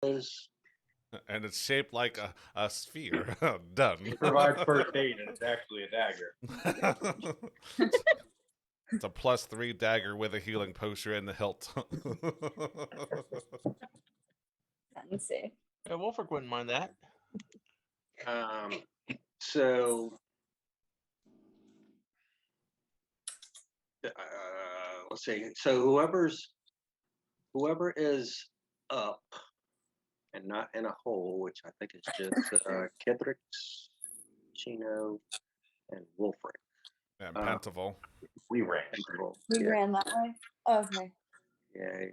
is. And it's shaped like a sphere. Done. It provides first aid, and it's actually a dagger. It's a +3 dagger with a healing potion in the hilt. Fancy. Yeah, Wolfric wouldn't mind that. So let's see. So whoever is up and not in a hole, which I think is just Kithric, Chino, and Wolfric. And Pentaval. We ran. We ran that way. Okay. Yeah.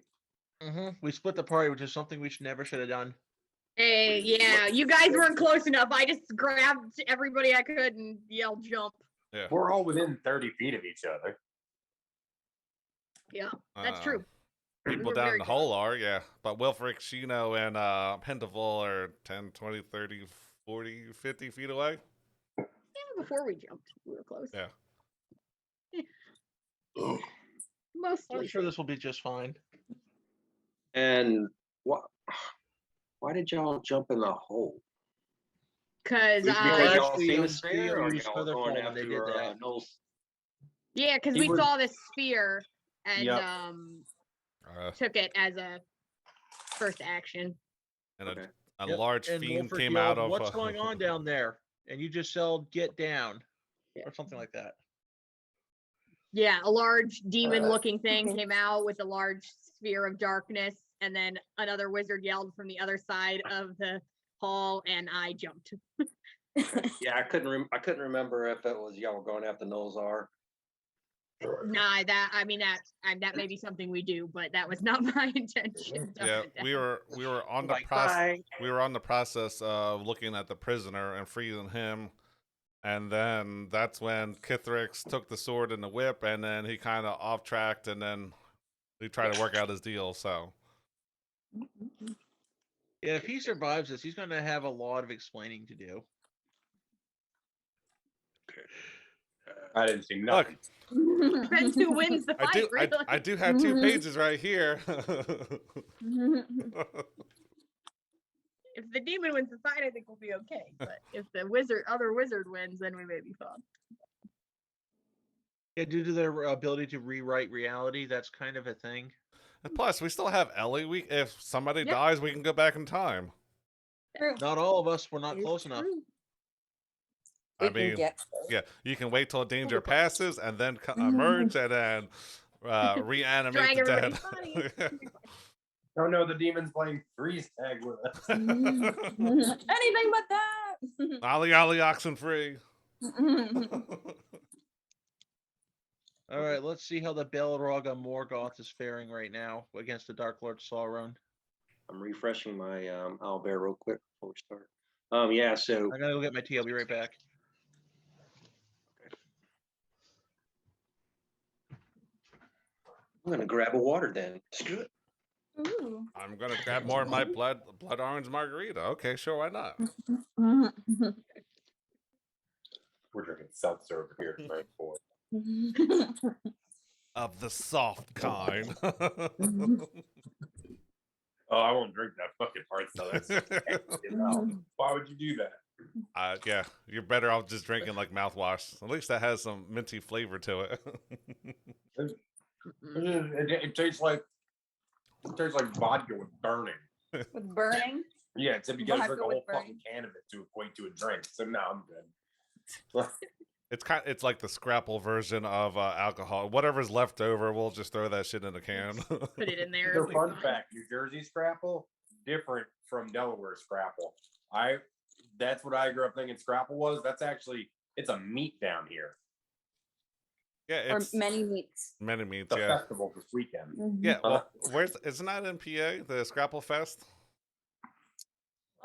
We split the party, which is something we never should have done. Hey, yeah, you guys weren't close enough. I just grabbed everybody I could and yelled jump. Yeah. We're all within 30 feet of each other. Yeah, that's true. People down the hole are, yeah. But Wilfric, Chino, and Pentaval are 10, 20, 30, 40, 50 feet away. Yeah, before we jumped, we were close. Yeah. Mostly. I'm sure this will be just fine. And why did y'all jump in the hole? Because y'all seen the used sphere, or used y'all feather going fall when they did after that. Knowles? yeah, because He we was- saw this sphere and Yep. took it as a first action. And Okay. a Yep, large and fiend Wolfric came yelled, out of. What's going on down there? And you just yelled, "Get down," Yeah. or something like that. Yeah, a large demon-looking thing came out with a large sphere of darkness, and then another wizard yelled from the other side of the hall, and I jumped. Yeah, I couldn't remember if it was y'all going after Nolzar. Nah, that may be something we do, but that was not my intention. Yeah, we were on the Like, process. bye. We were on the process of looking at the prisoner and freeing him, and then that's when Kithrix took the sword and the whip, and then he kind of off tracked, and then he tried to work out his deal. So Yeah, if he survives this, he's going to have a lot of explaining to do. I didn't see look, nothing. Depends who wins the I fight, do really. I do have 2 pages right here. If the demon wins the fight, I think we'll be okay. But if the other wizard wins, then we may be fine. Yeah, due to their ability to rewrite reality, that's kind of a thing. And plus, we still have Ellie. If somebody Yep. dies, we can go back in time. True. Not all of us were not It's close enough. true. I We can mean, get yeah, you can wait till danger Overclocks. passes and then emerge and then reanimate Drag the dead. everybody's body. Oh no, the demon's playing freeze tag with us. anything but that. Ollie, Ollie, oxen free. All right, let's see how the Balroga Morgoth is faring right now against the Dark Lord Sauron. I'm refreshing my owlbear real quick before we start. Yeah, so I'm gonna go get my tea. I'll be right back. I'm gonna grab a water then. Screw it. Ooh. I'm gonna grab more of my blood orange margarita. Okay, sure, why not? We're drinking seltzer over here tonight, boy. Of the soft kind. Oh, I won't drink that fucking hard stuff. Why would you do that? Yeah, you're better off just drinking like mouthwash. At least that has some minty flavor to it. It tastes like vodka with burning. With burning. Yeah, except you gotta drink Vodka a with whole burning. fucking can of it to equate to a drink. So no, I'm good. It's like the scrapple version of alcohol. Whatever's left over, we'll just throw that shit in a can. Put it in there. So it'll be fun fine. fact: New Jersey Scrapple different from Delaware Scrapple. That's what I grew up thinking Scrapple was. It's a meat down here. Yeah, Or it's many meats. many It's meats. a Yeah, festival this weekend. yeah. Well, isn't that in PA? The Scrapple Fest.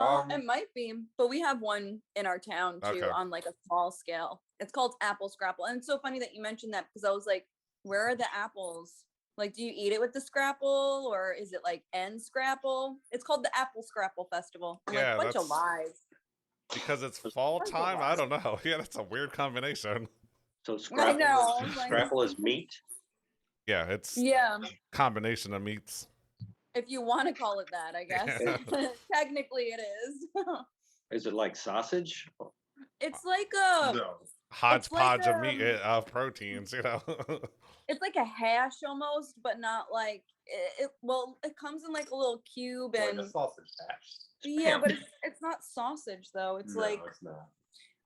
It might be, but we have one in our town too, Okay. on like a small scale. It's called Apple Scrapple, and it's so funny that you mentioned that because I was like, "Where are the apples? Like, do you eat it with the scrapple, or is it like end scrapple?" It's called the Apple Scrapple Festival. I'm Yeah, like, bunch of that's- lies. Because it's fall Bunch of time. I lies. don't know. Yeah, that's a weird combination. So I scrapple, know, is, like- scrapple is meat. Yeah, it's Yeah, combination of meats. If you want to call it that, I guess. Technically, it is. Is it like sausage? It's like a. No. Hodgepodge of meat of proteins, you know. It's like a hash almost, but not like well, it comes in like a little cube Like and a sausage hash. yeah, but it's not sausage though. It's No, like it's not.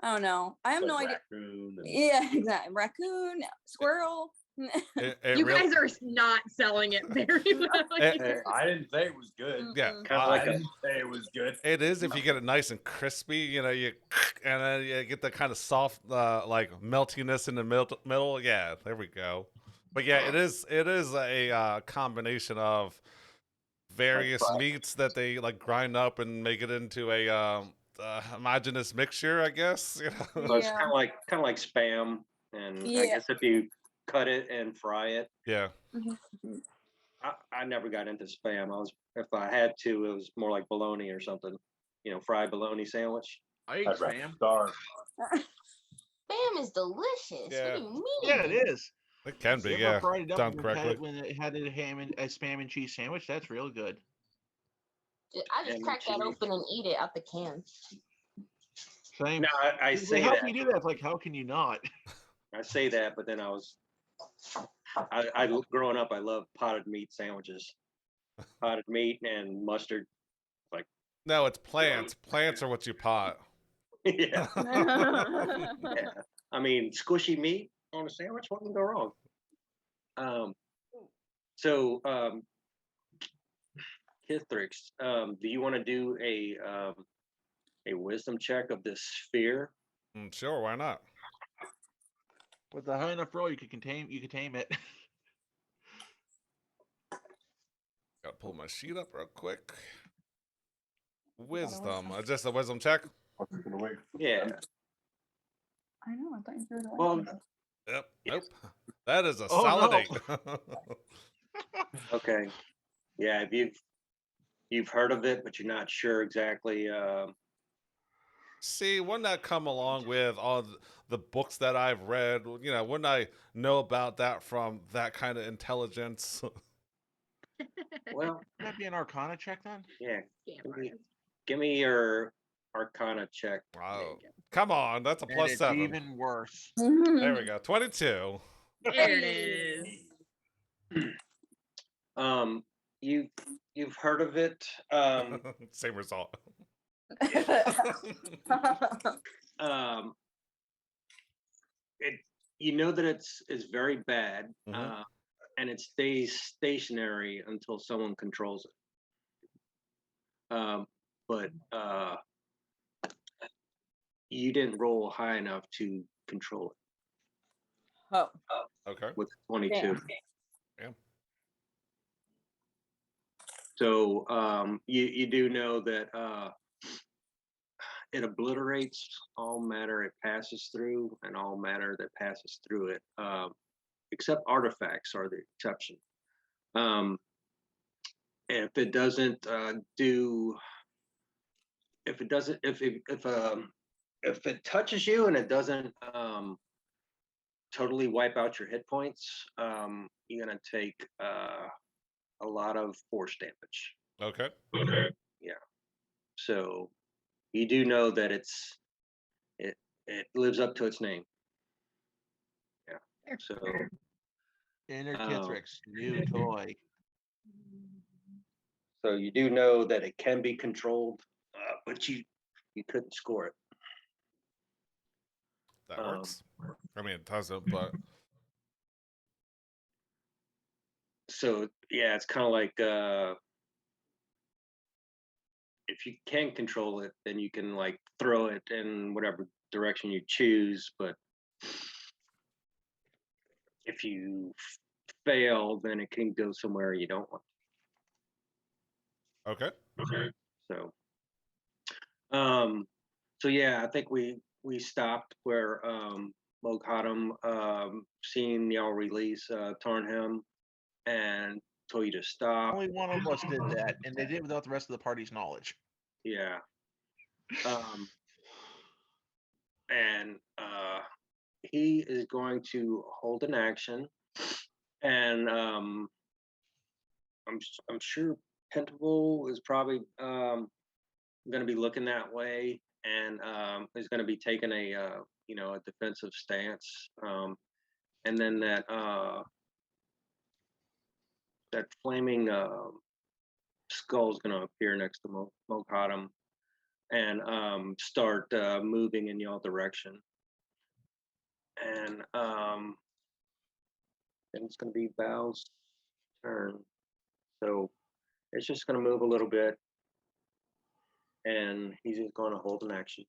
I don't know. I have It's no like idea. raccoon and- Yeah, exactly. Raccoon, squirrel. You guys are not selling it very well. I didn't say it was good. Yeah, Mm-mm. Kinda I like a didn't say it was good. it is if you get it nice and crispy, you know, you and then you get the kind of soft, like meltiness in the middle. Yeah, there we go. But yeah, it is a combination of various fried. meats that they like grind up and make it into a homogeneous mixture, I guess. You know? So it's Yeah. kind of like spam, and I Yeah. guess if you cut it and fry it, Yeah. I never got into spam. If I had to, it was more like bologna or something. You know, fried bologna sandwich. I eat I'd rather spam. starve. Spam is delicious. Yeah. What do you mean? Yeah, it is. It can You be, ever yeah, fried it up done when correctly. when it had a spam and cheese sandwich? That's real good. I just And crack that cheese. open and eat it out the can. Same. No, I It's say like, how that. can you do that? It's like, how can you not? I say that, but then growing up, I loved potted meat sandwiches, potted meat and mustard. No, it's plants. Plants are what you pot. Yeah, yeah. I mean, squishy meat on a sandwich, what can go wrong? So, Kithrix, do you want to do a wisdom check of this sphere? Sure, why not? With a high enough roll, you could tame it. Gotta pull my sheet up real quick. Wisdom. Just a wisdom check? What's it gonna wait? Yeah. I know. I thought you threw it away. Well, Yep. Nope. That is a Oh, solid no. 8. okay. Yeah, if you've heard of it, but you're not sure exactly. See, wouldn't that come along with all the books that I've read? You know, wouldn't I know about that from that kind of intelligence? Well, Would that be an Arcana check then? yeah. Damn Give right. me, give me your Arcana check. Wow. Come on, that's a And plus it's 7. even worse. There we go. 22. There it is. You've heard of it. Same result. It you know that it's very bad, Mhm. and it stays stationary until someone controls it. But you didn't roll high enough to control it Oh, Okay. with 22. damn. Yeah. So you do know that it obliterates all matter it passes through, and all matter that passes through it, except artifacts are the exception. If it doesn't if it touches you and it doesn't totally wipe out your hit points, you're gonna take a lot of force damage. Okay. So you do know that it lives up to its name. Yeah. So Inner Um, Kithrix, new toy. so you do know that it can be controlled, but you couldn't score it. That works. I mean, it doesn't, but So yeah, it's kind of like if you can control it, then you can like throw it in whatever direction you choose. But if you fail, then it can go somewhere you don't want. okay. So, so yeah, I think we stopped where Moghaddam seen y'all release Tarnhem and told you to stop. Only one of us did that, and they did it without the rest of the party's knowledge. Yeah. And he is going to hold an action, and I'm sure Pentacle is probably going to be looking that way, and is going to be taking a a defensive stance. And then that flaming skull is going to appear next to Mokhatam and start moving in your direction. And it's going to be Val's turn. So it's just going to move a little bit, and he's just going to hold an action.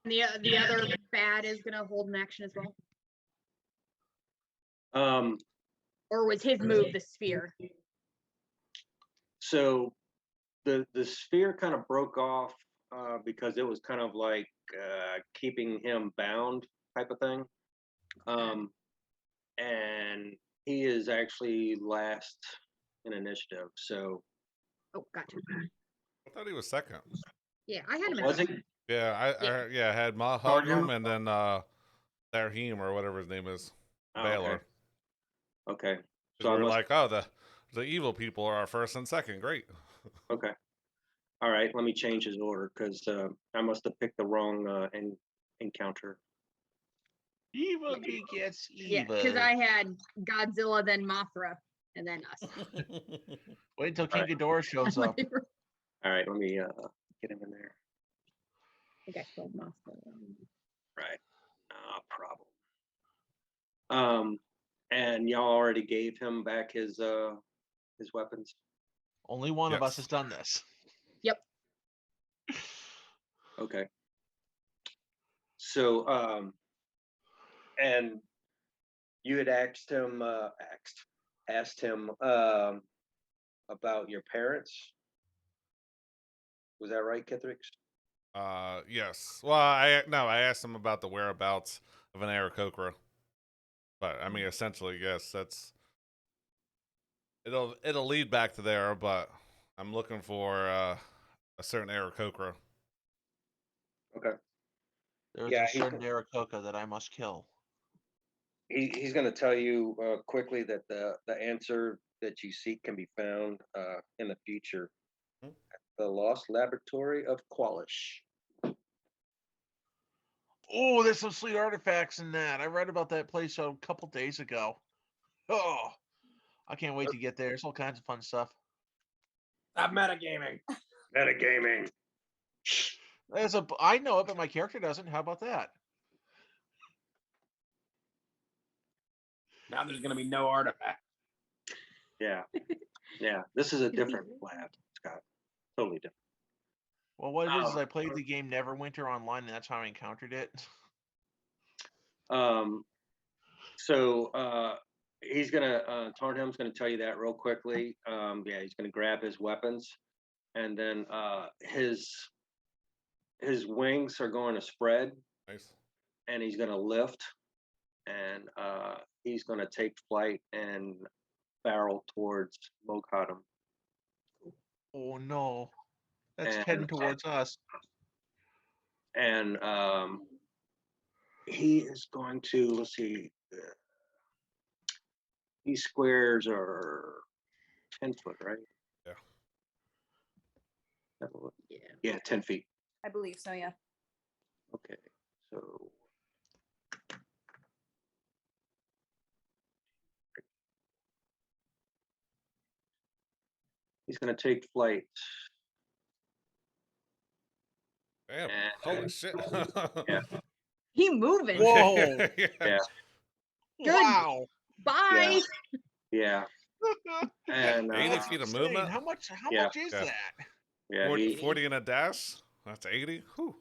And the other bad is gonna hold an action as well. Or was his move the sphere? So the sphere kind of broke off because it was kind of like keeping him bound type of thing. And he is actually last in initiative. So Oh, gotcha. I thought he was second. Yeah, I had him at was he? second. Yeah, I had Mahogam and then Darheem or whatever his name is, Oh, Baylor. Okay. So we're like, oh, the evil people are our first and second. Great. Okay. All right. Let me change his order because I must have picked the wrong encounter. Evil begets Yeah, evil. because I had Godzilla, then Mothra, and then us. Wait until King Alright. Ghidorah shows up. All right. Let me get him in there. I think I spelled Mothra. Right. Problem. And y'all already gave him back his weapons. Only one of us Yes. has done this. Yep. Okay. So and you had asked him about your parents. Was that right, Kithrix? Yes. Well, I asked him about the whereabouts of an Aarakocra. But I mean, essentially, yes, it'll lead back to there. But I'm looking for a certain Aarakocra. Okay. There's Yeah, a certain Aarakocra that I must kill. He's going to tell you quickly that the answer that you seek can be found in the future at the Lost Laboratory of Qualish. Oh, there's some sweet artifacts in that. I read about that place a couple days ago. Oh, I can't wait to get there. There's all kinds of fun stuff. Stop metagaming. Metagaming. I know it, but my character doesn't. How about that? Now there's gonna be no artifact. Yeah. Yeah. This is a different lab, Scott. Totally different. Well, what it is I played the game Neverwinter online, and that's how I encountered it. So he's gonna Tarnhelm's gonna tell you that real quickly. Yeah, he's gonna grab his weapons, and then his wings are going to spread, Nice. and he's gonna lift, and he's gonna take flight and barrel towards Mokhatam. Oh no, that's And- heading towards us. And he is going to, let's see, these squares are 10 foot, right? Yeah. Yeah, 10 feet. I believe so, yeah. Okay, so he's going to take flight. Damn. And- Holy shit. Yeah. He moving. Whoa! Yeah. Yeah, Good. Wow! Bye. yeah. And 80 feet of Insane. movement? How much Yeah. is Yeah. that? yeah, 40 in a dash? That's 80? Whew.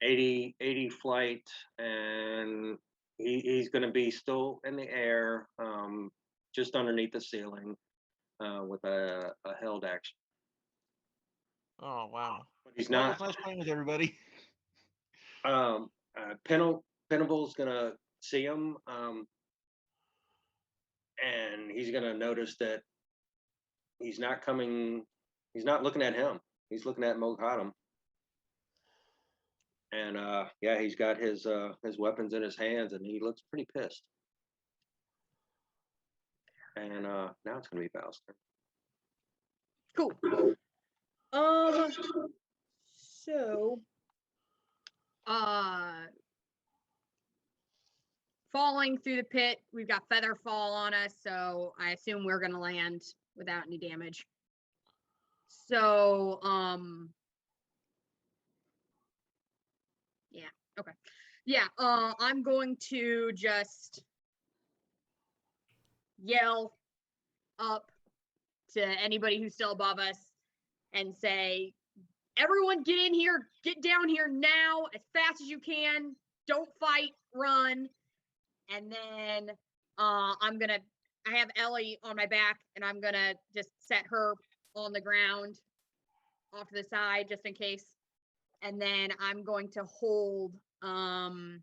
80 flight, and he's going to be still in the air, just underneath the ceiling, with a held action. Oh wow! But he's Well, not. it's nice playing with everybody. Pinnable's gonna see him, and he's gonna notice that he's not coming. He's not looking at him. He's looking at Mokhatam. And yeah, he's got his weapons in his hands, and he looks pretty pissed. And now it's gonna be Val's turn. Cool. So, falling through the pit, we've got feather fall on us, so I assume we're gonna land without any damage. So, yeah, okay. Yeah, I'm going to just yell up to anybody who's still above us and say, everyone get in here, get down here now as fast as you can. Don't fight, run. And then I have Ellie on my back, and I'm gonna just set her on the ground off to the side just in case. And then I'm going to hold, everybody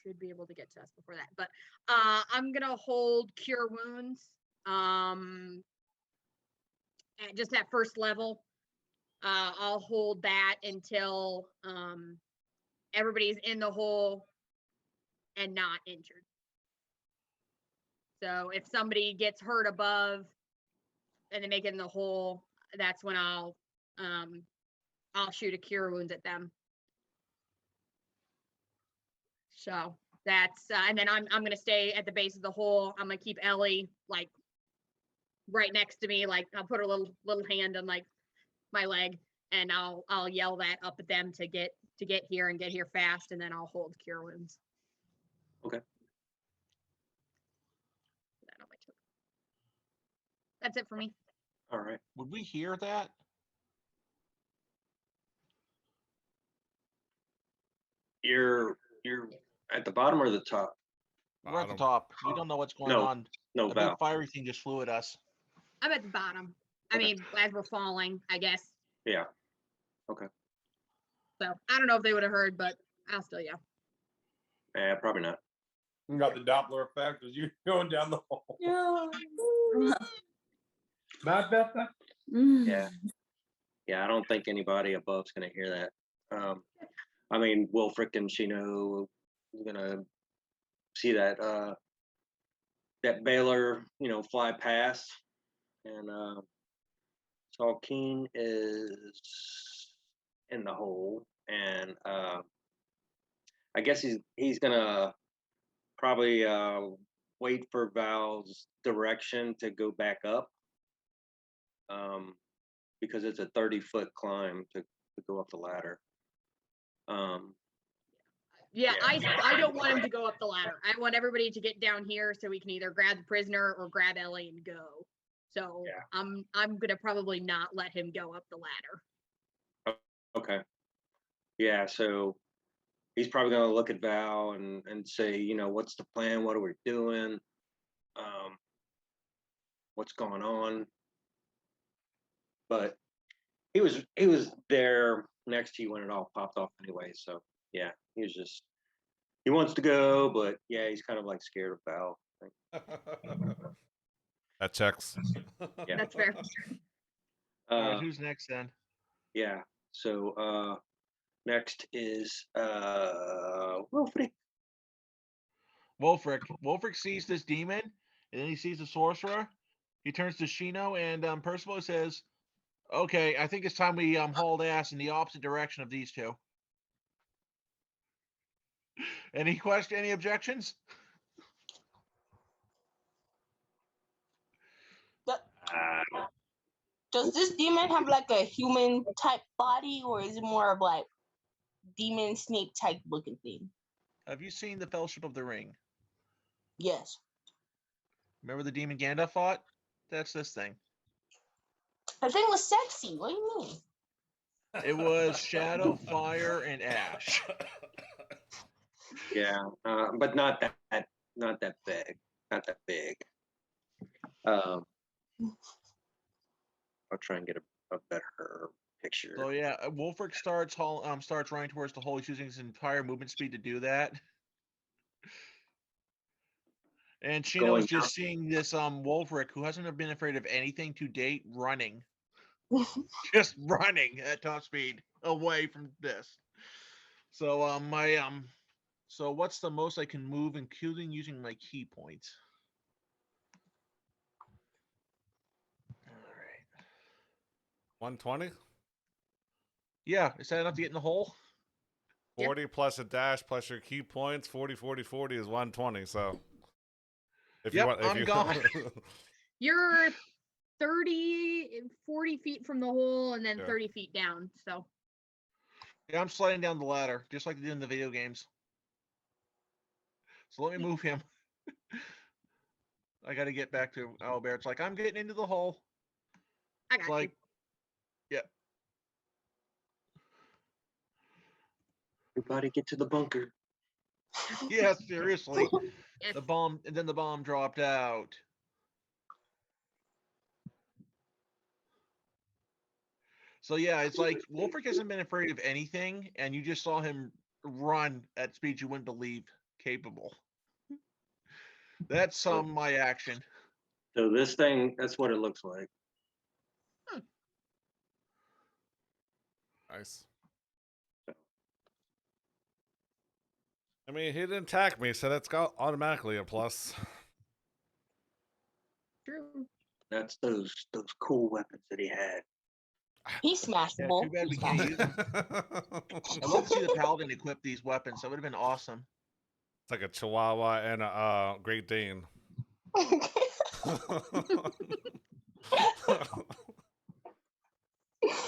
should be able to get to us before that, but I'm gonna hold Cure Wounds at just that first level. I'll hold that until everybody's in the hole and not injured. So if somebody gets hurt above and they make it in the hole, that's when I'll shoot a Cure Wounds at them. So that's and then I'm gonna stay at the base of the hole. I'm gonna keep Ellie like right next to me, like I'll put her little hand on like my leg, and I'll yell that up at them to get here and get here fast, and then I'll hold Cure Wounds. Okay. That's it for me. All right. Would we hear that? You're at the bottom or the top? We're at the Bottom. top. We don't know what's going No, on. No, The Val. big fiery thing just flew at us. I'm at the bottom. I Okay. mean, as we're falling, I guess. Yeah. So I don't know if they would have heard, but I'll still yell. Probably not. You got the Doppler effect as you going down the hole. Yeah. Not Betha? Yeah. Yeah, I don't think anybody above's gonna hear that. I mean, Wilfric and Shino is gonna see that that Baylor, fly past, and Salkeen is in the hole, and I guess he's gonna probably wait for Val's direction to go back up, because it's a 30-foot climb to go up the ladder. Yeah, Yeah. I don't want him to go up the ladder. I want everybody to get down here so we can either grab the prisoner or grab Ellie and go. So Yeah. I'm gonna probably not let him go up the ladder. Okay. Yeah, so he's probably gonna look at Val and say, what's the plan? What are we doing? What's going on? But he was there next to you when it all popped off anyway. So yeah, he wants to go, but yeah, he's kind of like scared of Val. That checks. Yeah. That's fair. All right, who's next then? Yeah. So next is Wilfried. Wolfric. Wolfric sees this demon, and then he sees the sorcerer. He turns to Shino and Percival says, "Okay, I think it's time we hauled ass in the opposite direction of these two." Any objections? Does this demon have like a human type body, or is it more of like demon snake type looking thing? Have you seen the Fellowship of the Ring? Yes. Remember the demon Gandalf fought? That's this thing. The thing was sexy. What do you mean? It was shadow, fire, and ash. Yeah, but not that big. Not that big. I'll try and get a better picture. So yeah, Wolfric starts running towards the hole. He's using his entire movement speed to do that. And Shino Going is just down. seeing this Wolfric, who hasn't been afraid of anything to date, running. Just running at top speed away from this. So So what's the most I can move, including using my key points? All right. 120? Yeah, is that enough to get in the hole? Yep. 40 plus a dash plus your key points. 40, 40, 40 is 120. So if you Yep, want, if I'm you gone. You're 40 feet from the hole and then Yeah. 30 feet down. So Yeah, I'm sliding down the ladder, just like they do in the video games. So let me move him. I got to get back to Owlbear. It's like, I'm getting into the hole. I It's got like, Everybody get to the bunker. yeah, seriously. you. Yes. The bomb, and then the bomb dropped out. So yeah, it's like Wolfric hasn't been afraid of anything, and you just saw him run at speeds you wouldn't believe capable. That's my action. So this thing, that's what it looks like. Nice. I mean, he didn't attack me, so that's got automatically a plus. True. That's those cool weapons that he had. He's Yeah, smashable. too bad we He's can't use them. It's I'd love to see the Paladin equip these weapons. That would have been awesome. like a Chihuahua and a Great Dane.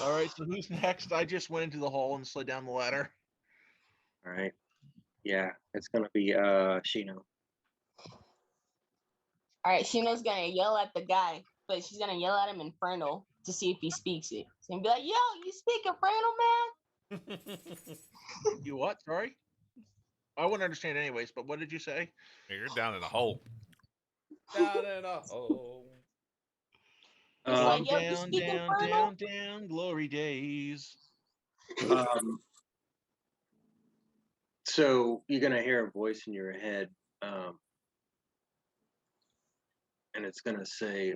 All right, so who's next? I just went into the hole and slid down the ladder. All right. Yeah, it's gonna be Shino. All right, Shino's gonna yell at the guy, but she's gonna yell at him Infernal to see if he speaks it. So be like, "Yo, you speak Infernal, man?" You what? Sorry? I wouldn't understand anyways, but what did you say? You're down in a hole. Down in a hole. It's like, Um, yo, you Down, speak down, Infernal? down, down, glory days. um, so you're gonna hear a voice in your head, and it's gonna say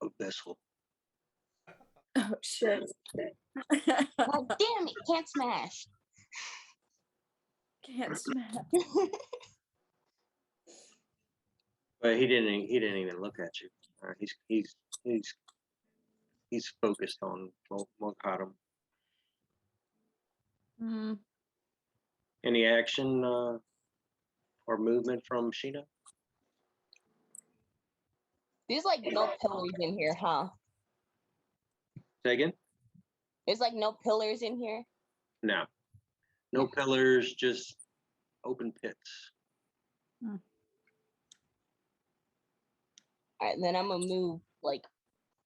abyssal. Oh shit. God damn it, can't smash. Can't smash. But he didn't even look at you. He's focused on Mothra. Mm. Any action or movement from Shino? There's like no pillars in here, huh? Say again? There's like no pillars in here. No. No pillars, just open pits. All right, then I'm gonna move like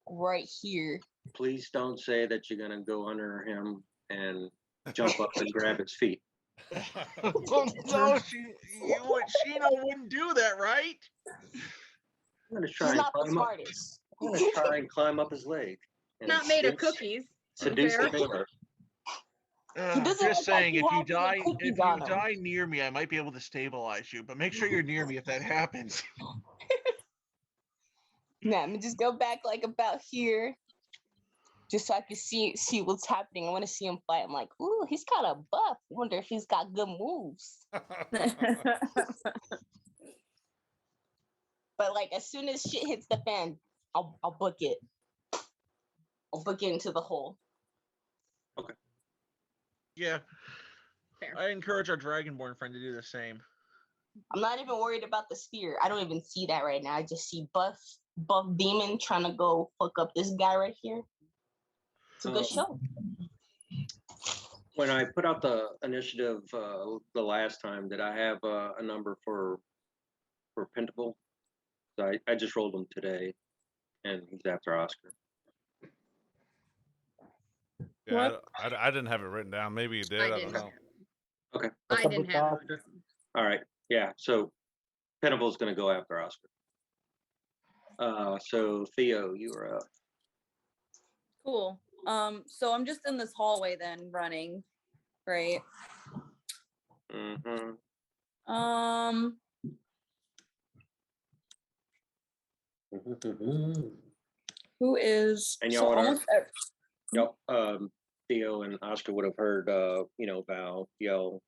right here. Please don't say that you're gonna go under him and jump up and grab his feet. Oh, no, Shino wouldn't do that, right? I'm gonna try She's and not the climb up. smartest. I'm gonna try and climb up his leg. and Not made of seduce- cookies. Seduce the Fair. bear. He doesn't Just look like saying, he if you has any die, cookies if you on him. die near me, I might be able to stabilize you. But make sure you're near me if that happens. Nah, I'm gonna just go back like about here, just so I can see what's happening. I want to see him fight. I'm like, ooh, he's kind of buff. Wonder if he's got good moves. But like, as soon as shit hits the fan, I'll book it. I'll book it into the hole. Yeah, Fair. I encourage our Dragonborn friend to do the same. I'm not even worried about the spear. I don't even see that right now. I just see buff demon trying to go fuck up this guy right here. It's a good show. When I put out the initiative the last time, did I have a number for Pentable? So I just rolled him today, and he's after Oscar. Yeah, I didn't have it written down. Maybe you did. I don't didn't. know. Okay. I didn't have it. All right. Yeah. So Pentable's going to go after Oscar. So Theo, you are up. Cool. So I'm just in this hallway then running, right? Mm-hmm. Who is And so y'all are- almost Yep. Theo and Oscar would have heard, Val yell,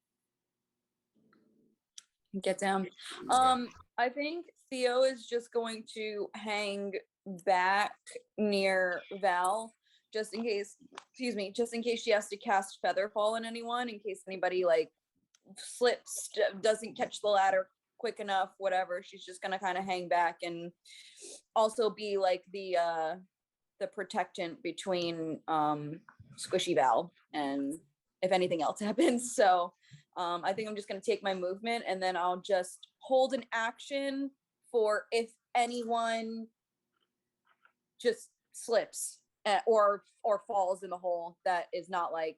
Get down. I think Theo is just going to hang back near Val, just in case. Excuse me, just in case she has to cast Featherfall on anyone, in case anybody like slips, doesn't catch the ladder quick enough, whatever. She's just gonna kind of hang back and also be like the protectant between Squishy Val and if anything else happens. So I think I'm just going to take my movement and then I'll just hold an action for if anyone just slips or falls in the hole that is not like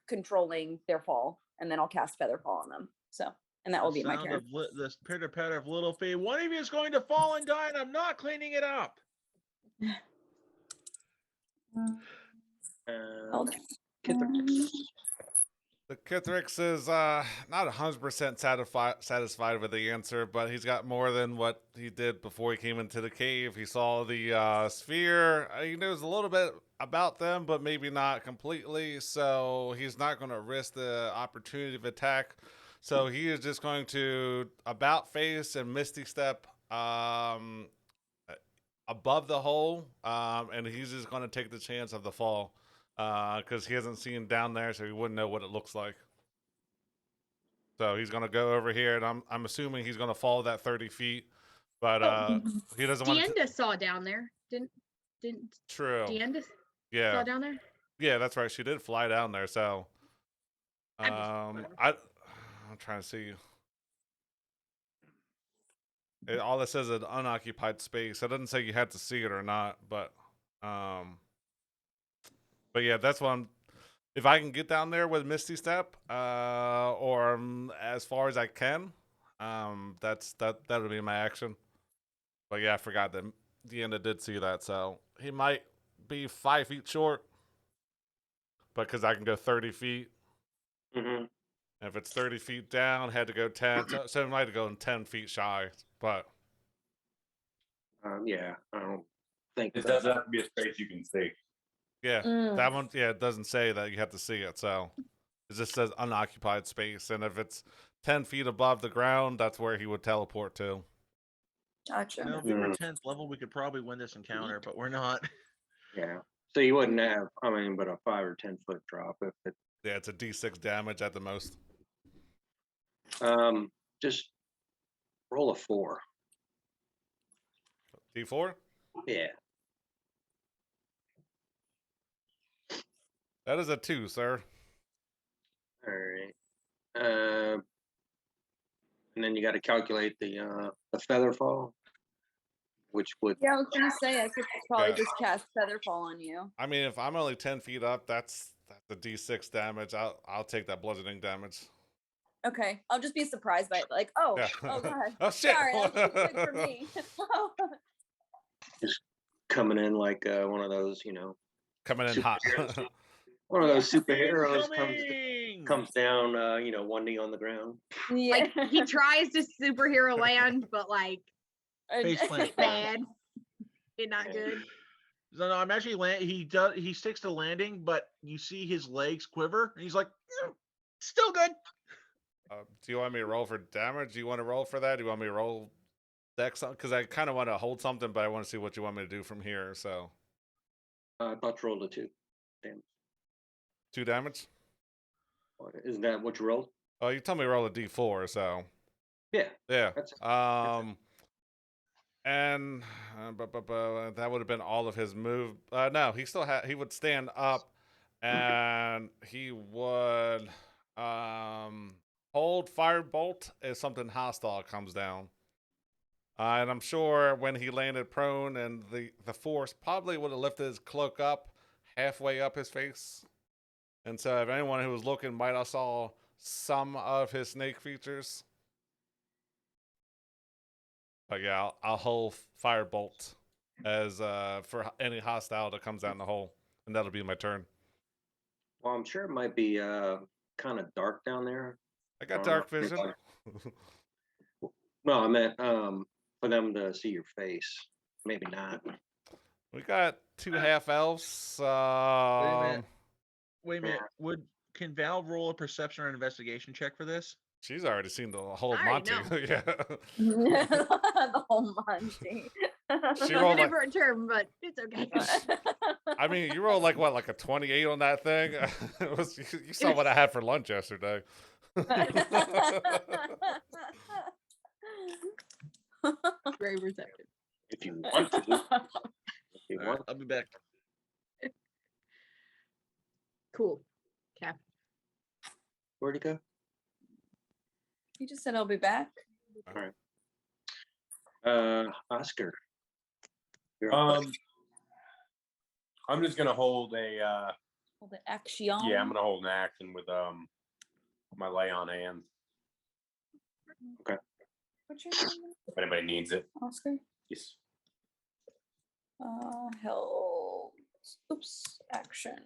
controlling their fall, and then I'll cast Featherfall on them. So, and that will be my Sound turn. of this pitter patter of little feet. One of you is going to fall and die, and I'm not cleaning it up. Hold Kithix. The Kithrix is not 100% satisfied with the answer, but he's got more than what he did before he came into the cave. He saw the sphere. He knows a little bit about them, but maybe not completely. So he's not going to risk the opportunity of attack. So he is just going to about face and Misty Step above the hole, and he's just going to take the chance of the fall. Because he hasn't seen down there, so he wouldn't know what it looks like. So he's gonna go over here, and I'm assuming he's gonna fall that 30 feet, but he doesn't want to. Deenda saw down there. Didn't True. Deenda Yeah. saw down there? Yeah, that's right. She did fly down there. So, I'm just I'm trying to see. All it says is an unoccupied space. It doesn't say you had to see it or not, but yeah, that's what I'm. If I can get down there with Misty Step, or as far as I can, that'll be my action. But yeah, I forgot that Deanna did see that, so he might be 5 feet short, but because I can go 30 feet. Mm-hmm. If it's 30 feet down, had to go 10, so it might go 10 feet shy, but Yeah, I don't think It that. doesn't have to be a space you can see. yeah, that one, yeah, it doesn't say that you have to see it, so it just says unoccupied space, and if it's 10 feet above the ground, that's where he would teleport to. Gotcha. Now, if we were 10th level, we could probably win this encounter, but we're not. Yeah. So you wouldn't have, but a 5 or 10 foot drop if it. Yeah, it's a D6 damage at the most. Just roll a 4. D4? Yeah. That is a 2, sir. All right. And then you got to calculate the feather fall, which would. Yeah, I was gonna say I could probably Yeah. just cast Featherfall on you. I mean, if I'm only 10 feet up, that's a D6 damage. I'll take that bludgeoning damage. Okay, I'll just be surprised by it. Like, oh, Yeah. oh god, Oh shit! sorry, that was too quick for me. Just coming in like one of those, Coming in hot. one of those Yeah. superheroes Incoming! comes down, one knee on the ground. Yeah, Like he tries to superhero land, but like Face plant. bad. It's not good. No, I'm actually he sticks to landing, but you see his legs quiver, and he's like, still good. Do you want me to roll for damage? Do you want to roll for that? Do you want me to roll dex? Because I kind of want to hold something, but I want to see what you want me to do from here. So, I thought you rolled a 2. Damn. 2 damage. Isn't that what you rolled? Oh, you told me to roll a D4. So, Yeah. yeah. That's And that would have been all of his move. No, he still had. He would stand up, and he would hold firebolt if something hostile comes down. And I'm sure when he landed prone, and the force probably would have lifted his cloak up halfway up his face, and so if anyone who was looking might have saw some of his snake features. But yeah, I'll hold firebolt as for any hostile that comes down the hole, and that'll be my turn. Well, I'm sure it might be kind of dark down there. I got dark vision. No, I meant for them to see your face. Maybe not. We got 2 half elves. Wait a minute. Can Val roll a perception or investigation check for this? She's already seen the whole I already Monty. Yeah. The whole Monty. She It's a rolled like, different term, but it's okay. I mean, you rolled like what, like a 28 on that thing? It was, you saw what I had for lunch yesterday. Very receptive. If you want to. If you All right, want. I'll be back. Cool. Okay. Where'd he go? You just said I'll be back. Oscar. You're up. I'm just gonna hold a Well, the action. yeah, I'm gonna hold an action with my lay on hands What's your name? if anybody needs it. Oscar. Yes. Held. Oops. Action.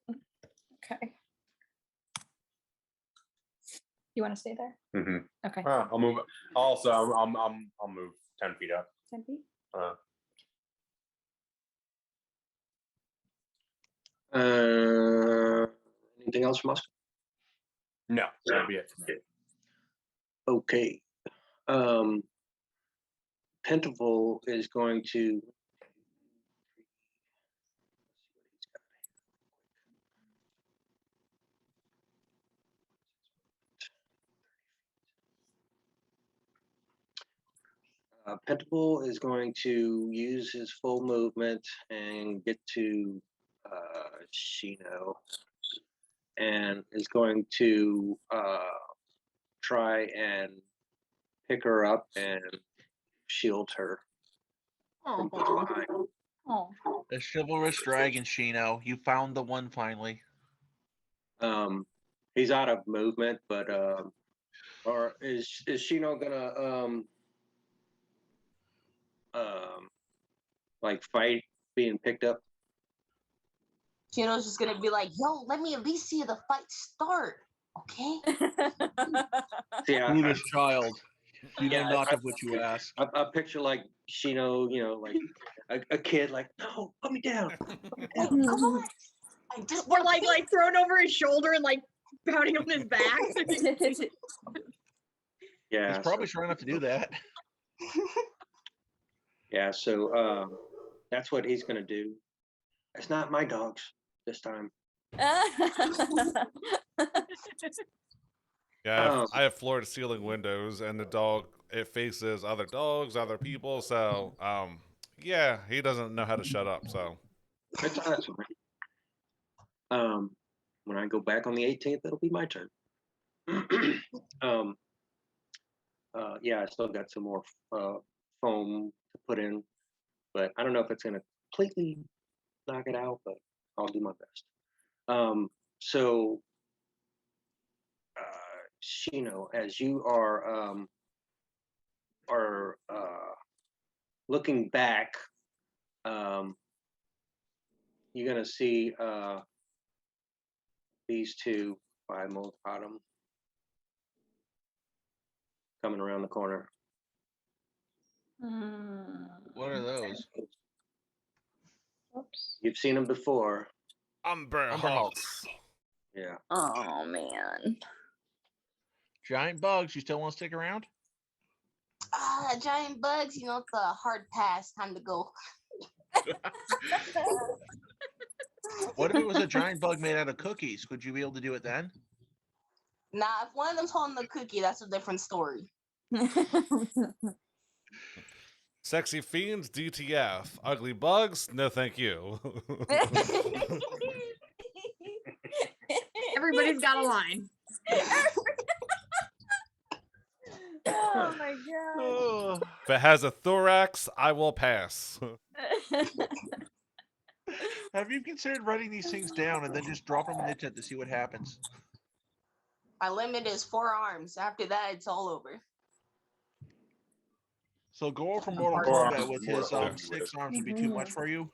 Okay. You want to stay there? Mm-hmm. Okay. I'll move. Also, I'll move 10 feet up. 10 feet. Anything else from Oscar? No, that'll be it. Okay. Pentacle is going to. Pentacle is going to use his full movement and get to Shino, and is going to try and pick her up and shield her from Oh, behind. Oh. The chivalrous dragon, Shino. You found the one finally. He's out of movement, but or is Shino gonna like fight being picked up? Chino's just gonna be like, yo, let me at least see the fight start. Okay. Yeah, Foolish child. You Yeah, know not of what you ask. I picture like Shino, like a kid, like, no, put me down. Hey, come on. I just or want like thrown over his shoulder and like pounding on his back. Yeah, He's probably trying not to do that. yeah. So that's what he's gonna do. It's not my dogs this time. Yeah, I have floor to ceiling windows, and the dog, it faces other dogs, other people. So, yeah, he doesn't know how to shut up. So, That's fine. When I go back on the 18th, it'll be my turn. Yeah, I still got some more foam to put in, but I don't know if it's gonna completely knock it out, but I'll do my best. So, Shino, as you are looking back, you're gonna see these two by Bottom coming around the corner. What are those? Oops. You've seen them before. Umber Umber Hulks. Yeah. Oh man. Giant bugs. You still want to stick around? giant bugs, it's a hard pass. Time to go. What if it was a giant bug made out of cookies? Could you be able to do it then? Nah, if one of them's holding the cookie, that's a different story. Sexy fiends, DTF. Ugly bugs, no thank you. Everybody's got a line. Oh my god. Oh. If it has a thorax, I will pass. Have you considered writing these things down and then just drop them in the chat to see what happens? My limit is 4 arms. After that, it's all over. So Gore from Mortal Four Kombat arms with from his Mortal Kombat 6 arms would be too much for you?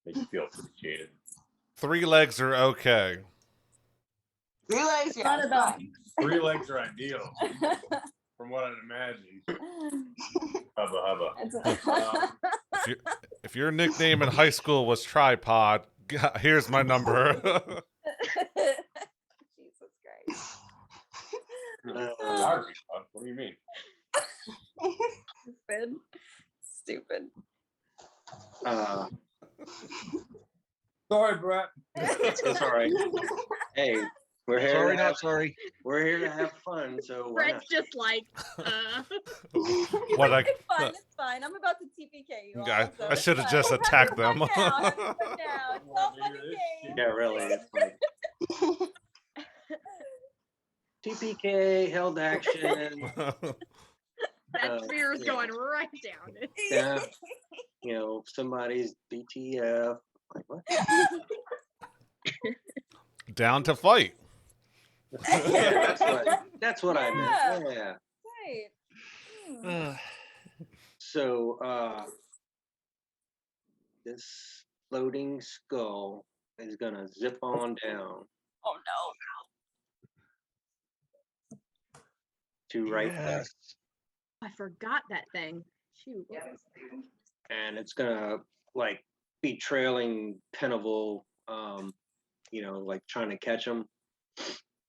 Make you feel appreciated. 3 legs are okay. 3 legs, yeah. Not it's about- fine. 3 legs are ideal, from what I'd imagine. Hubba hubba. If your nickname in high school was Tripod, here's my number. Jesus Christ. That would be fun. What do you mean? Stupid. Stupid. Sorry, Brett. It's all right. Hey, we're here. Sorry, to have, not sorry. we're here to have fun. So why Fred's just like, What I It's fine. It's fine. I'm about to TPK you all. I, so I it's should have fine. just Have attacked your them. fun now. Have your fun now. It's all fun and games. Yeah, really. It's like TPK, held action. that spear is yeah. going right down. Yeah. You know, somebody's BTF. Like what? Down to fight. Yeah, that's what I meant. Yeah. Right. Hmm. So this floating skull is gonna zip on down Oh no. to right there. Yes. I forgot that thing. Shoot. What was that? And it's gonna like be trailing Pennival, you know, like trying to catch him.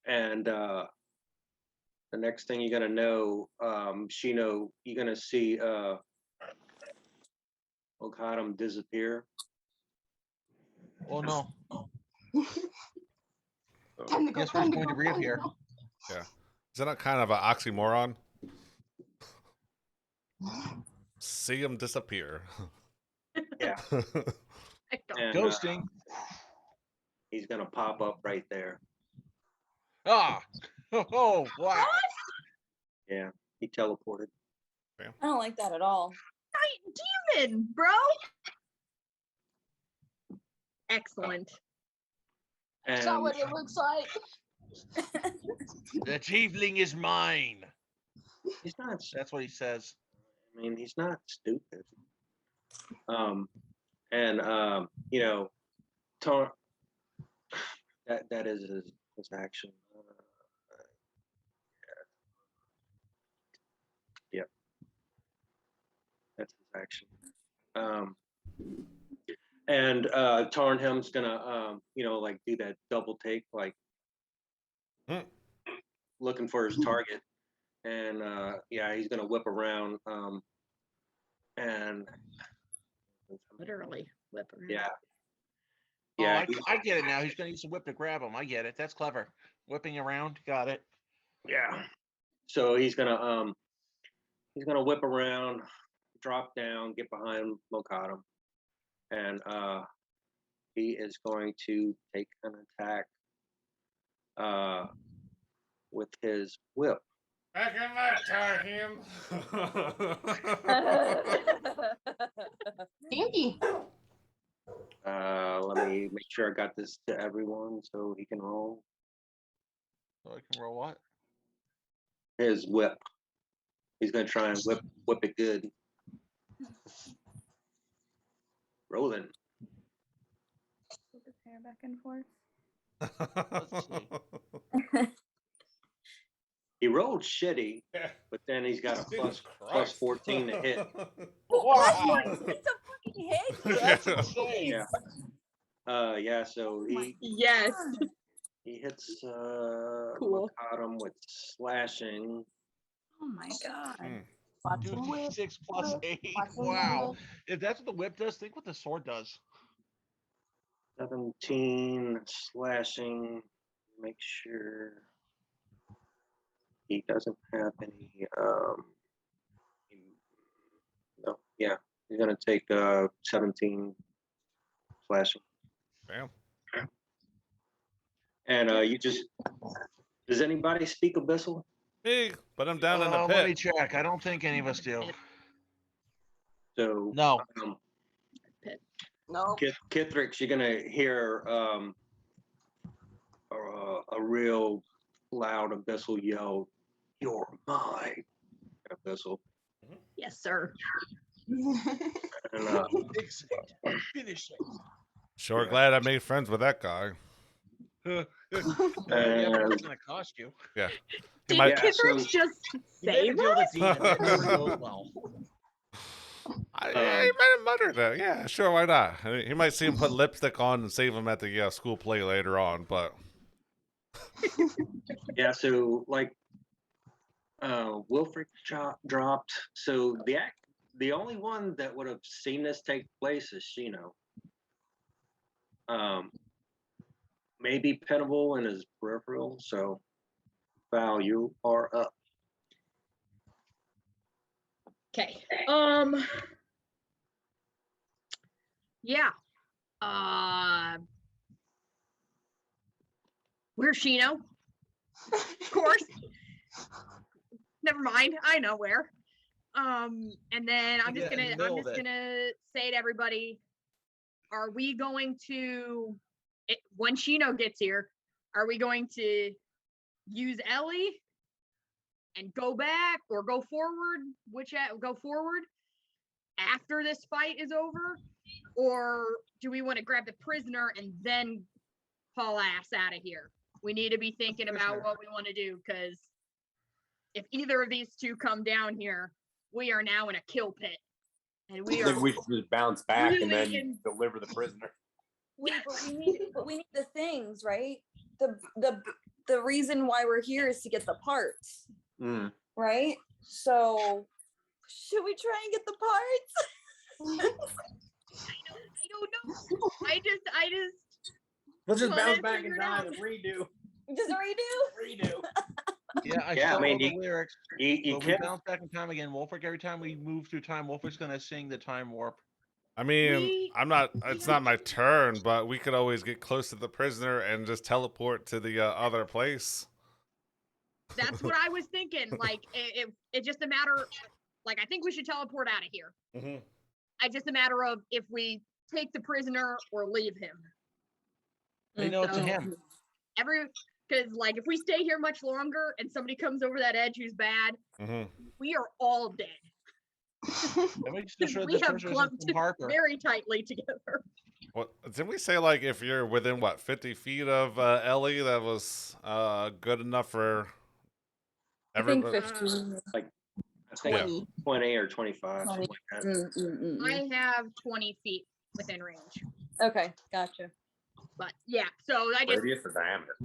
And the next thing you're gonna know, Shino, you're gonna see Okadam disappear. Oh no. Time to go. Guess we're Time just going to breathe time here. go. Yeah. Is that not kind of an oxymoron? See him disappear. Yeah. I don't- And Ghosting. he's gonna pop up right there. Ah. Oh, wow. Yeah, he teleported. I don't like that at all. Demon, bro. Excellent. Is that And what it looks like? The tiefling is mine. he's not. That's what he says. I mean, he's not stupid. You know, that is his action. Yeah, that's his action. Tarnhelm's gonna you know, like do that double take, like looking for his target, and yeah, he's gonna whip around and Literally whip around. yeah. Oh, Yeah, I get it now. He's going to use the whip to grab him. I get it. That's clever. Whipping around. Got it. yeah. So he's gonna whip around, drop down, get behind Mokadam, and he is going to take an attack with his whip. I can attack him. Stinky. Let me make sure I got this to everyone so he can roll So I can roll what? his whip. He's gonna try and whip it good. Rolling. Flip his hair back and forth. Let's see. He rolled shitty, Yeah. but then he's got a Jesus plus Christ. 14 to hit. Wow. It's a fucking hit. That's insane. Yeah. Yeah. So he Yes. he hits Cool. Mokadam with slashing. Oh my god. Watching Dude, whip. 6 plus 8. Watching Wow. whip. If that's what the whip does, think what the sword does. 17 slashing. Make sure he doesn't have any. No, yeah, he's gonna take 17 slashing. Bam. And you just. Does anybody speak Abyssal? Me, but I'm down in the Let me pit. check. I don't think any of us do. So No. No. Kithrix, you're gonna hear a real loud Abyssal yell, "You're mine!" Abyssal. Yes, sir. And Fix it. Finish it. Sure Yeah. glad I made friends with that guy. Yeah, but it's going to cost you. Yeah. He Did might, Yeah, Kithrix so- just You made a save deal us? with demon. That never goes well. he might have muttered that. Yeah, sure, why not? I mean, he might see him put lipstick on and save him at the school play later on, but yeah, so like Wilfred dropped. So the only one that would have seen this take place is Shino. Maybe Penable in his peripheral. So, Val, you are up. Okay. Yeah. Where's Shino? Of course. Never mind. I know where. And then I'm just gonna say to everybody, are we going to when Shino gets here, are we going to use Ellie and go back or go forward? Go forward after this fight is over? Or do we want to grab the prisoner and then haul ass out of here? We need to be thinking about what we want to do, because if either of these two come down here, we are now in a kill pit. And we are We should just bounce back and really then deliver the prisoner. We need the things, right? The reason why we're here is to get the parts, right? So should we try and get the parts? I don't know. I just Let's just Well, bounce then back figure in it time out. and redo. Just redo? Redo. Yeah, I Yeah, I saw mean, all the you- lyrics. You But we can't. bounce back in time again. Wolfric, every time we move through time, Wolfric's gonna sing the time warp. I mean, We- it's not my turn, but we could always get close to the prisoner and just teleport to the other place. That's what I was thinking. Like it's just a matter. Like I think we should teleport out of here. Mhm. It's just a matter of if we take the prisoner or leave him. They know it's a So- him. Because like if we stay here much longer and somebody comes over that edge who's bad, Mhm. we are all dead. And we just destroyed We the have sorceress clumped from Harper. very tightly together. What didn't we say? Like, if you're within 50 feet of Ellie, that was good enough for I think everybody. 15. I think Yeah. 20 or 25. something like that. I have 20 feet within range. Okay, gotcha. But yeah, so I just Radius or diameter?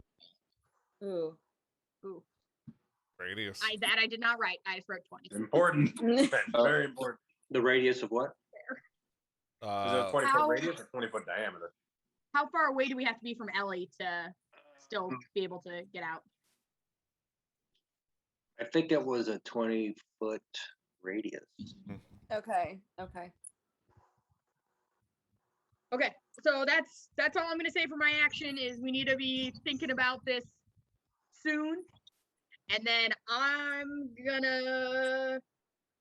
Ooh. Radius. I did not write. I just wrote 20. Important. Very important. The radius of what? Is it a 20-foot How- radius or 20-foot diameter? How far away do we have to be from Ellie to still be able to get out? I think it was a 20-foot radius. Okay. Okay, so that's all I'm gonna say for my action is we need to be thinking about this soon. And then I'm gonna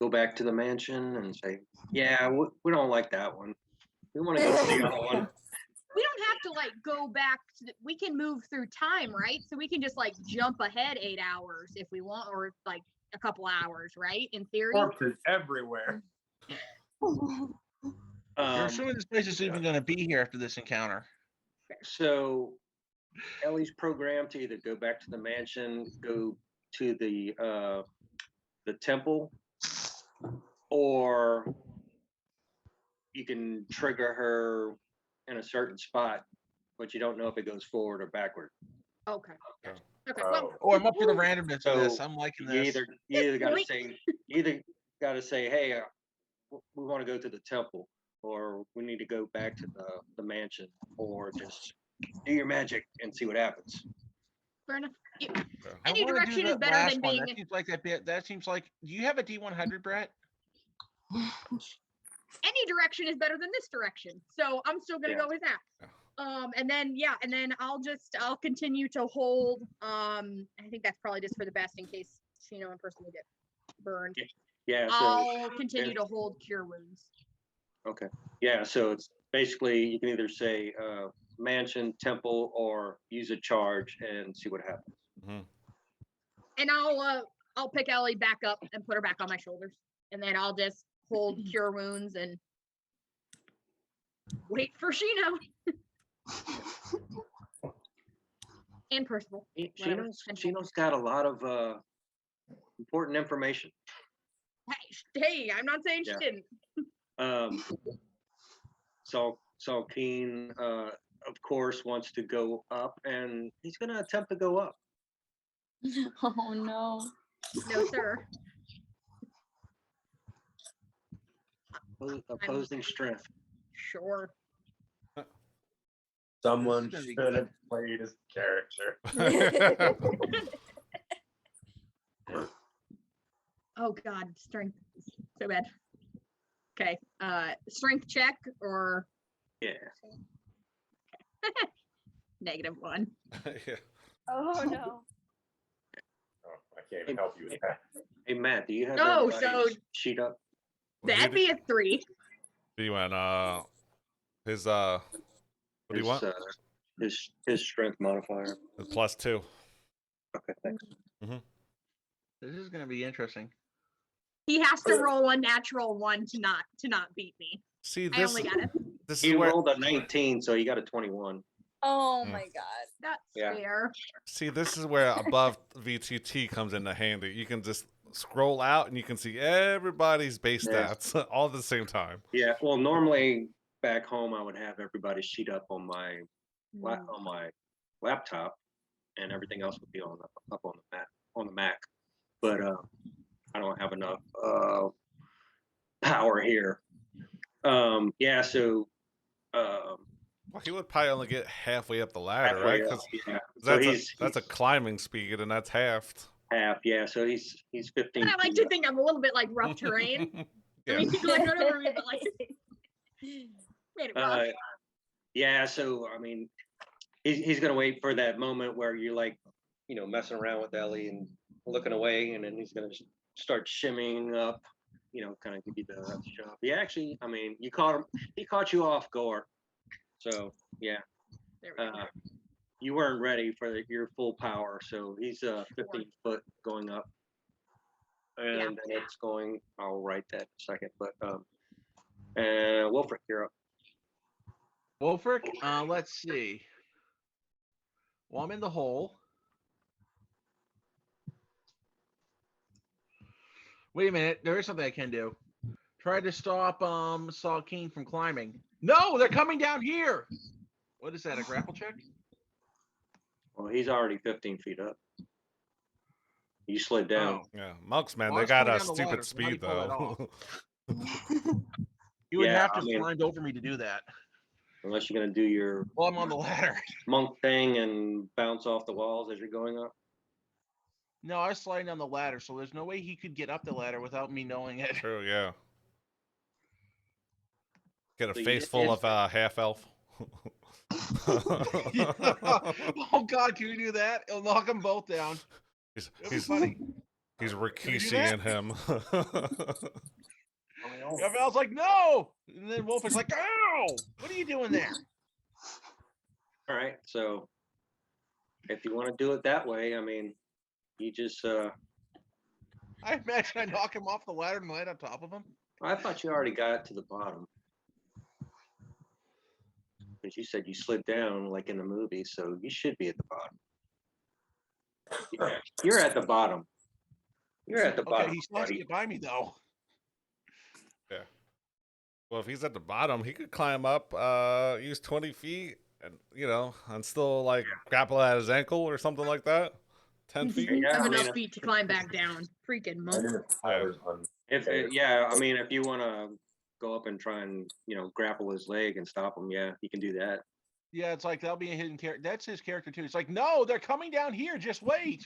Go back to the mansion and say, yeah, we don't like that one. We want to go to the other one. we don't have to like go back to we can move through time, right? So we can just like jump ahead 8 hours if we want, or like a couple hours, right? In theory. Corpses everywhere. You're assuming this place is even gonna be here after this encounter. So Ellie's programmed to either go back to the mansion, go to the temple, or you can trigger her in a certain spot, but you don't know if it goes forward or backward. Okay. Yeah. Okay. Oh. Well, Oh, I'm up for the randomness of this. So, I'm liking You this. either got to Point. say hey, we want to go to the temple, or we need to go back to the mansion, or just do your magic and see what happens. fair enough. I Any wanna do direction is that better last than one. being. That seems like that bit. That seems like. Do you have a D100, Brett? Any direction is better than this direction. So I'm still gonna Yeah. go with that. And then I'll continue to hold. I think that's probably just for the best in case Shino and person will get burned. Yeah. So I'll continue to hold cure wounds. okay. Yeah. So it's basically you can either say mansion, temple, or use a charge and see what happens. Mhm. And I'll pick Ellie back up and put her back on my shoulders. And then I'll just hold cure wounds and wait for Shino and Percival. Whatever. Shino's got a lot of important information. Hey, I'm not saying Yeah. she didn't. Salkeen, of course, wants to go up, and he's going to attempt to go up. Oh no. No, sir. Opposing strength. Sure. Someone This is should gonna be have played his character. Oh God, strength is so bad. Okay. Strength check or Yeah. -1. Yeah. Oh no. Oh, I can't even help you with that. Hey Matt, do you have No, everybody's so- sheet up? That'd be a 3. He went his what do you want? His strength modifier. The +2. Okay, thanks. This is gonna be interesting. He has to roll a natural 1 to not beat me. See I this only got it. this He is where rolled a 19, so he got a 21. Oh Mm. my god. That's Yeah. fair. see this is where above VTT comes into handy. You can just scroll out and you can see everybody's base Yeah. stats all at the same time. Yeah. Well, normally back home I would have everybody's sheet up on my Mm. on my laptop, and everything else would be on up on the Mac. But I don't have enough power here. Yeah. So Well, he would probably only get halfway up the ladder, halfway right? up, 'Cause yeah. So that's a climbing speed, and that's halved. half. Yeah. So he's 15. And I like feet to up. think I'm a little bit like rough terrain. I Yeah. mean, like not over me, but like made it rough. Yeah, so I mean, he's gonna wait for that moment where you're like, messing around with Ellie and looking away, and then he's gonna start shimmying up, kind of give you the shove. Yeah, actually, I mean, he caught you off guard, so yeah, There we go. you weren't ready for your full power, so he's 15 foot going up, and then it's going. I'll write that in a second, but Wolfric, you're up. Wolfric, let's see. Well, I'm in the hole. Wait a minute. There is something I can do. Try to stop Saul King from climbing. No, they're coming down here. What is that? A grapple check? Well, he's already 15 feet up. You slid down. Oh. Yeah, monks, man, Well, I they was got coming a down the stupid ladder, so how do you speed pull that though. You would Yeah, have to I mean- climb over me to do that. Unless you're gonna do your Well, I'm on the ladder. monk thing and bounce off the walls as you're going up. No, I was sliding down the ladder, so there's no way he could get up the ladder without me knowing it. True, yeah. Get a So you face did full it. of half elf. Oh God, can we do that? It'll knock them both down. he's It'll be he's, funny. he's we do Rikishi that? in him. Everyone else like, no! And then Wolf is like, ow! What are you doing there? All right. So if you want to do it that way, I mean, you just I imagine I knock him off the ladder and land on top of him. I thought you already got to the bottom. Because you said you slid down like in the movie, so you should be at the bottom. Yeah, you're at the bottom. You're at the Okay, bottom, he still has to buddy. get by me though. Yeah. Well, if he's at the bottom, he could climb up, use 20 feet, and and still like grapple at his ankle or something like that. 10 feet. Yeah, I have I mean, enough feet to climb back down. Freaking monk. If yeah, I mean, if you want to go up and try and grapple his leg and stop him, yeah, you can do that. Yeah, it's like that'll be a hidden character. That's his character too. It's like, no, they're coming down here. Just wait.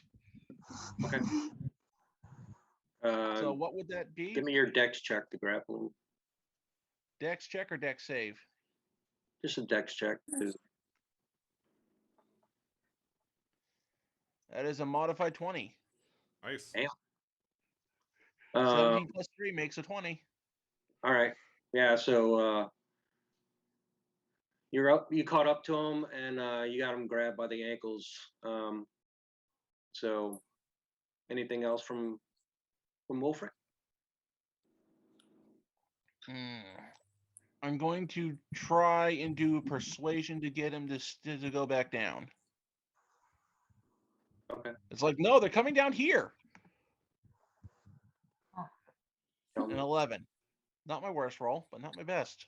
Okay. So what would that be? Give me your dex check to grapple him. Dex check or dex save? Just a dex check. That is a modified 20. Nice. Damn. 17 plus 3 makes a 20. All right. Yeah. So you're up. You caught up to him, and you got him grabbed by the ankles. So anything else from Wolfric? I'm going to try and do persuasion to get him to go back down. Okay. It's like, no, they're coming down here. Tell An me. 11. Not my worst roll, but not my best.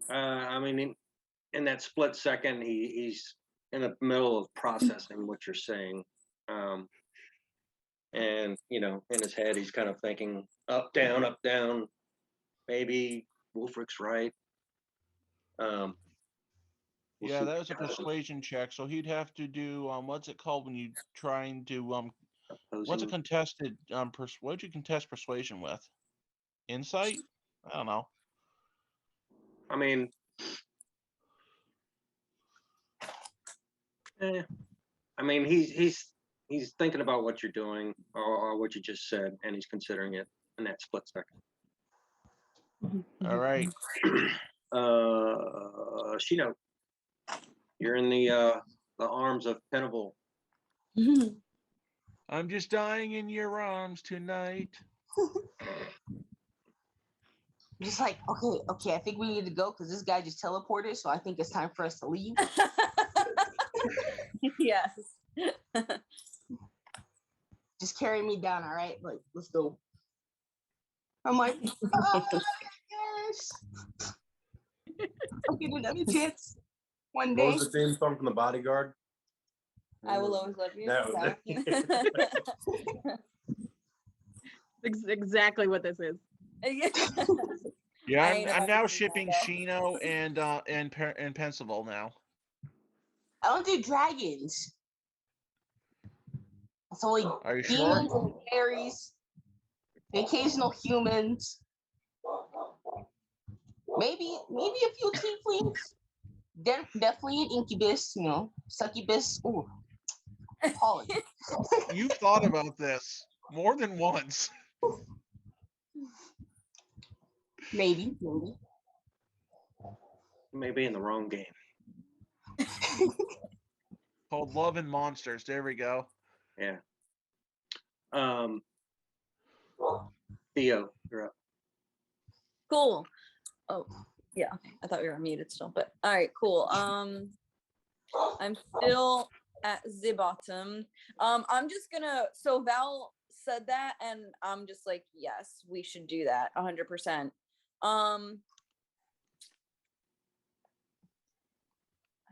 I mean, in that split second, he's in the middle of processing what you're saying. And in his head, he's kind of thinking up, down, up, down. Maybe Wolfrick's right. We'll Yeah, see that what was a happens. persuasion check, so he'd have to do what's it called when you trying to what's a Opposing- contested what'd you contest persuasion with? Insight? I don't know. I mean, he's thinking about what you're doing or what you just said, and he's considering it in that split second. All right. Shino, you're in the arms of Penable. I'm just dying in your arms tonight. Just like, okay, I think we need to go because this guy just teleported, so I think it's time for us to leave. Yes. Just carry me down, all right? Like, let's go. I'm like, oh, yes. I'll get another chance one What day. was the theme song from The Bodyguard? I will always love you. That was Exactly what this is. Yeah, I ain't I'm about now to do shipping that. Shino and Pensaval now. I don't do dragons. It's only Are you demons sure? and fairies, the occasional humans. Maybe a few tieflings. Definitely an incubus, succubus. Ooh, Polly. You've thought about this more than once. Maybe. Maybe in the wrong game. Called Love and Monsters. There we go. Yeah. Theo, you're up. Cool. Oh, yeah. Okay. I thought we were muted still, but all right, cool. I'm still at the bottom. I'm just gonna. So Val said that, and I'm just like, yes, we should do that, 100%. I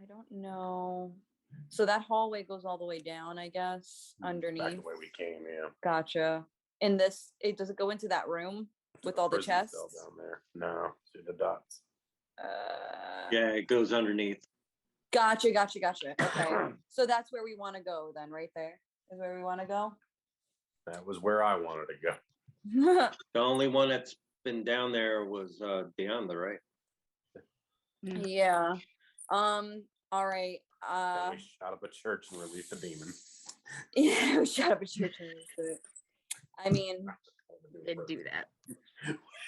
don't know. So that hallway goes all the way down, I guess, Back underneath. the way we came, yeah. Gotcha. In this, does it go into that room with all the Prison chests? cell down there. No, see the dots. Yeah, it goes underneath. Gotcha. Okay. So that's where we want to go then, right there is where we want to go. That was where I wanted to go. The only one that's been down there was Deonda, right? Yeah. All right. Then we shot up a church and released a demon. Yeah, we shut up a church. I mean, Did do that.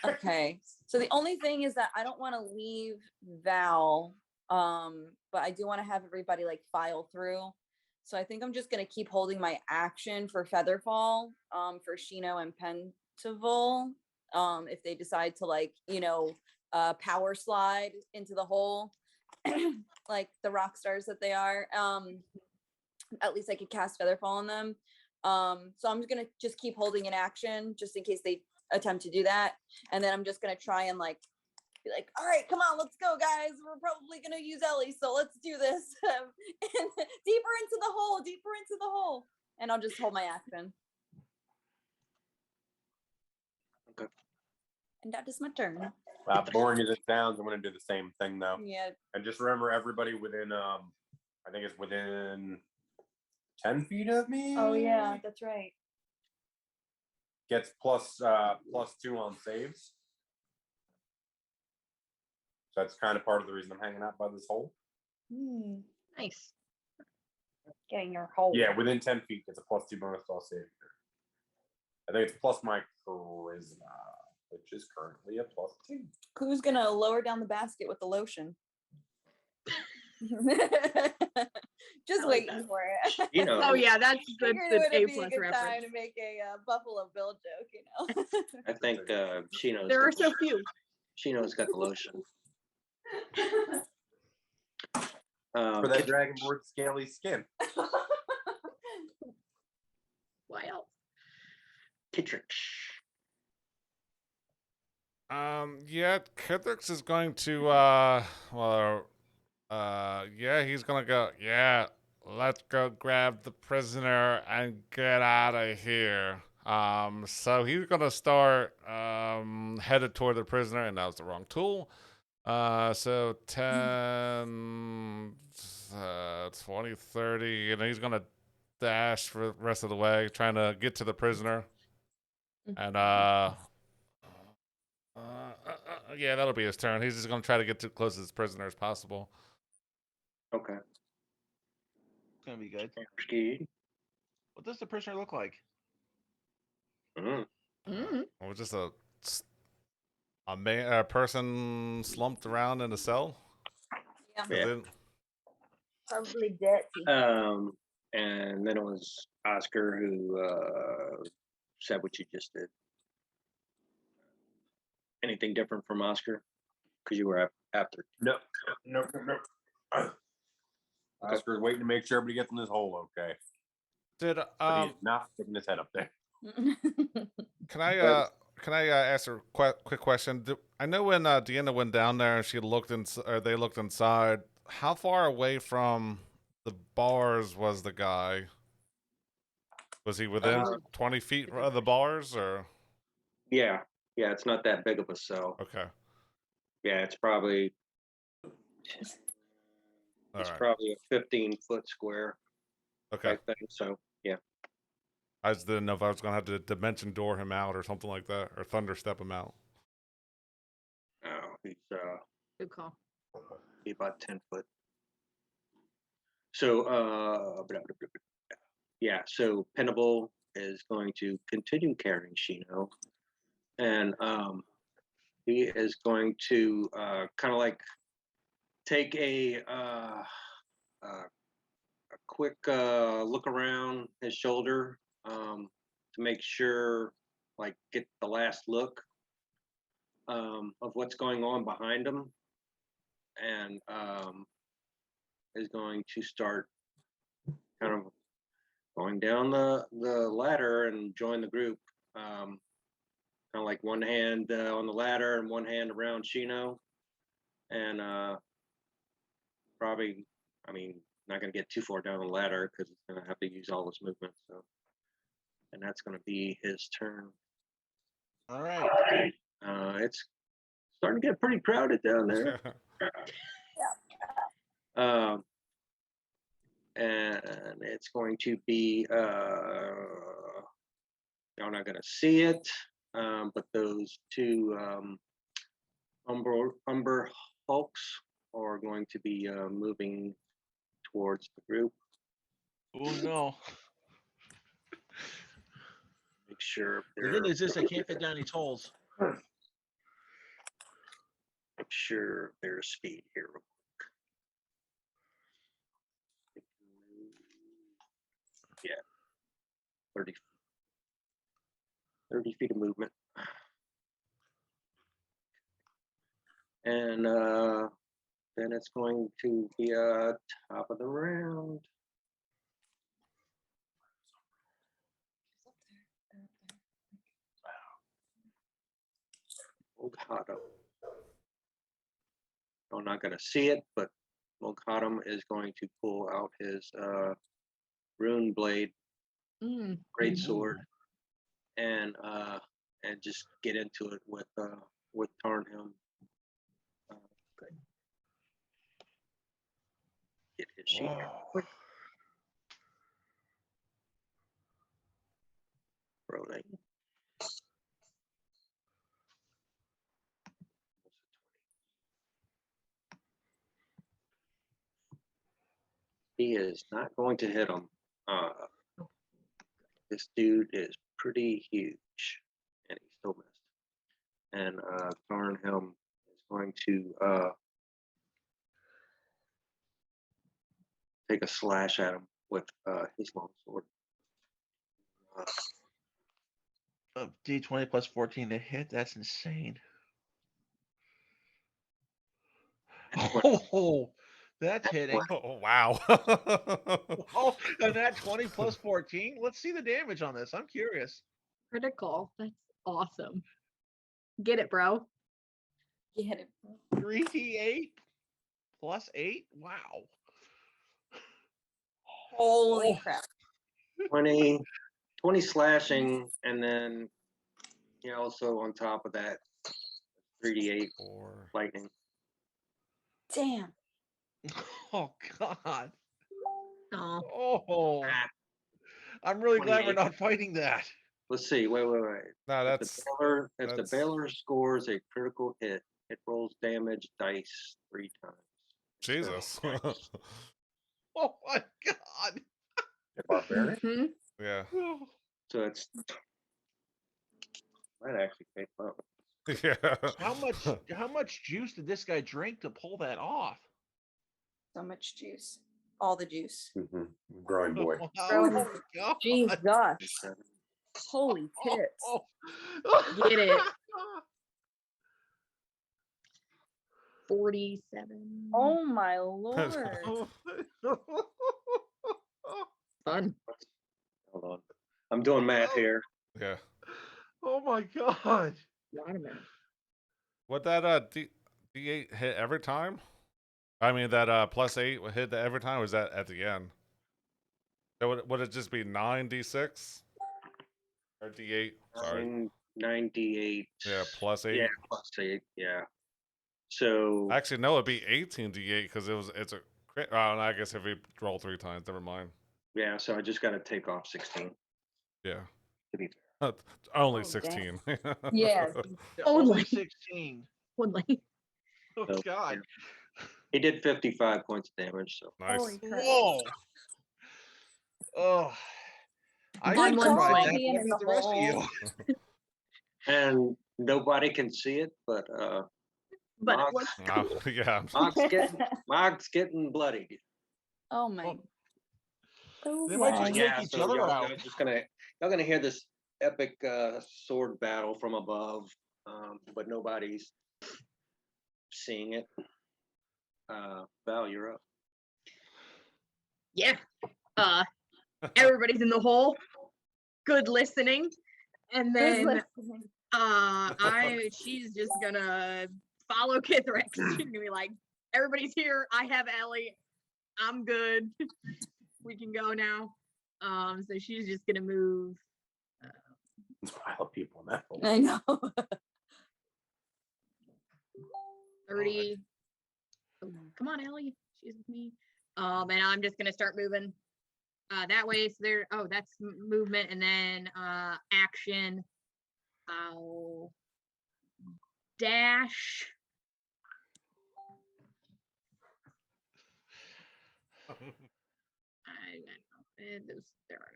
okay. So the only thing is that I don't want to leave Val, but I do want to have everybody like file through. So I think I'm just gonna keep holding my action for Featherfall, for Shino and Pentaval, if they decide to like, power slide into the hole, like the rock stars that they are. At least I could cast Featherfall on them. So I'm just gonna just keep holding an action just in case they attempt to do that, and then I'm just gonna try and like be like, all right, come on, let's go, guys. We're probably gonna use Ellie, so let's do this. And deeper into the hole, and I'll just hold my action. Okay. And that is my turn. Boring as it sounds, I'm going to do the same thing though. Yeah. And just remember, everybody within, I think it's within 10 feet of me. Oh yeah, that's right. Gets plus 2 on saves. So that's kind of part of the reason I'm hanging out by this hole. Nice. Getting your hole. Yeah, within 10 feet, it's a plus 2 bonus to all save. I think it's plus my charisma, which is currently a plus 2. Who's gonna lower down the basket with the lotion? Just waiting for it. Oh yeah, that's Figured the it A would be a plus good time reference. to make a Buffalo Bill joke, I think Shino's There are got, so few. Shino's got the lotion. For that dragonborn scaly skin. Wow. Kitrix. Yeah, Kithix is going to, yeah, he's gonna go, yeah, let's go grab the prisoner and get out of here. So he's gonna start headed toward the prisoner, and that was the wrong tool. So 10, 20, 30, and he's gonna dash for the rest of the way, trying to get to the prisoner. And yeah, that'll be his turn. He's just gonna try to get too close to this prisoner as possible. Okay. It's gonna be good. Ski. What does the prisoner look like? Mm. Or just a person slumped around in a cell. Yeah. Yeah. Then- Probably dirty. And then it was Oscar who said what you just did. Anything different from Oscar? Because you were after. No. Oscar's waiting to make sure everybody gets in this hole okay. Did But he's not sticking his head up there. can I ask a quick question? I know when Deanna went down there and she looked or they looked inside. How far away from the bars was the guy? Was he within 20 feet of the bars, or? Yeah, it's not that big of a cell. Okay. Yeah, it's probably All right. probably a 15-foot square Okay. type thing. So yeah. I just didn't know if I was gonna have to dimension door him out or something like that, or thunder step him out. Oh, he's Good call. he about 10 foot. So yeah, so Penable is going to continue carrying Shino, and he is going to kind of like take a quick look around his shoulder to make sure, like, get the last look of what's going on behind him, and is going to start kind of going down the ladder and join the group. Kind of like one hand on the ladder and one hand around Shino, and probably, I mean, not going to get too far down the ladder because it's going to have to use all his movement. So, and that's going to be his turn. All right. It's starting to get pretty crowded down there. And it's going to be y'all not going to see it, but those two Umber Hulks are going to be moving towards the group. Oh no. Make sure The good news is I can't fit down these holes. make sure their speed here. Real quick. Yeah, 30 feet of movement. And then it's going to be top of the round. Mulcatum. I'm not going to see it, but Mulcatum is going to pull out his rune blade, great sword, and just get into it with Tarnhelm. Okay. Get his sheet. Quick. Rolling. He is not going to hit him. This dude is pretty huge, and he still missed. And Tarnhelm is going to take a slash at him with his long sword. D20 plus 14 to hit. That's insane. Oh, that's hitting. Oh wow. Oh, and that 20 plus 14. Let's see the damage on this. I'm curious. Critical. That's awesome. Get it, bro. Get it. 3d8 plus 8. Wow. Holy Oh. crap. 20 slashing, and then also on top of that, 3d8 4. lightning. Damn. Oh God. Oh, Oh. Ah, I'm really glad we're 28. not fighting that. let's see. Wait. No, If that's the that's- Baylor scores a critical hit, it rolls damage dice 3 times. Jesus. Oh my God. The barbarian. mhm. Yeah. So it's might actually take up. Yeah. How much juice did this guy drink to pull that off? So much juice. All the juice. Growing boy. Growing- Oh, God. Jesus. 7. Holy tits. Oh. Get it. 47. Oh my lord. Fun. Hold on. I'm doing math here. Yeah. Oh my God. Lot of minutes. Would that D8 hit every time? I mean that +8 would hit every time, or is that at the end? So would it just be 9d6? Or D8? Sorry. 9d8. Yeah, +8. Yeah, +8. Yeah. So Actually, no, it'd be 18d8 because it's a crit. Oh, and I guess if we roll 3 times, never mind. yeah, so I just got to take off 16 Yeah. to be fair. Only Oh, 16. Yeah. Only. 16. Only. Oh So, God. yeah. He did 55 points of damage. So Nice. Holy crap. Whoa. Oh. I Good can one provide swing. that, Being but in what the the rest of you. hole. and nobody can see it, but But it Mox- looks Oh, cool. yeah. Mox getting bloodied. Oh my. Oh. They might just Yeah, take each so other y'all out. just y'all gonna hear this epic sword battle from above, but nobody's seeing it. Val, you're up. Yeah. Everybody's in the hole. Good listening. And then she's just gonna follow Kithrex. She's gonna be like, everybody's here. I have Ellie. I'm good. We can go now. So she's just gonna move. There's a pile of people in that hole. I know. 30. Come on, Ellie. She's with me. And I'm just gonna start moving that way. So there. Oh, that's movement, and then action. I'll dash. I don't know. There are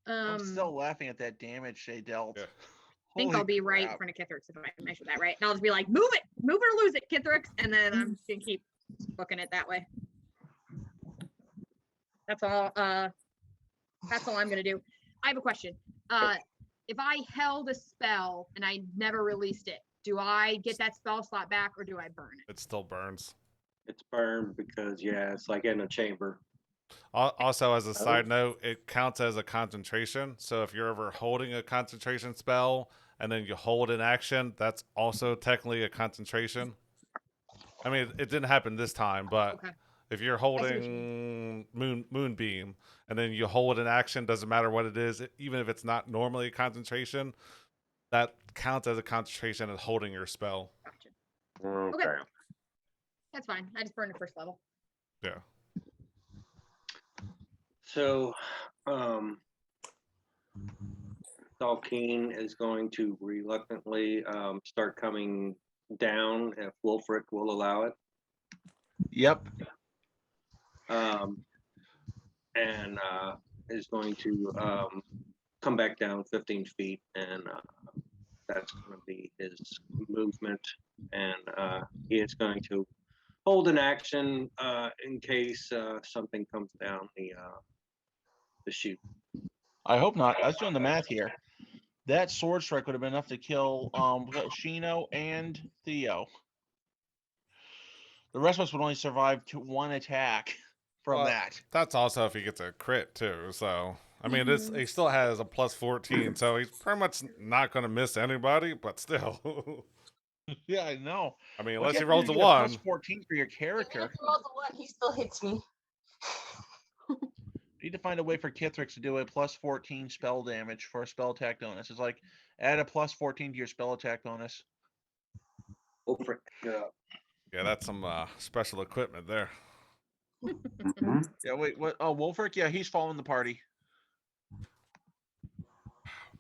no I'm still laughing at that damage they dealt. Yeah. I think Holy I'll be right in crap. front of Kithrex if I measure that right. And I'll just be like, move it or lose it, Kithrex. And then I'm just gonna keep booking it that way. That's all. That's all I'm gonna do. I have a question. If I held a spell and I never released it, do I get that spell slot back or do I burn it? It still burns. It's burned because it's like in a chamber. Also, as a side note, it counts as a concentration. So if you're ever holding a concentration spell and then you hold an action, that's also technically a concentration. I mean, it didn't happen this time, but Okay. if you're what you holding Moonbeam and then you hold an action, doesn't matter what it is, even if it's not normally a concentration, that counts as a concentration as holding your spell. Gotcha. Okay. That's fine. I just burned the first level. Yeah. So, Dalkeen is going to reluctantly start coming down if Wolfric will allow it. Yep. And is going to come back down 15 feet, and that's going to be his movement. And he is going to hold an action in case something comes down the chute. I hope not. I was doing the math here. That sword strike would have been enough to kill Shino and Theo. The rest of us would only survive to one attack from that. That's also if he gets a crit too. So I mean, he still has a +14, so he's pretty much not going to miss anybody. But still, Yeah, I know. I mean, What unless he if rolls a you get one. +14 for your character. He rolls a one, he still hits me. need to find a way for Kithrix to do a plus 14 spell damage for a spell attack bonus. It's like add a plus 14 to your spell attack bonus. Oh, frick. Yeah, that's some special equipment there. Yeah, wait, what? Oh, Wolfric? Yeah, he's following the party.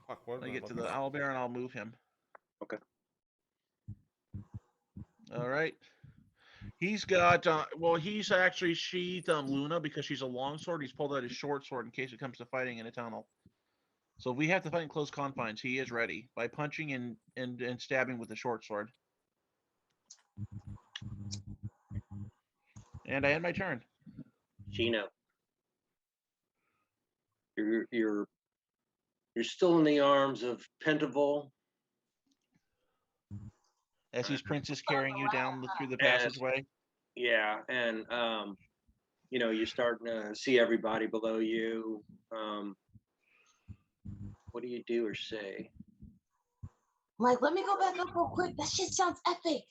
Fuck, what am When I I get to looking the at? owlbear, and I'll move him. Okay. All right. He's got, well, he's actually sheathed Luna because she's a longsword. He's pulled out his short sword in case it comes to fighting in a tunnel. So if we have to fight in close confines, he is ready by punching and stabbing with the short sword. And I end my turn. Gino, you're still in the arms of Pentaval. As he's princess carrying you down through the And- passageway. Yeah, and you know, you're starting to see everybody below you. What do you do or say? I'm like, let me go back up real quick. That shit sounds epic.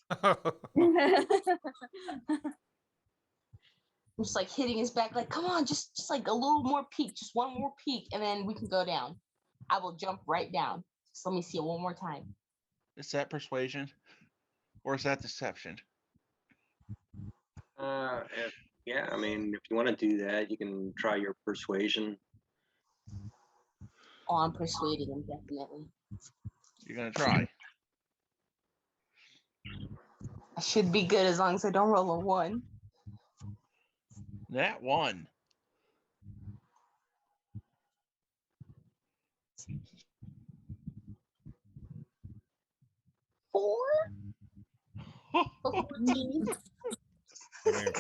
I'm just like hitting his back, like, come on, just like a little more peek, just one more peek, and then we can go down. I will jump right down. Just let me see it one more time. Is that persuasion? Or is that deception? Yeah, I mean, if you want to do that, you can try your persuasion. Oh, I'm persuading him, definitely. You're gonna try. I should be good as long as I don't roll a 1. That one. Four? A 14? I mean,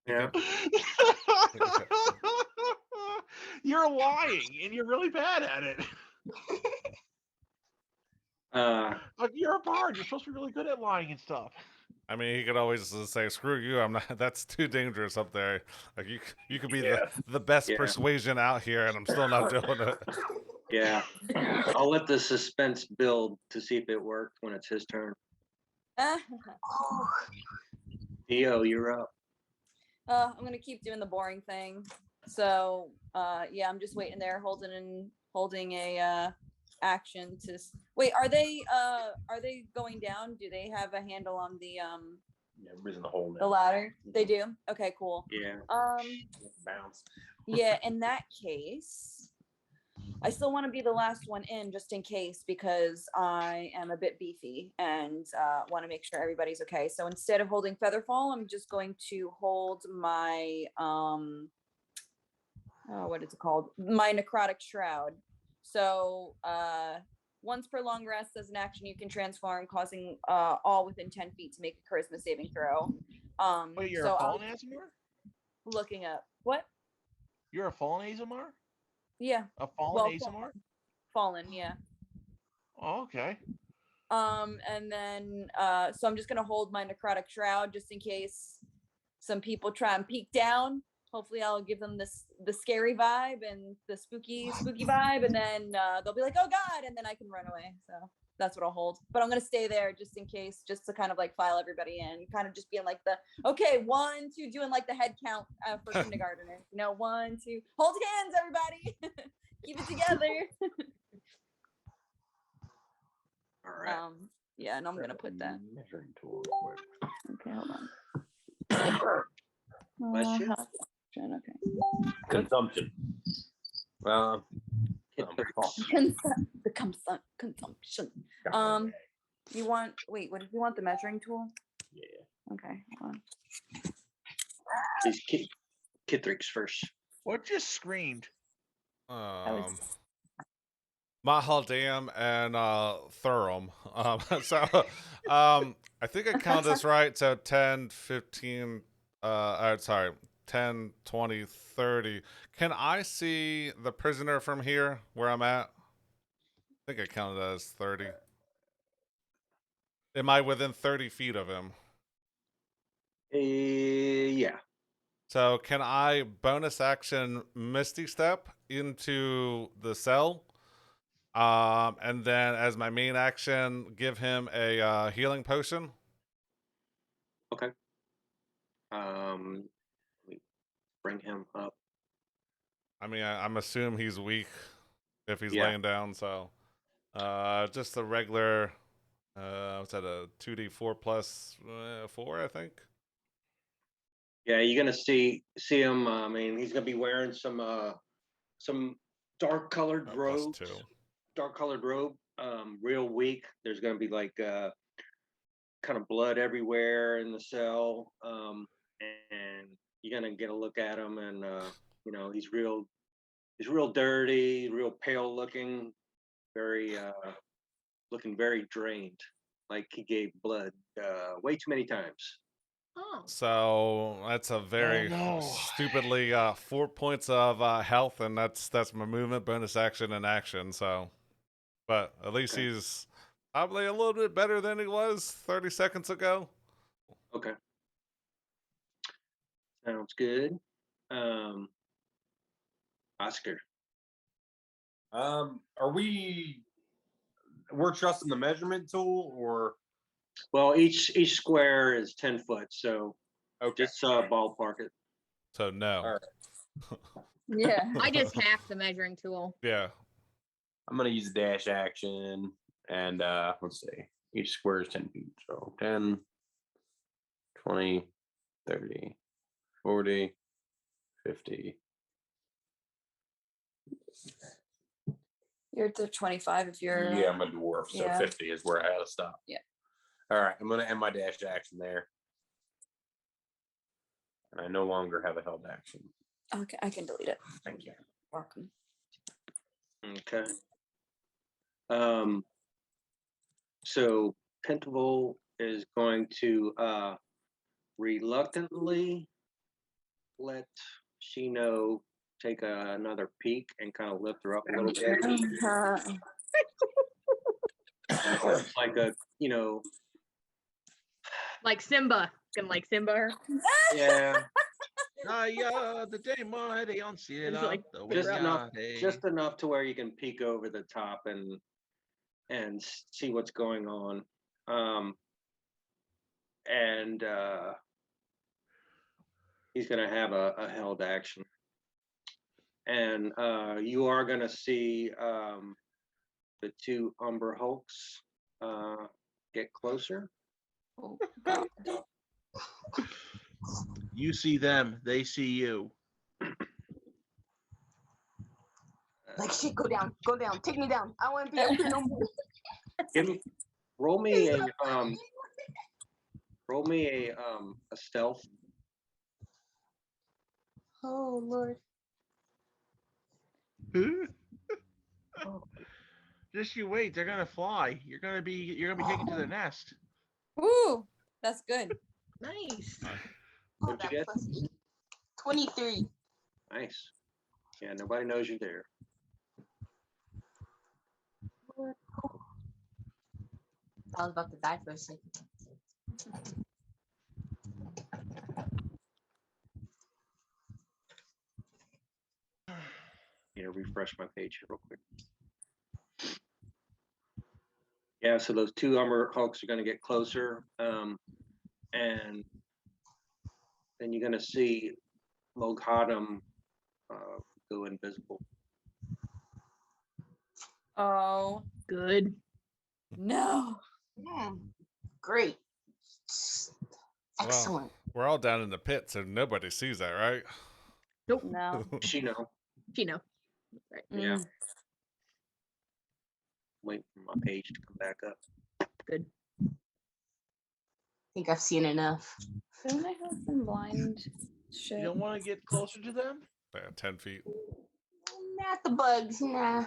Yeah. You're lying, and you're really bad at it. Like, you're a bard. You're supposed to be really good at lying and stuff. I mean, he could always just say, "Screw you! I'm not. That's too dangerous up there. Like you could be the best Yeah. persuasion out here, and I'm still not doing it." Yeah. I'll let the suspense build to see if it works when it's his turn. Theo, you're up. I'm gonna keep doing the boring thing. So yeah, I'm just waiting there, holding a action to wait. Are they going down? Do they have a handle on the Yeah, everybody's in the hole the now. ladder? They do. Okay, cool. Yeah. Bounce. Yeah. In that case, I still want to be the last one in just in case because I am a bit beefy and want to make sure everybody's okay. So instead of holding Featherfall, I'm just going to hold my what is it called? My Necrotic Shroud. So once per long rest as an action, you can transform, causing all within 10 feet to make a charisma saving throw. Wait, you're so a fallen Azamar? looking up what? You're a fallen Azamar? Yeah. A fallen Well, Azamar? Fallen, yeah. Oh, okay. And then so I'm just gonna hold my Necrotic Shroud just in case some people try and peek down. Hopefully I'll give them the scary vibe and the spooky vibe, and then they'll be like, oh god, and then I can run away. So that's what I'll hold. But I'm gonna stay there just in case, just to kind of like file everybody in, kind of just being like the 1, 2, doing like the head count for kindergartners. 1, 2, hold hands, everybody. Keep it together. All right. Yeah, and I'm gonna put that. Measuring tool real quick. Okay, hold on. Bless you. Okay. Consumption. Hit the- Consumption. You want? Wait, what did you want? The measuring tool? Yeah. Okay, hold on. These Kithrix first. What just screamed? Mahaldam and Thurum. So I think I count this right. So 10, 15, sorry, 10, 20, 30. Can I see the prisoner from here where I'm at? I think I counted that as 30. Am I within 30 feet of him? Yeah. So can I bonus action Misty Step into the cell? And then as my main action, give him a healing potion. Okay. Let me bring him up. I mean, I'm assuming he's weak if he's Yeah. laying down. So, just a regular. What's that? A 2d4 plus 4, I think. Yeah, you're gonna see him. I mean, he's gonna be wearing some dark colored Plus robes. 2. Dark colored robe. Real weak. There's gonna be like kind of blood everywhere in the cell. And you're gonna get a look at him, and he's real dirty, real pale looking, very looking very drained, like he gave blood way too many times. Oh. So that's a very no. stupidly 4 points of health, and that's my movement, bonus action, and action. So, but at least Okay. he's probably a little bit better than he was 30 seconds ago. Okay. Sounds good. Oscar. Are we're trusting the measurement tool or Well, each square is 10 foot, so okay? just ballpark it. So no. All right. Yeah. I just hacked the measuring tool. Yeah. I'm gonna use a dash action and let's see. Each square is 10 feet. So 10, 20, 30, 40, 50. You're to 25 if you're. Yeah, I'm a dwarf, so yeah. 50 is where I had to stop. Yeah. All right, I'm gonna end my dash action there. And I no longer have a held action. Okay, I can delete it. Thank you. Welcome. Okay. So Pentaval is going to reluctantly let Shino take another peek and kind of lift her up a little bit. It's like a, Like Simba. Can like Simba her. yeah, The day my day on It's like just enough to where you can peek over the top and see what's going on. And he's going to have a held action. And you are going to see the two Umber Hulks get closer. Oh, God. You see them, they see you. Like shit, go down, take me down. I want to be up here no more. Roll me a stealth. Oh Lord. Just you wait, they're gonna fly. You're gonna be taken to their nest. Ooh, that's good. Nice. Oh, What'd you that get? pussy. 23. Nice. Yeah, nobody knows you're there. I was about to die for a second. Refresh my page here real quick. Yeah, so those two Umber Hulks are going to get closer, and then you're going to see Moghaddam go invisible. Oh, Good. no. Great. Excellent. We're all down in the pit, so nobody sees that, right? Nope. No. Shino, Chino. Right. yeah. Mm. Wait for my page to come back up. Good. I think I've seen enough. Don't I have some blind shit? You don't want to get closer to them? Yeah, 10 feet. Not the bugs, nah.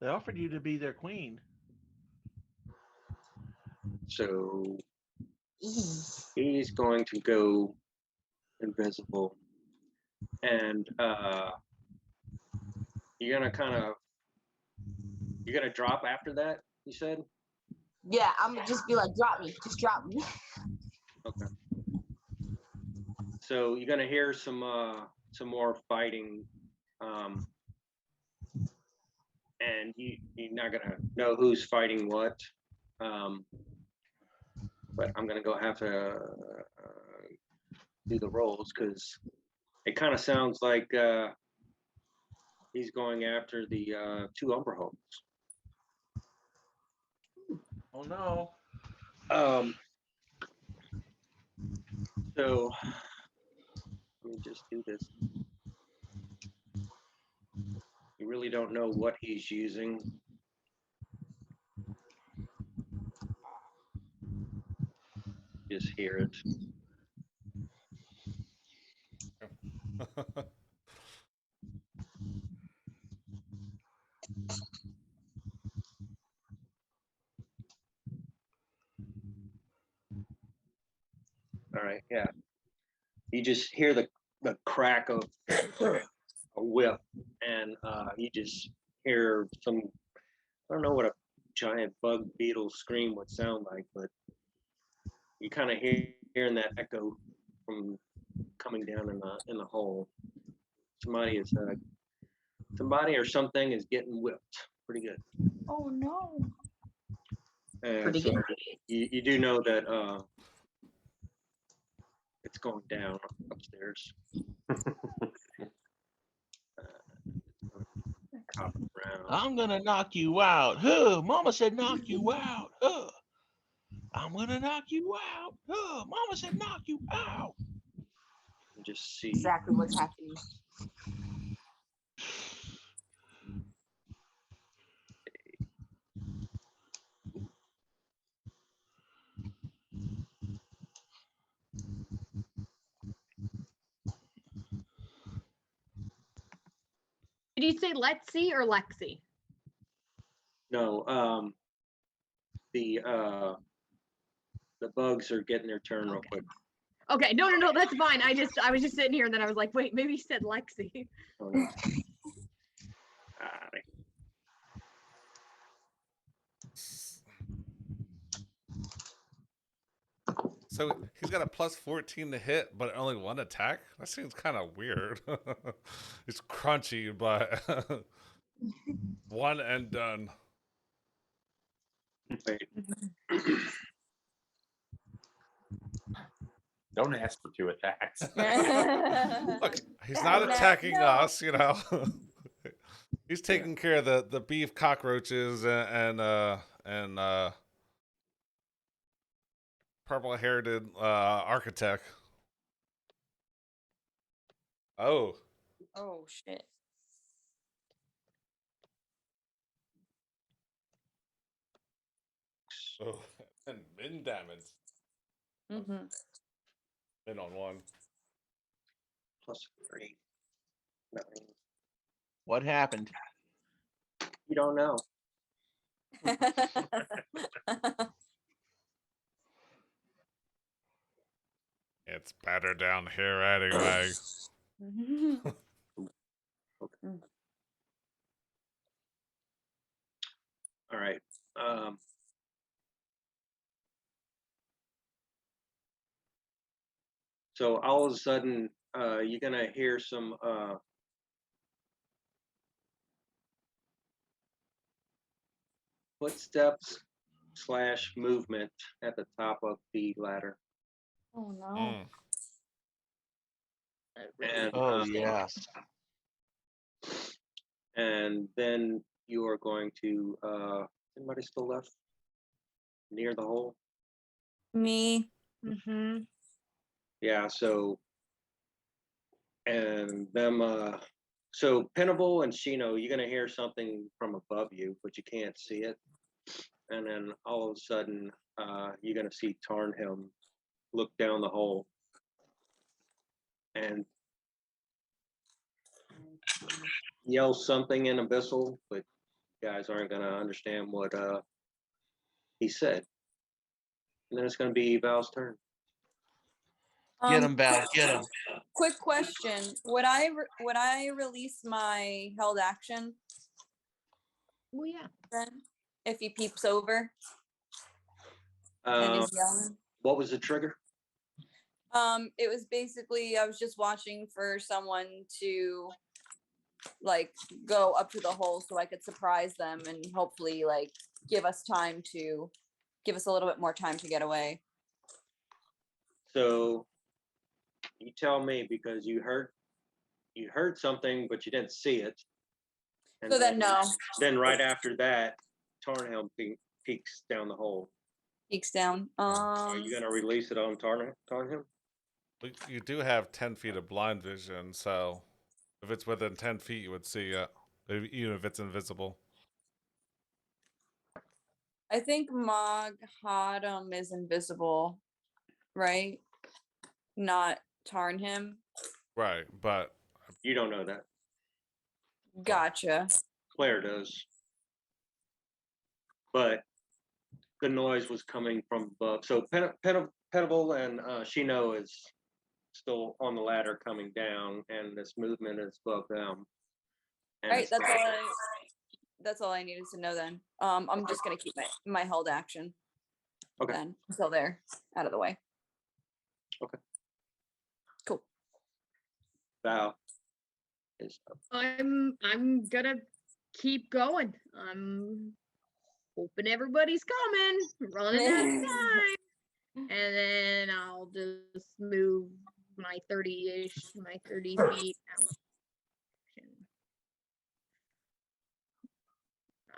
They offered you to be their queen. So Eee. he's going to go invisible, and you're gonna drop after that. You said. Yeah, I'm gonna just be like, drop me, just drop me. Okay. So you're gonna hear some more fighting, and you're not gonna know who's fighting what. But I'm gonna have to do the rolls because it kind of sounds like he's going after the 2 Umberholts. Oh no. So let me just do this. You really don't know what he's using. Just hear it. All right, yeah. You just hear the crack of a whip, and you just hear some. I don't know what a giant bug beetle scream would sound like, but you kind of hearing that echo from coming down in the hole. Somebody or something is getting whipped. Pretty good. Oh no. And Pretty so good. you do know that it's going down upstairs. Hop around. I'm gonna knock you out. Huh, Mama said knock you out. Huh. I'm gonna knock you out. Huh, Mama said knock you out. And just see. Exactly what's happening. Did you say Lexi or Lexi? No, the bugs are getting their turn real Okay. quick. Okay, no, that's fine. I was just sitting here and then I was like, wait, maybe he said Lexi. Oh, no. Ah, So he's got a plus 14 to hit, but only 1 attack? That seems kind of weird. It's crunchy, but 1 and done. wait. Don't ask for 2 attacks. Look, he's not attacking us, you know. He's taking care of the beef cockroaches and purple-haired architect. Oh. Oh shit. Oh, and min damage. Mm-hmm. Min on 1. Plus 3. 9. What happened? You don't know. It's better down here anyway. All right. So all of a sudden, you're gonna hear some footsteps / movement at the top of the ladder, Oh no. Mm. and Oh yeah. and then you are going to. Anybody still left near the hole? Me. Mm-hmm. Yeah. So and them. So Pinnable and Shino, you're gonna hear something from above you, but you can't see it. And then all of a sudden, you're gonna see Tarnhelm look down the hole and yell something in Abyssal, but you guys aren't gonna understand what he said. And then it's gonna be Val's turn. Get him, Val. Quick, Get him. quick question: would I release my held action Well, yeah. then if he peeps over and is yelling? What was the trigger? It was basically I was just watching for someone to like go up to the hole so I could surprise them and hopefully like give us a little bit more time to get away. So You tell me because you heard something, but you didn't see it. And So then no. Then right after that, Tarnhelm peeks down the hole. Peeks down. Are you gonna release it on Tarnhelm? But you do have 10 feet of blind vision, so if it's within 10 feet, you would see it, even if it's invisible. I think Mog Hadam is invisible, right? Not tarn him. Right, but You don't know that. Gotcha. Claire does. But the noise was coming from above. So Petable and Shino is still on the ladder coming down, and this movement is above them. And All right, that's all I needed to know then. I'm just gonna keep my held action. Okay. Then until they're out of the way. Okay. Cool. Val is up. I'm gonna keep going. I'm hoping everybody's coming, running out of time. And then I'll just move my 30 feet out.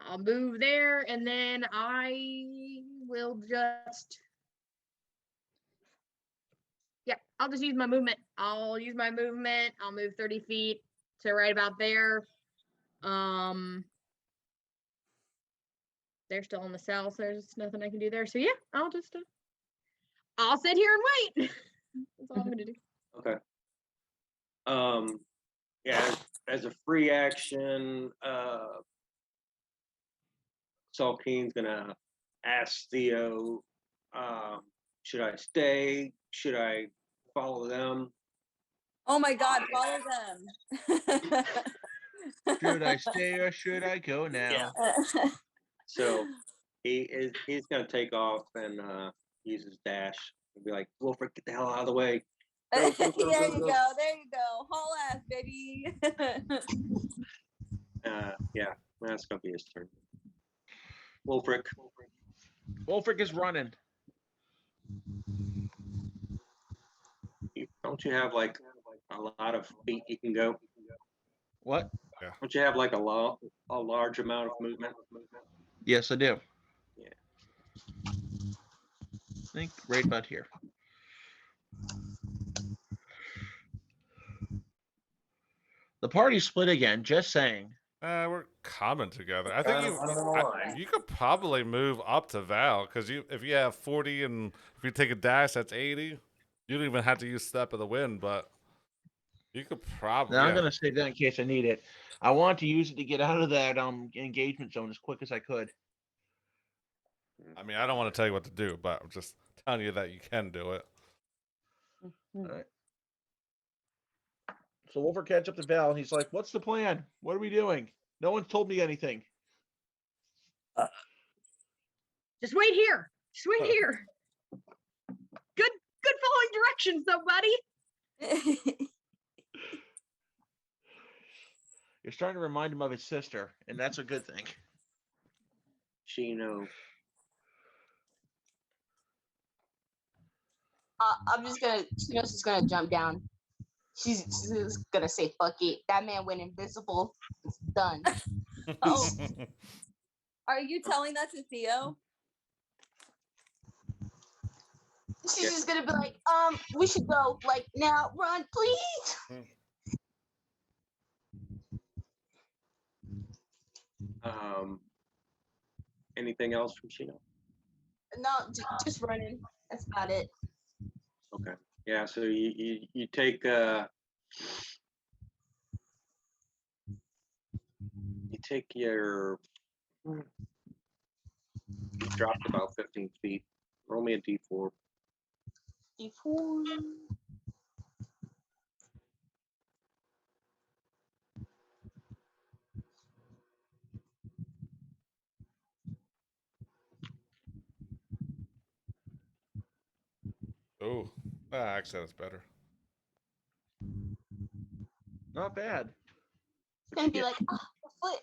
I'll move there, and then I will just, yeah, I'll just use my movement. I'll use my movement. I'll move 30 feet to right about there. They're still in the cell, so there's nothing I can do there. So yeah, I'll just, I'll sit here and wait. That's all I'm gonna do. Okay. Yeah, as a free action, Salkeen's gonna ask Theo, should I stay? Should I follow them? Oh my God! Follow them. Should I stay or should I go now? So he's gonna take off and use his dash and be like, Wilfred, get the hell out of the way. Go, go, go, There go, you go. go. There you go. Haul ass, baby. Yeah, that's gonna be his turn. Wolfric. Wolfric is running. Don't you have like a lot of feet you can go? What? Don't you have like a large amount of movement? Yes, I do. Yeah. I think right about here. The party's split again, just saying. we're common together. I think I don't know why. you could probably move up to Val, because if you have 40 and if you take a dash, that's 80. You don't even have to use Step of the Wind, but you could probably. Now Yeah. I'm gonna save that in case I need it. I want to use it to get out of that engagement zone as quick as I could. I mean, I don't want to tell you what to do, but I'm just telling you that you can do it. All right. So Wolfric catch up to Val, and he's like, "What's the plan? What are we doing? No one's told me anything." Just wait here. Just wait here. Good following directions, though, buddy. You're starting to remind him of his sister, and that's a good thing. Shino. I'm just gonna. Shino's just gonna jump down. She's just gonna say, "Fuck it." That man went invisible. It's done. Oh. Are you telling that to Theo? She's just gonna be like, we should go. Like now, run, please. Anything else from Shino? No, just running. That's about it. Okay. Yeah, so you take your you dropped about 15 feet. Roll me a d4. D4. Oh, actually, that's better. Not bad. It's gonna be like, oh, my foot.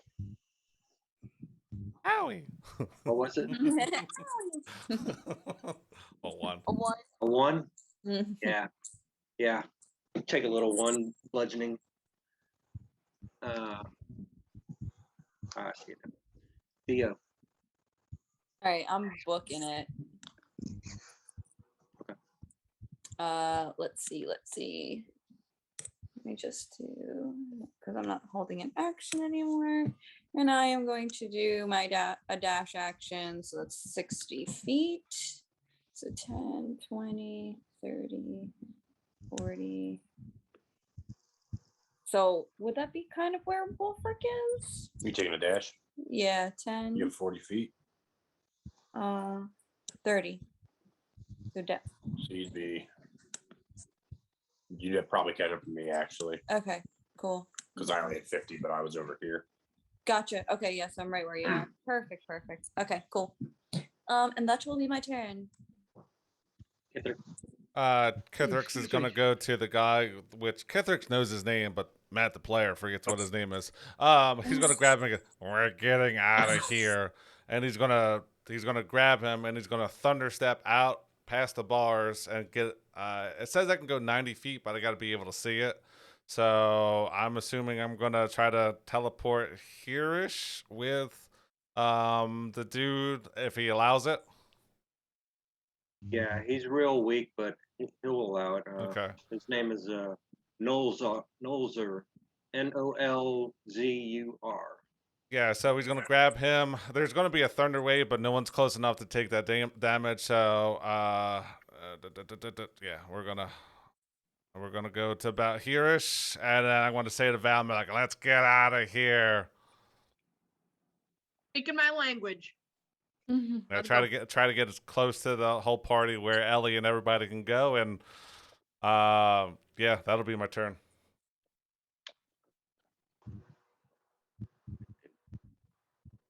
Howie. What was it? A 1. A 1. A 1? Mhm. Yeah. take a little one bludgeoning. Theo. All right, I'm booking it. Okay. Let's see. Let me just do, because I'm not holding an action anymore. And I am going to do my a dash action. So that's 60 feet. So 10, 20, 30, 40. So would that be kind of where Wolfric is? You taking a dash? Yeah, 10. You have 40 feet. 30. So So you'd probably catch up to me actually, okay, cool. because I only had 50, but I was over here. Gotcha. Okay, yes, I'm right where you are. Perfect. Okay, cool. And that will be my turn. Kithrix is gonna go to the guy, which Kithrix knows his name, but Matt the player forgets what his name is. He's gonna grab him and go, "We're getting out of here," and he's gonna grab him and he's gonna thunder step out past the bars and get. It says I can go 90 feet, but I got to be able to see it. So I'm assuming I'm gonna try to teleport here-ish with the dude if he allows it. Yeah, he's real weak, but he'll allow it. Okay. His name is Nolzur. Nolzur. Yeah, so he's gonna grab him. There's gonna be a thunder wave, but no one's close enough to take that damage. So, yeah, we're gonna go to about here-ish, and then I want to say to Val, I'm like, "Let's get out of here." Speaking my language. Mm-hmm. Yeah, Let's try go. to get as close to the whole party where Ellie and everybody can go, and yeah, that'll be my turn.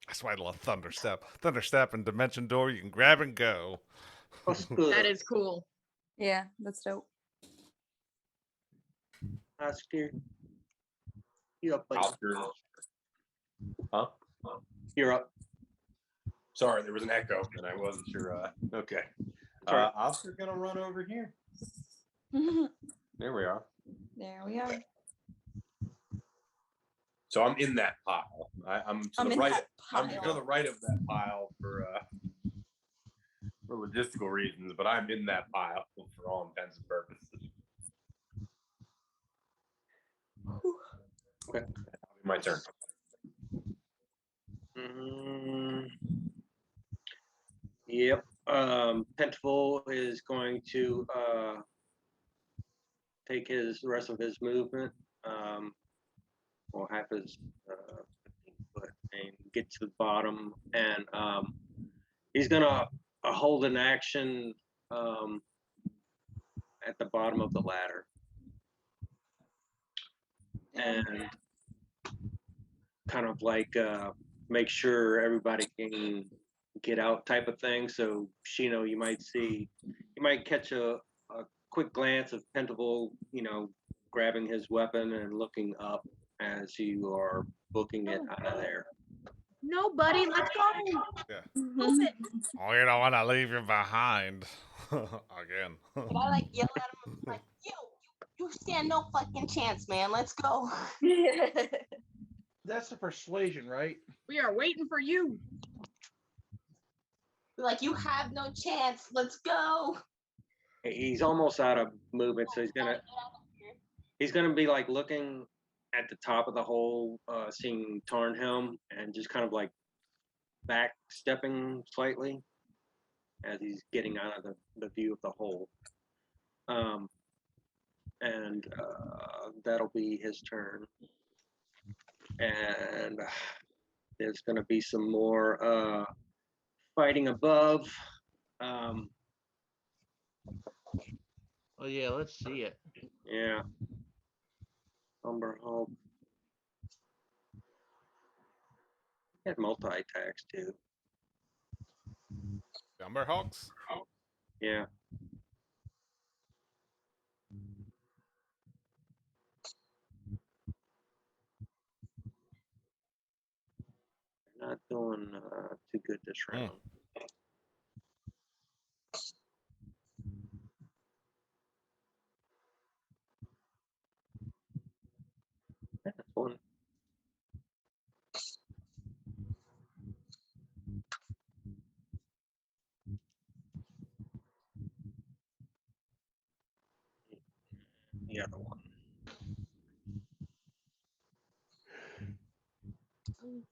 That's why I love Thunder Step. Thunder Step and Dimension Door, you can grab and go. That is cool. Yeah, that's dope. Oscar. You're up, buddy. Oscar. Huh? You're up. Sorry, there was an echo, and I wasn't sure. Okay. Sorry. Oscar's gonna run over here. There There we are. we are. So I'm in that pile. I'm to I'm the in right. that I'm to pile. the right of that pile for logistical reasons, but I'm in that pile for all intents and purposes. Okay. My turn. Yep. Pentaful is going to take the rest of his movement, or half his 15 foot, and get to the bottom, and he's gonna hold an action at the bottom of the ladder, and kind of like make sure everybody can get out type of thing. So Shino, you might catch a quick glance of Pentavol, grabbing his weapon and looking up as you are booking it out of there. No, buddy, let's go. Yeah. Move it. Oh, you don't want to leave you behind. Again. And I like yell at him like, yo, you stand no fucking chance, man. Let's go. That's the persuasion, right? We are waiting for you. Like, you have no chance. Let's go. He's almost out of movement, so he's gonna be like looking at the top of the hole, seeing Tarnhelm, and just kind of like back stepping slightly as he's getting out of the view of the hole. And that'll be his turn. And there's gonna be some more fighting above. Oh yeah, let's see it. Yeah. Umber Hulk. He had multi-attacks too. Umberhawks? Yeah. Not doing too good this round. the other one. Ooh.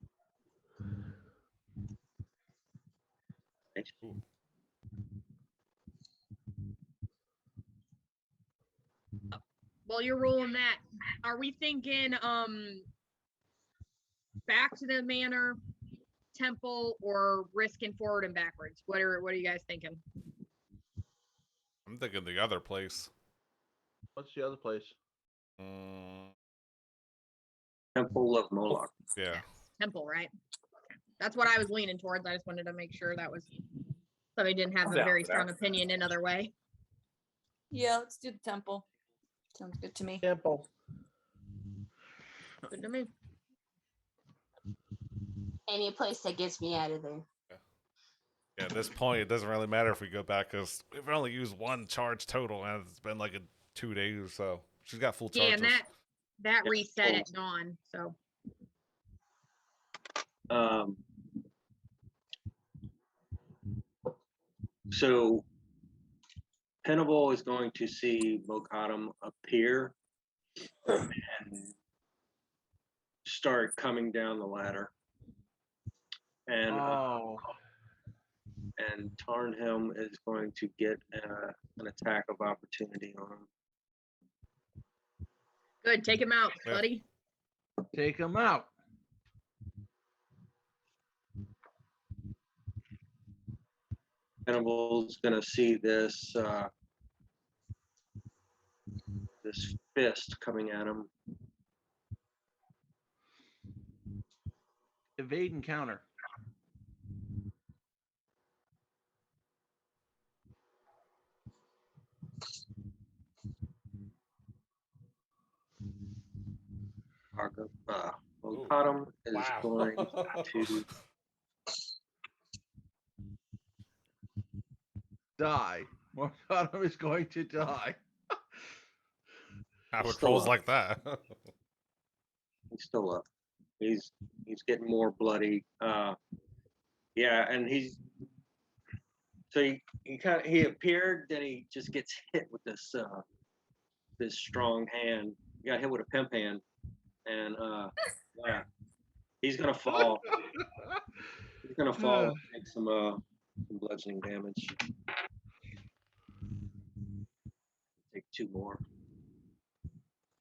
While you're rolling that, are we thinking back to the manor, temple, or risking forward and backwards? What are you guys thinking? I'm thinking the other place. What's the other place? Temple of Moloch. Yeah. Temple, right? Okay. That's what I was leaning towards. I just wanted to make sure that was somebody didn't have I'm a down very for that. strong opinion another way. Yeah, let's do the temple. Sounds good to me. Temple. Good to me. Any place that gets me out of there. Yeah, at this point, it doesn't really matter if we go back because we've only used one charge total, and it's been like 2 days or so. She's got full Yeah, charges. and that Yeah, reset cool. at dawn. So So Penable is going to see Mokadam appear and start coming down the ladder. And and Tarnhelm is going to get an attack of opportunity on him. good. Take him out, Yeah. buddy. Take him out. Penable's going to see this this fist coming at him. Evade and counter. Mokadam is Wow. going to Die. Morgana is going to die. How it Still rolls up. like that. he's still up. He's getting more bloody. Yeah, and he appeared, then he just gets hit with this this strong hand. He got hit with a pimp hand, and yeah, he's gonna fall. He's gonna fall and take some bludgeoning damage. Take 2 more.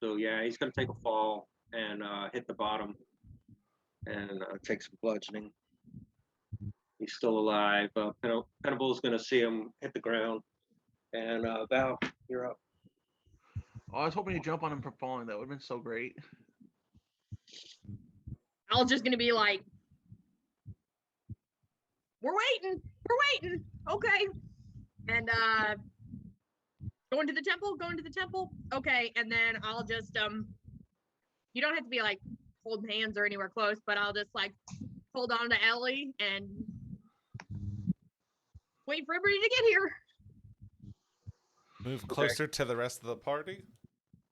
So yeah, he's gonna take a fall and hit the bottom and take some bludgeoning. He's still alive. Penable's gonna see him hit the ground. And Val, you're up. Oh, I was hoping to jump on him for falling. That would have been so great. I was just gonna be like, we're waiting. Okay. And going to the temple. Okay. And then I'll just you don't have to be like holding hands or anywhere close, but I'll just like hold on to Ellie and wait for everybody to get here. Move closer to the rest of the party.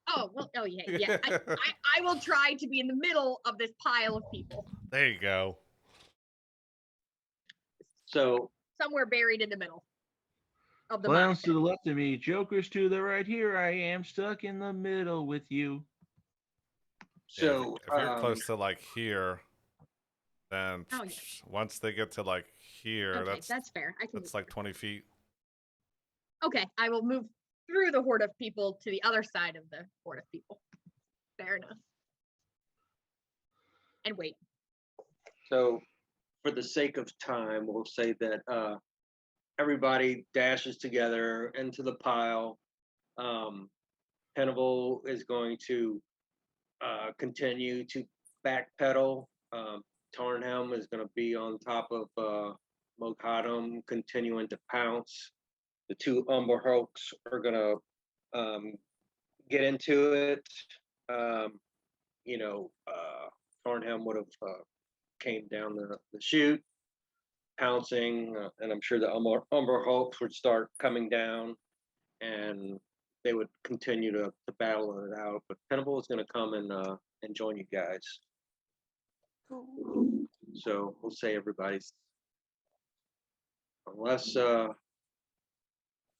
Oh well. Oh yeah. I will try to be in the middle of this pile of people. There you go. So Somewhere buried in the middle of the Clowns mosh to the left of me, jokers to the right. Here I am, stuck in the middle with you. so If you're close to like here, then Oh, yeah. once they get to like here, Okay, that's that's fair. I can that's like 20 feet. Okay, I will move through the horde of people to the other side of the horde of people. Fair enough. And wait. So, for the sake of time, we'll say that everybody dashes together into the pile. Penable is going to continue to backpedal. Tarnhelm is going to be on top of Mokadam, continuing to pounce. The 2 Umber Hulks are going to get into it. Tarnhelm would have came down the chute, pouncing, and I'm sure the Umber Hulks would start coming down, and they would continue to battle it out. But Penable is going to come and join you guys. So we'll say everybody's, unless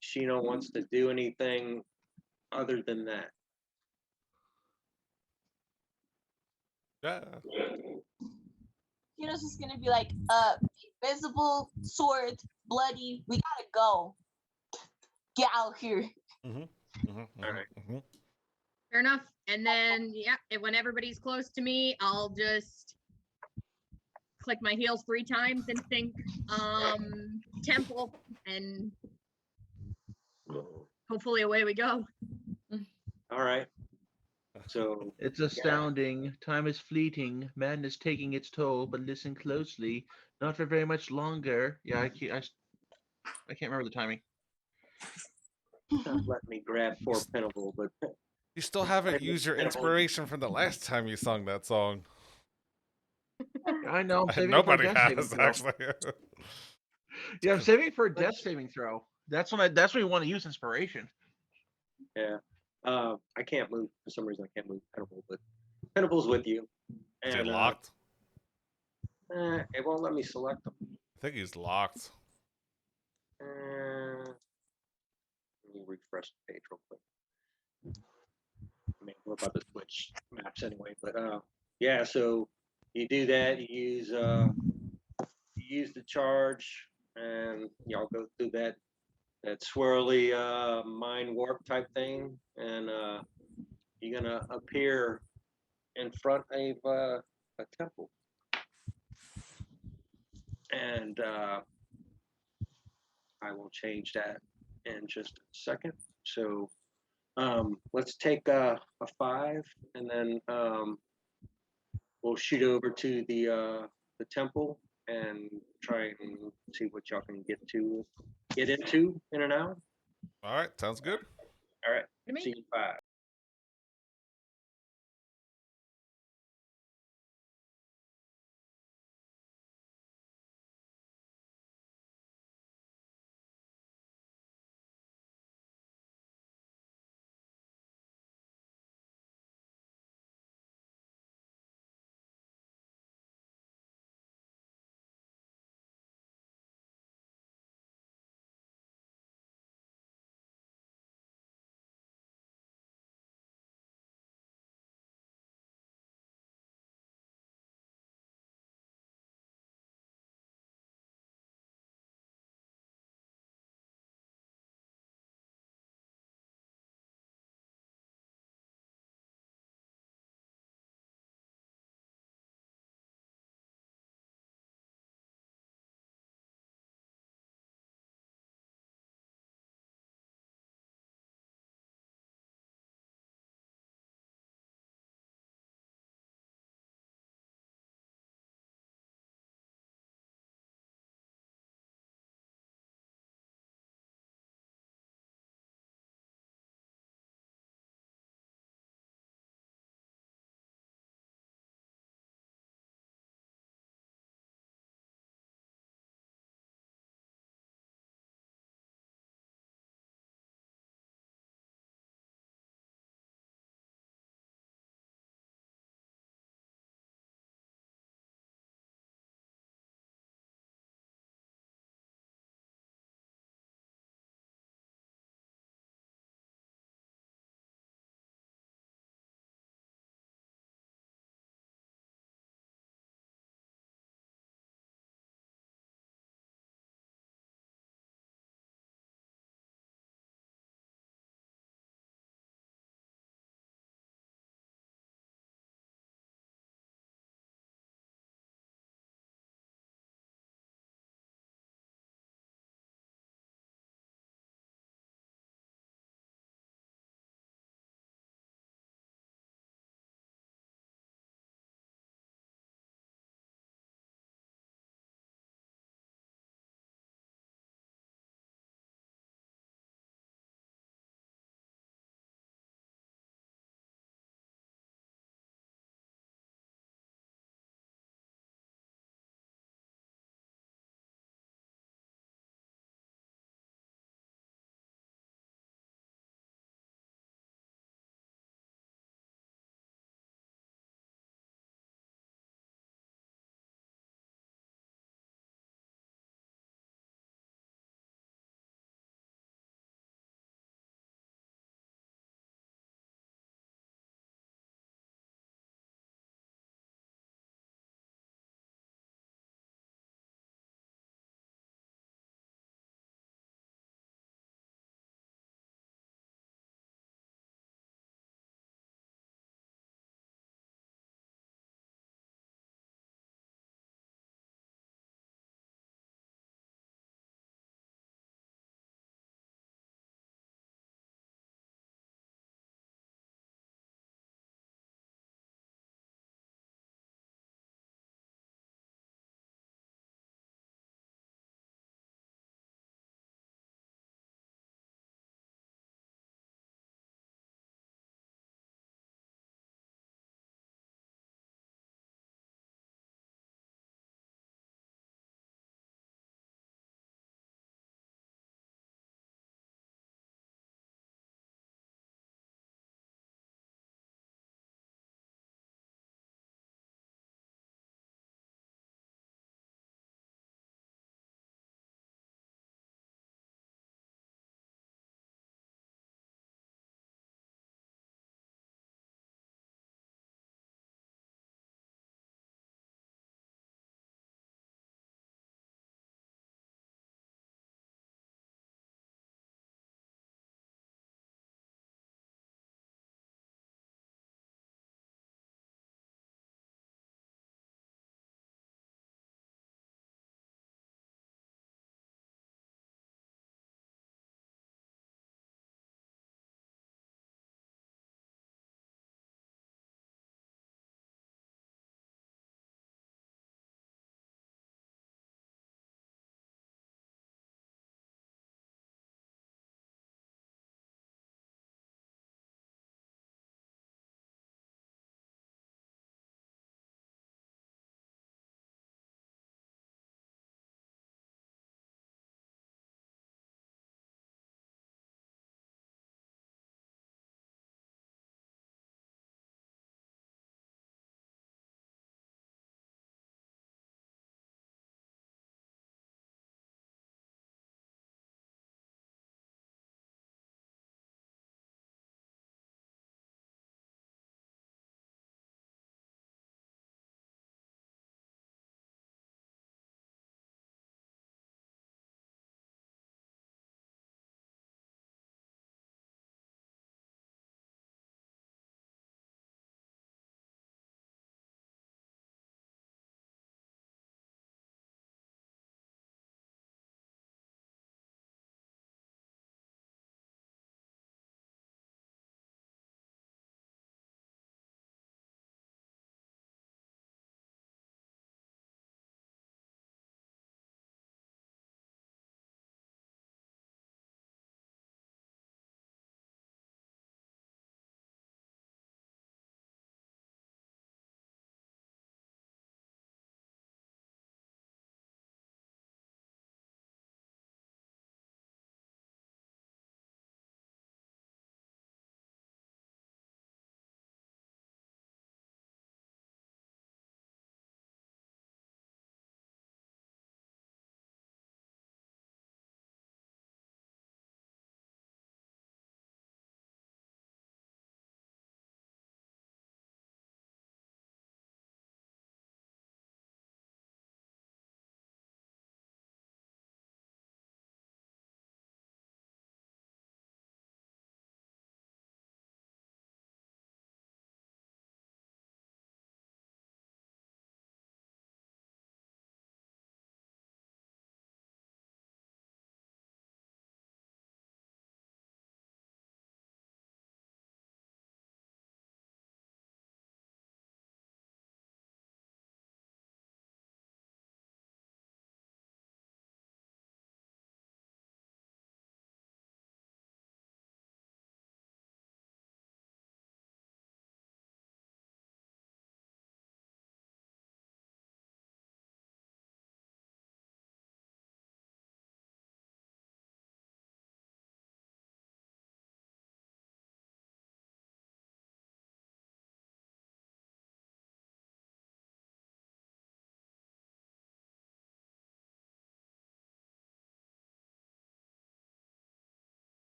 Shino wants to do anything other than that. Yeah. Kira's just gonna be like, visible sword, bloody. We gotta go. Get out here. Alright. Fair enough. And then, yeah, and when everybody's close to me, I'll just click my heels 3 times and think, temple, and hopefully away we go. All right. So It's astounding. Time is fleeting. Madness taking its toll, but listen closely. Not for very much longer. Yeah, I can't remember the timing. not letting me grab 4 Pinnable, but You still haven't used your inspiration from the last time you sung that song. I know. I'm saving it for a Nobody death saving has, throw. actually. Yeah, I'm saving it for a death saving throw. That's when we want to use inspiration. yeah. I can't move for some reason. I can't move Pinnable, but Pinnable's with you, Is he and locked? it won't let me select them. I think he's locked. Let me refresh the page real quick. I mean, we're about to switch maps anyway, but yeah. So you do that. You use the charge, and y'all go through that swirly mind warp type thing, and you're gonna appear in front of a temple, and I will change that in just a second. So let's take a 5, and then we'll shoot over to the temple and try and see what y'all can get into in an hour. All right, sounds good. All right, To me. see you 5.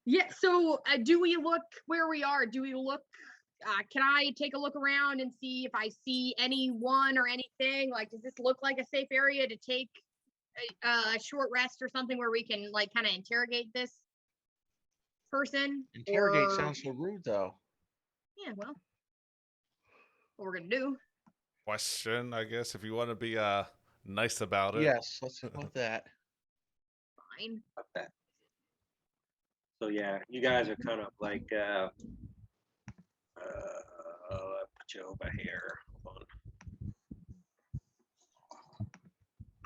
Yeah. So do we look where we are? Do we look? Can I take a look around and see if I see anyone or anything? Like, does this look like a safe area to take a short rest or something where we can like kind of interrogate this person? Interrogate Or- sounds so rude, though. Yeah. Well, what we're gonna do? Question, I guess, if you want to be nice about it. Yes, let's go with that. Fine. About that. So yeah, you guys are kind of like I'll put you over here. Hold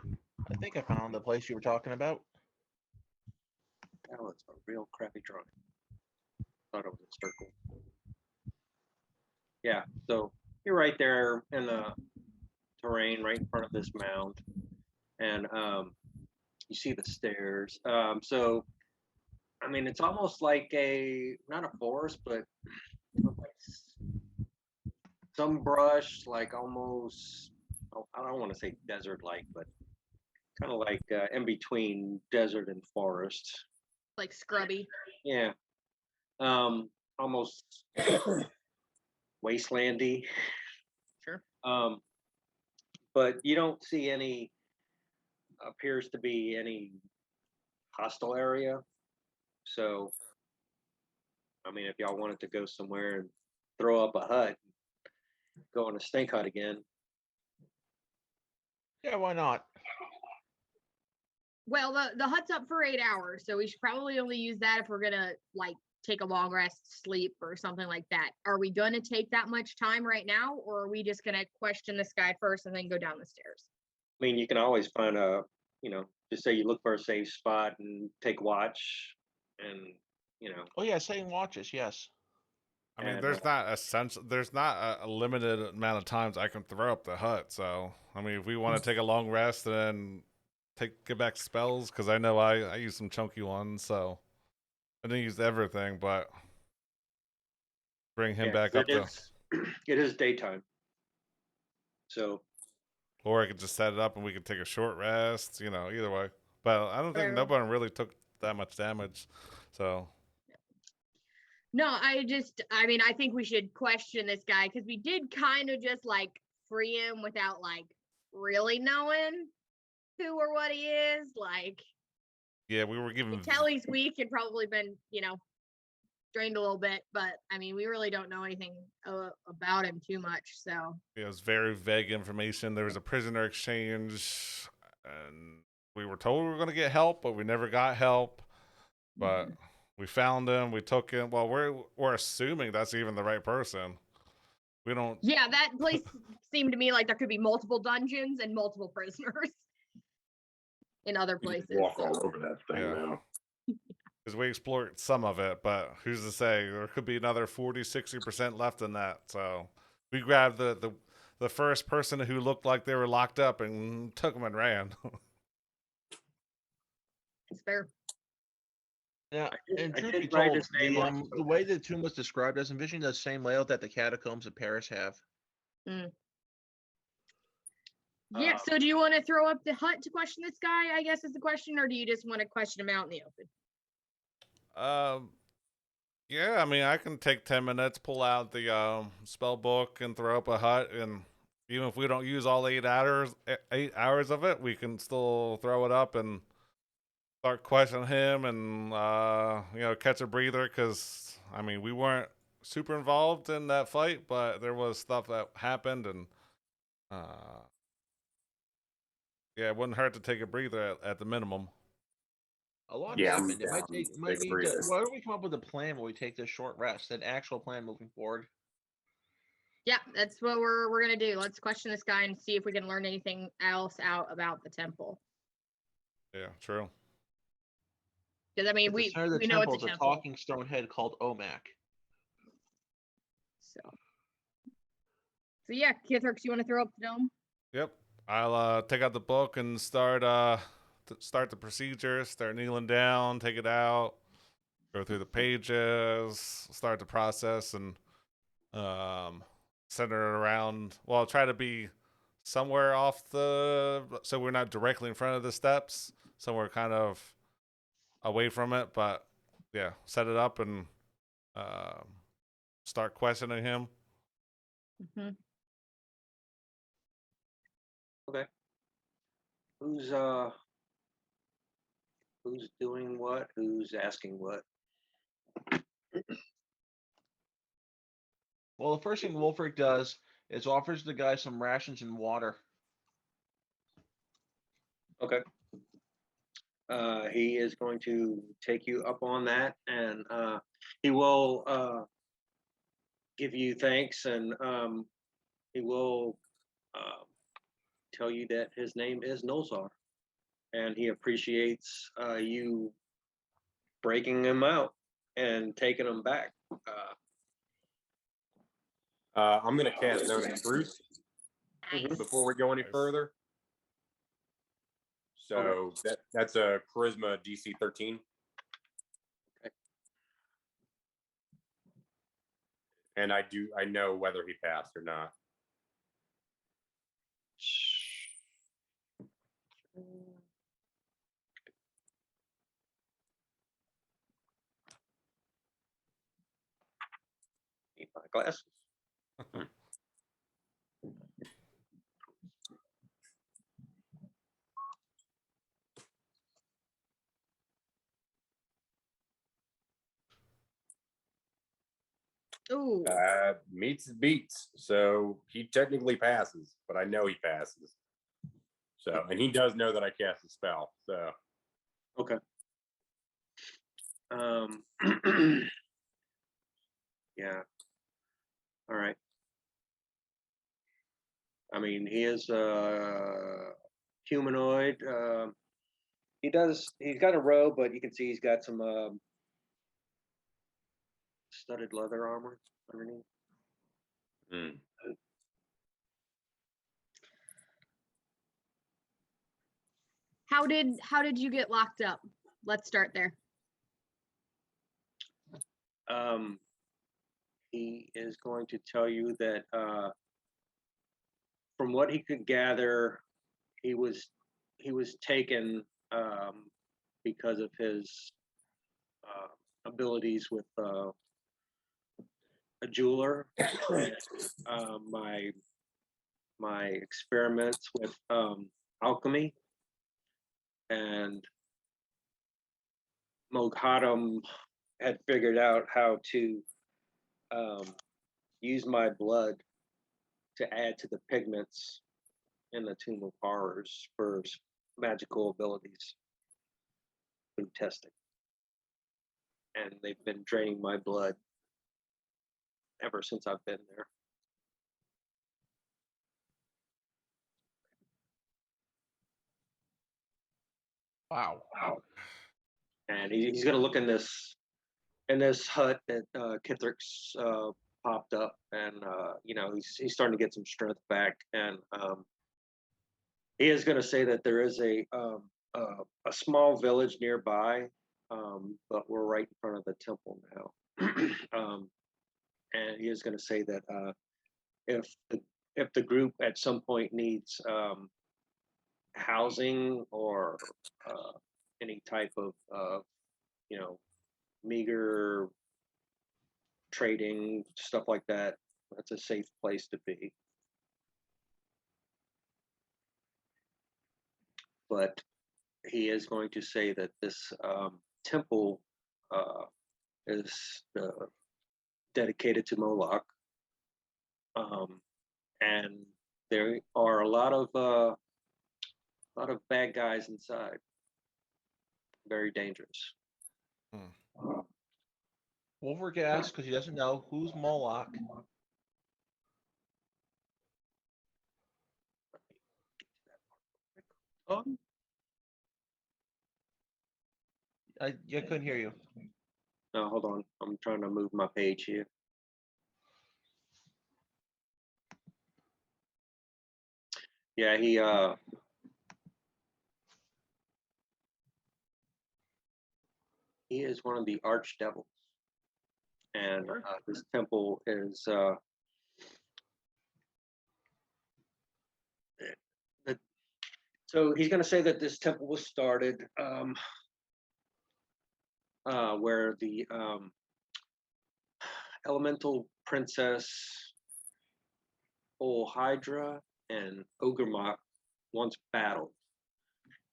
on. I think I found the place you were talking about. That was a real crappy drawing. Thought it was a circle. Yeah, so you're right there in the terrain, right in front of this mound, and you see the stairs. So I mean, it's almost like not a forest, but like some brush, like almost. I don't want to say desert-like, but kind of like in between desert and forest. Like scrubby. Yeah. Almost wastelandy. Sure. But you don't see any appears to be any hostile area. So I mean, if y'all wanted to go somewhere and throw up a hut, go on a stink hut again. Yeah, why not? Well, the hut's up for 8 hours, so we should probably only use that if we're gonna like take a long rest, sleep, or something like that. Are we gonna take that much time right now, or are we just gonna question this guy first and then go down the stairs? I mean, you can always find just say you look for a safe spot and take watch, and Oh yeah, saying watches. Yes. I mean, And, there's not there's not a limited amount of times I can throw up the hut. So, I mean, if we want to take a long rest and get back spells, because I know I use some chunky ones, so I didn't use everything, but bring him yeah, back 'cause up to, it is daytime. So or I could just set it up and we could take a short rest. Either way. But I don't think Whatever. nobody really took that much damage. So No, I mean, I think we should question this guy because we did kind of just like free him without like really knowing who or what he is. Like, yeah, we were given tell he's weak and probably been, drained a little bit, but I mean, we really don't know anything about him too much. So it was very vague information. There was a prisoner exchange, and we were told we were going to get help, but we never got help. But we found him. We took him. Well, we're assuming that's even the right person. We don't. yeah, that place seemed to me like there could be multiple dungeons and multiple prisoners in other You just places. walk so. all over that thing Yeah. now. Because we explored some of it, but who's to say? There could be another 40-60% left in that. So we grabbed the first person who looked like they were locked up and took them and ran. It's fair. Yeah, and I truth did be write told, his name on the way the tomb was described, I was envisioning the same layout that the catacombs of Paris have. Yeah, so do you want to throw up the hut to question this guy, I guess is the question, or do you just want to question him out in the open? Yeah, I mean, I can take 10 minutes, pull out the spell book, and throw up a hut. And even if we don't use all 8 hours of it, we can still throw it up and start questioning him and catch a breather. Because I mean, we weren't super involved in that fight, but there was stuff that happened, and yeah, it wouldn't hurt to take a breather at the minimum. A lot Yeah, I'm happened. It might down. might Take a need to. breather. Why don't we come up with a plan when we take this short rest? An actual plan moving forward. Yeah, that's what we're gonna do. Let's question this guy and see if we can learn anything else out about the temple. Yeah, true. Because I mean, At the we center of the know temple it's is a a temple. talking stone head called Omak. So yeah, Kithrix, you want to throw up the dome? Yep. I'll take out the book and start the procedure. Start kneeling down, take it out, go through the pages, start the process, and center it around. Well, I'll try to be somewhere so we're not directly in front of the steps, somewhere kind of away from it, but set it up and start questioning him. Hmm. Who's doing what? Who's asking what? Well, the first thing Wolfric does is offers the guy some rations and water. Okay. He is going to take you up on that, and he will give you thanks, and he will tell you that his name is Nolzar, and he appreciates you breaking him out and taking him back. I'm gonna cast Notice Truth before we go any Nice. further. So that's a Charisma DC 13. Okay. And I know whether he passed or not. Need my glasses. Ooh. Meets beats. So he technically passes, but I know he passes. So, and he does know that I cast a spell. So, Okay. Yeah. All right. I mean, he is humanoid. He's got a robe, but you can see he's got some studded leather armor underneath. How did you get locked up? Let's start there. He is going to tell you that from what he could gather, he was taken because of his abilities with a jeweler. My experiments with alchemy, and Moghaddam had figured out how to use my blood to add to the pigments in the Tomb of Horrors for magical abilities through testing. And they've been draining my blood ever since I've been there. Wow. And he's going to look in this hut that Kithrix popped up, and he's starting to get some strength back, and he is going to say that there is a small village nearby, but we're right in front of the temple now. And he is going to say that if the group at some point needs housing or any type of meager trading, stuff like that, that's a safe place to be. But he is going to say that this temple is dedicated to Moloch, and there are a lot of bad guys inside. Very dangerous. Wolfric asks because he doesn't know who's Moloch. I couldn't hear you. No, hold on. I'm trying to move my page here. Yeah, he is one of the archdevils, and this temple is so he's going to say that this temple was started where the elemental princess Hydra and Ogremok once battled.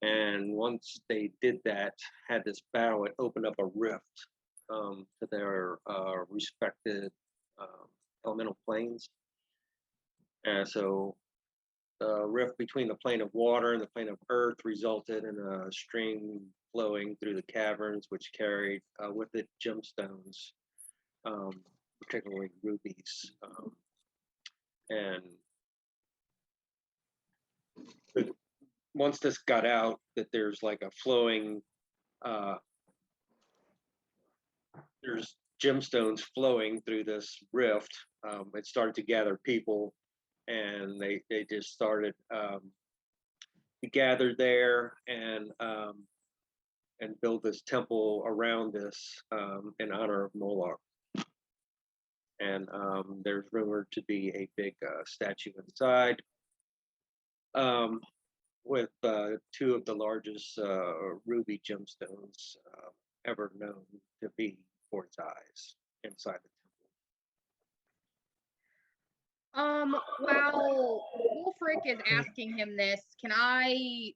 And once they did that, had this battle, it opened up a rift to their respected elemental planes. And so the rift between the plane of water and the plane of earth resulted in a stream flowing through the caverns, which carried with it gemstones, particularly rubies. And once this got out, that there's like a flowing, there's gemstones flowing through this rift. It started to gather people, and they just started gathered there and build this temple around this in honor of Moloch. And there's rumored to be a big statue inside with two of the largest ruby gemstones ever known to be for its eyes inside the While Wolfric is asking him this, can I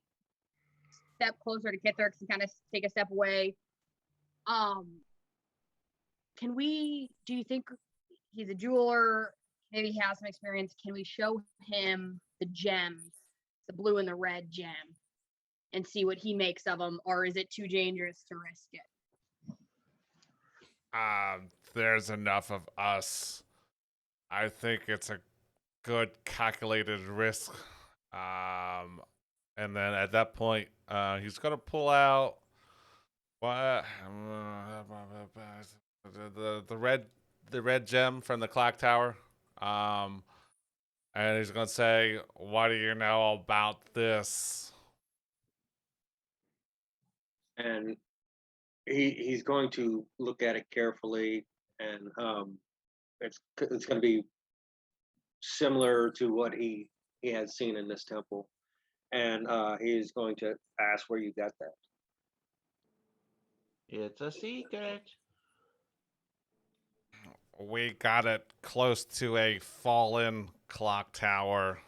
step closer to Kithrix and kind of take a step away? Do you think he's a jeweler? Maybe he has some experience. Can we show him the gems, the blue and the red gem, and see what he makes of them? Or is it too dangerous to risk it? There's enough of us. I think it's a good calculated risk. And then at that point, he's gonna pull out what the red gem from the clock tower. And he's gonna say, "What do you know about this?" And he's going to look at it carefully, and it's going to be similar to what he has seen in this temple, and he's going to ask where you got that. It's a secret. We got it close to a fallen clock tower.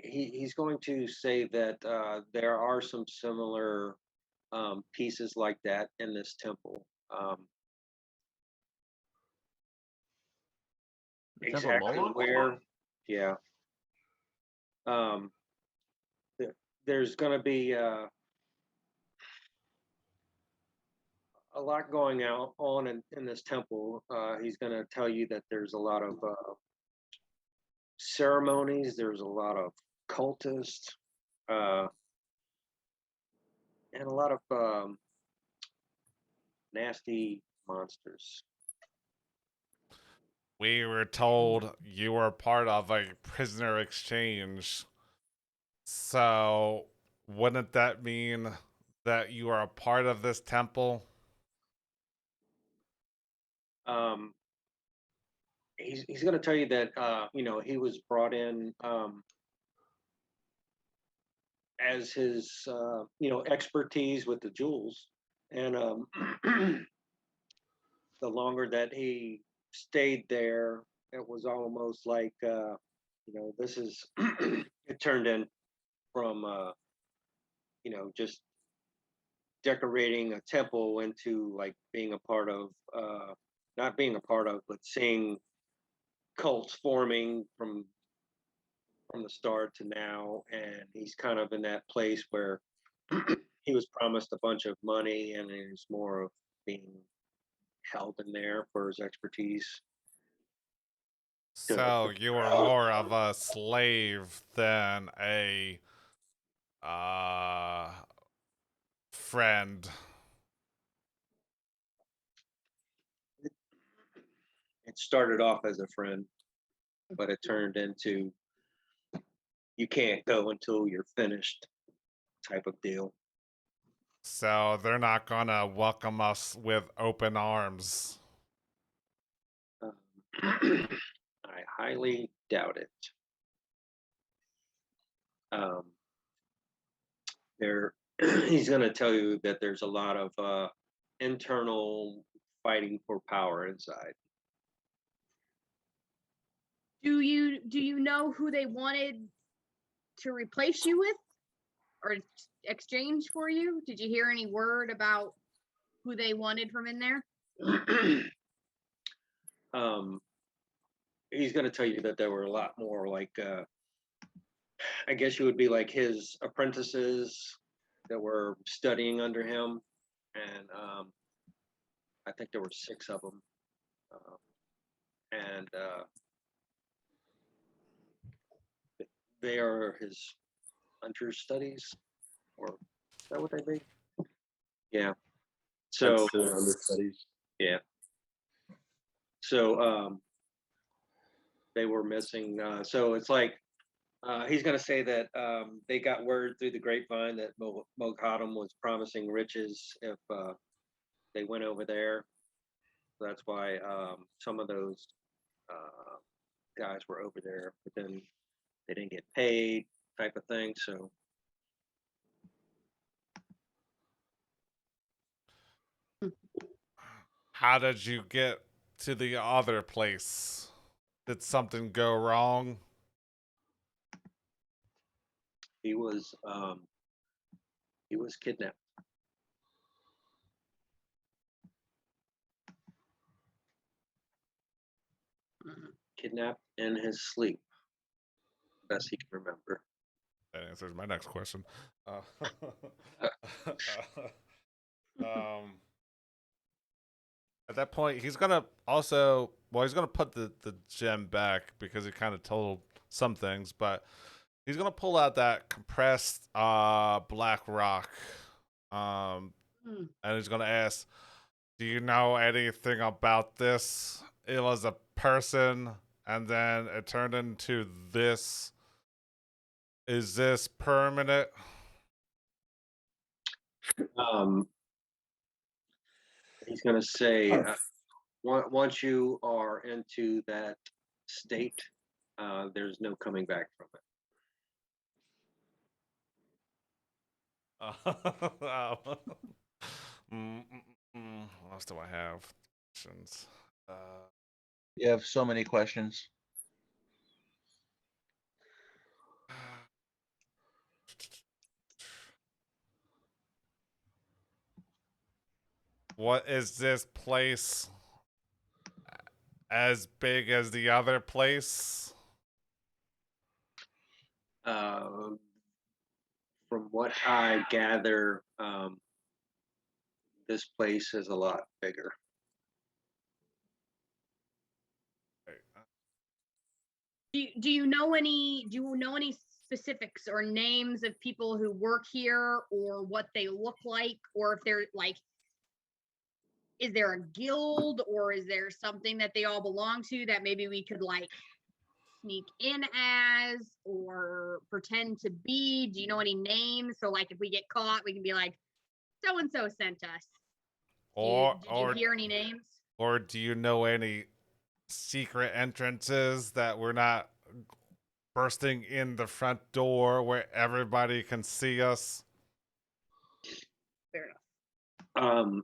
He's going to say that there are some similar pieces like that in this temple. Exactly where? Yeah. There's going to be a lot going on in this temple. He's going to tell you that there's a lot of ceremonies. There's a lot of cultists, and a lot of nasty monsters. We were told you were part of a prisoner exchange. So, wouldn't that mean that you are a part of this temple? He's going to tell you that he was brought in as his expertise with the jewels, and the longer that he stayed there, it was almost like this is it turned in from just decorating a temple into like being a part of not being a part of, but seeing cults forming from the start to now. And he's kind of in that place where he was promised a bunch of money, and it's more of being held in there for his expertise. So you were more of a slave than a friend. It started off as a friend, but it turned into you can't go until you're finished type of deal. So they're not gonna welcome us with open arms. I highly doubt it. um, there he's going to tell you that there's a lot of internal fighting for power inside. Do you know who they wanted to replace you with or exchange for you? Did you hear any word about who they wanted from in there? He's going to tell you that there were a lot more like I guess you would be like his apprentices that were studying under him, and I think there were 6 of them, and they are his understudies, or is that what they be? Yeah. So That's the understudies. yeah. So they were missing. So it's like he's going to say that they got word through the grapevine that Moghadam was promising riches if they went over there. So that's why some of those guys were over there, but then they didn't get paid, type of thing. So How did you get to the other place? Did something go wrong? he was kidnapped. Kidnapped in his sleep, best he can remember. That answers my next question. At that point, he's gonna also he's gonna put the gem back because he kind of told some things, but he's gonna pull out that compressed black rock, and he's gonna ask, "Do you know anything about this? It was a person, and then it turned into this. Is this permanent?" He's going to say, once you are into that state, there's no coming back from it. What else do I have? Questions. You have so many questions. What is this place as big as the other place? From what I gather, this place is a lot bigger. Do you know any specifics or names of people who work here or what they look like, or if they're like, is there a guild or is there something that they all belong to that maybe we could like sneak in as or pretend to be? Do you know any names? So like if we get caught, we can be like, so and so sent us. Did you hear any names? Or do you know any secret entrances that we're not bursting in the front door where everybody can see us? Fair enough.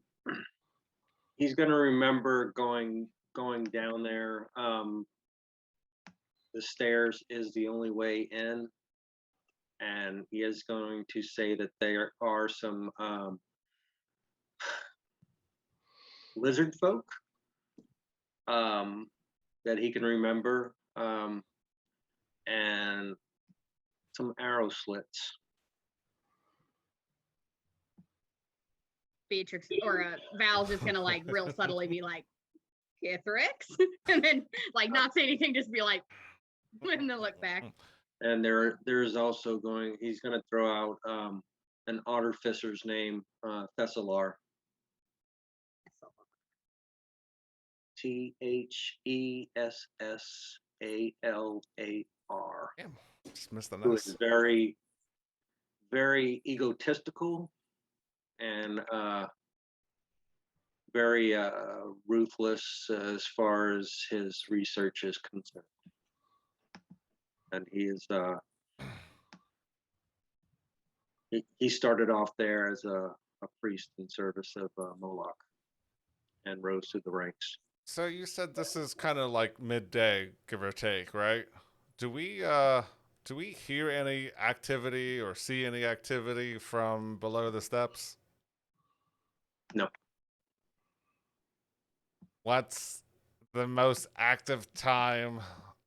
He's gonna remember going down there. The stairs is the only way in, and he is going to say that there are some lizard folk that he can remember, and some arrow slits. Beatrix or Val's just gonna like real subtly be like, Kithrex, and then like not say anything, just be like, and then look back. And there's also he's gonna throw out an artificer's name, Thessalar. Thessalar. Damn, just missed the Who nice. is very, very egotistical and very ruthless as far as his research is concerned. And he is he started off there as a priest in service of Moloch and rose through the ranks. So you said this is kind of like midday, give or take, right? Do we hear any activity or see any activity from below the steps? No. What's the most active time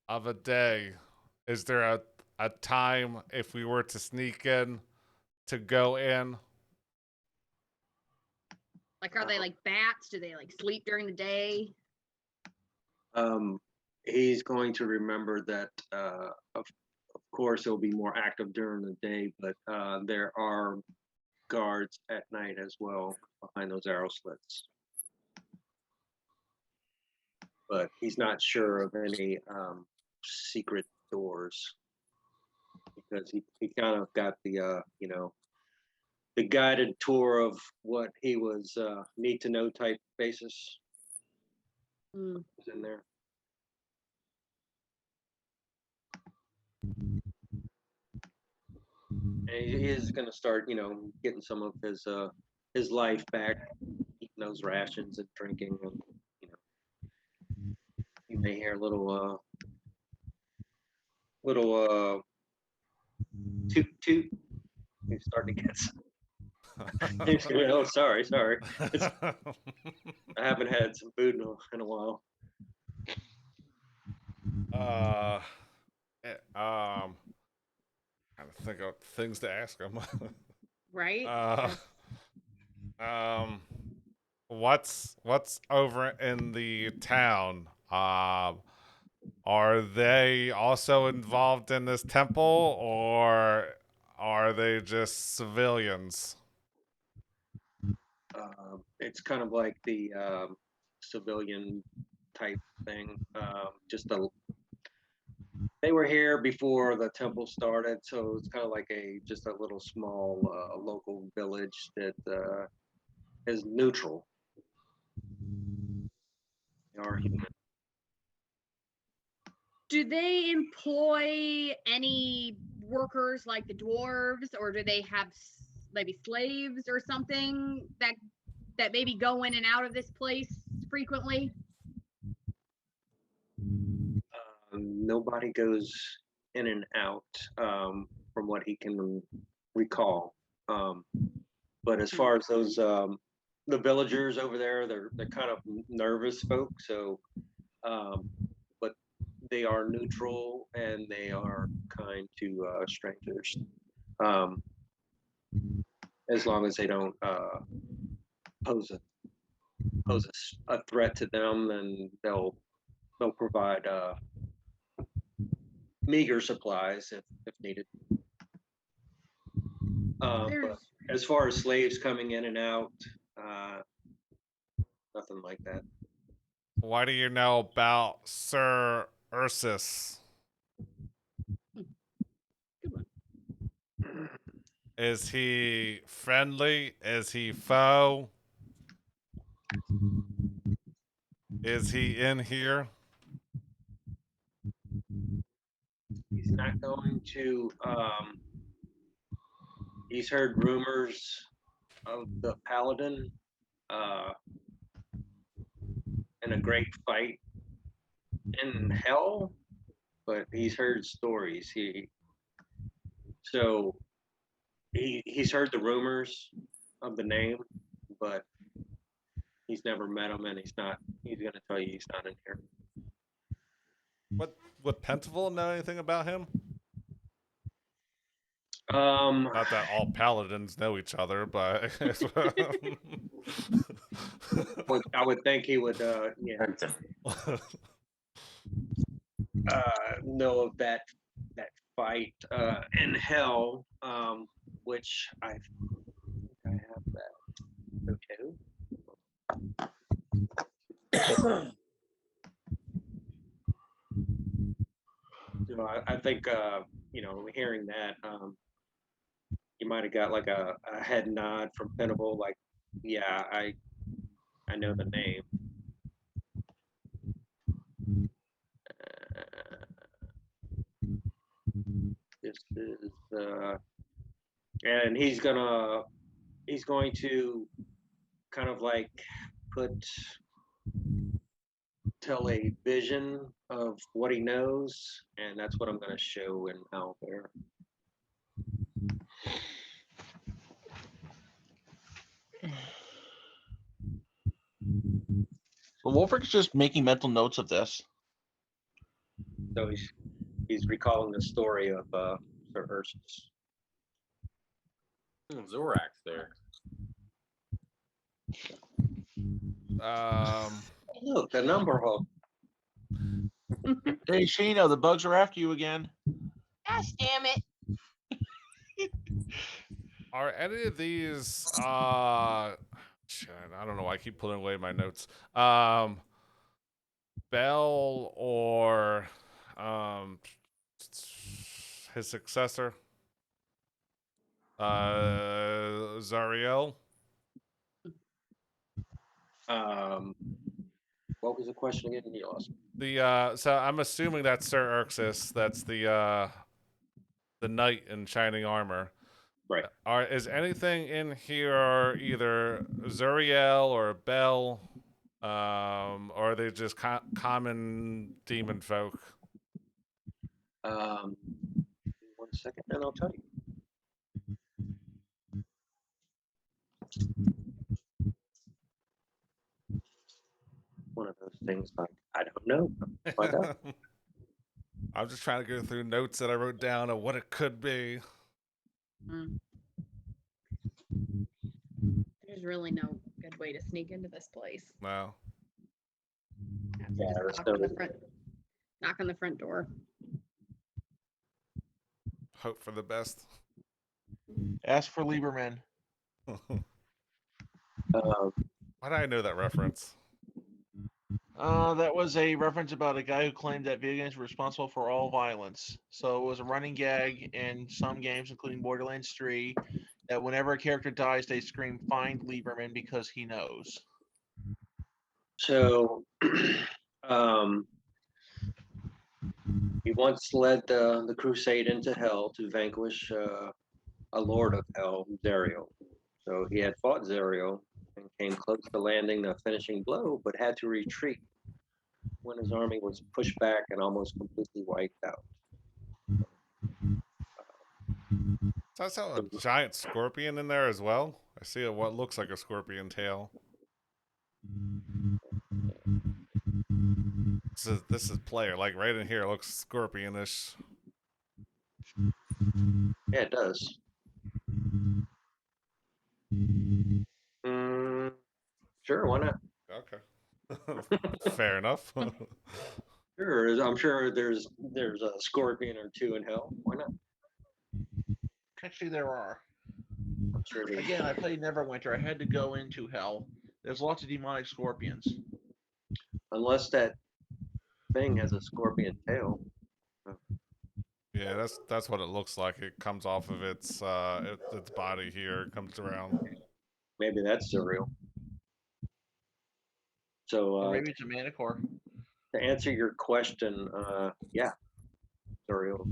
of a day? Is there a time if we were to sneak in to go in? Like, are they like bats? Do they like sleep during the day? He's going to remember that, of course, it'll be more active during the day, but there are guards at night as well behind those arrow slits. But he's not sure of any secret doors because he kind of got the the guided tour of what he was need to know type basis Mm. is in there. And he is going to start, getting some of his life back, eating those rations and drinking, and you may hear a little toot toot. He's starting to get some. Oh, sorry. I haven't had some food in a while. Trying to think of things to ask him. Right? What's over in the town? Are they also involved in this temple, or are they just civilians? It's kind of like the civilian type thing. They were here before the temple started, so it's kind of like just a little small local village that is neutral. They are human. Do they employ any workers like the dwarves, or do they have maybe slaves or something that maybe go in and out of this place frequently? Nobody goes in and out from what he can recall. But as far as those the villagers over there, they're kind of nervous folk. So, but they are neutral and they are kind to strangers. As long as they don't pose a threat to them, then they'll provide meager supplies if needed. But as far as slaves coming in and out, nothing like that. What do you know about Sir Ursus? Good one. Is he friendly? Is he foe? Is he in here? He's not going to. He's heard rumors of the paladin in a great fight in hell, but he's heard stories. He's heard the rumors of the name, but he's never met him, and he's not. He's going to tell you he's not in here. What would Pentaval know anything about him? Not that all paladins know each other, but I would think he would, know of that fight in hell, which I think I have that. Okay. So I think hearing that, you might have got like a head nod from Venable, like, yeah, I know the name. This is and he's going to kind of like tell a vision of what he knows, and that's what I'm going to show in Owlbear. So Wolfrick's just making mental notes of this. So he's recalling the story of Sir Ursus. Zorak's there. Look, the number hook. Hey, Shino, the bugs are after you again. Gosh damn it. Are any of these shit, I don't know why I keep pulling away my notes. Bell or his successor? Zariel? What was the question again? You lost me. The so I'm assuming that's Sir Urxus, that's the knight in shining armor. Right. Is anything in here either Zuriel or Bell, or are they just common demon folk? 1 second, and I'll tell you. One of those things like I don't know. Find out. I'm just trying to go through notes that I wrote down of what it could be. There's really no good way to sneak into this place. No. Have to Yeah, just there's knock on the front door. Hope for the best. Ask for Lieberman. Um, Why did I know that reference? That was a reference about a guy who claimed that video games were responsible for all violence. So it was a running gag in some games, including Borderlands 3, that whenever a character dies, they scream, "Find Lieberman," because he knows. so, he once led the crusade into hell to vanquish a lord of hell, Zariel. So he had fought Zariel and came close to landing the finishing blow, but had to retreat when his army was pushed back and almost completely wiped out. So I saw a giant scorpion in there as well. I see what looks like a scorpion tail. This is player, like right in here, it looks scorpionish. Yeah, it does. Sure, why not? Okay. Fair enough. Sure, I'm sure there's a scorpion or two in hell. Why not? Actually, there are. I'm sure there's. Again, I played Neverwinter. I had to go into hell. There's lots of demonic scorpions. Unless that thing has a scorpion tail. Yeah, that's what it looks like. It comes off of its body here, it comes around. Maybe that's surreal. So Or maybe it's a manicore. to answer your question, yeah, surreal.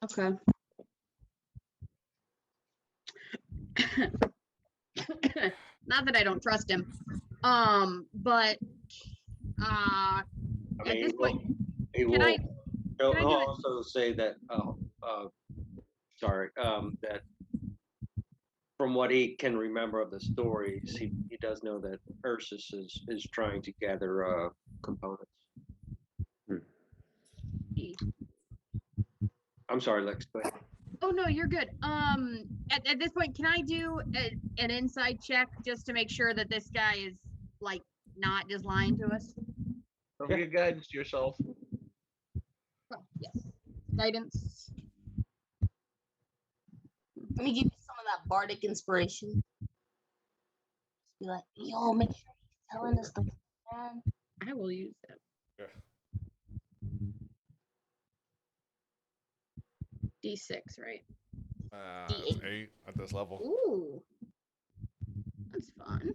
Okay. Not that I don't trust him. But I at mean, this point, he will. can I He'll do it? also say that. Sorry. That from what he can remember of the stories, he does know that Ursus is trying to gather components. I'm sorry, Lex. Go ahead. Oh no, you're good. At this point, can I do an inside check just to make sure that this guy is like not just lying to us? Don't give guidance to yourself. Well, yes. Guidance. Let me give you some of that bardic inspiration. Be like, yo, make sure he's telling us the plan. I will use it. D6, right? It's 8 at this level. Ooh. That's fun.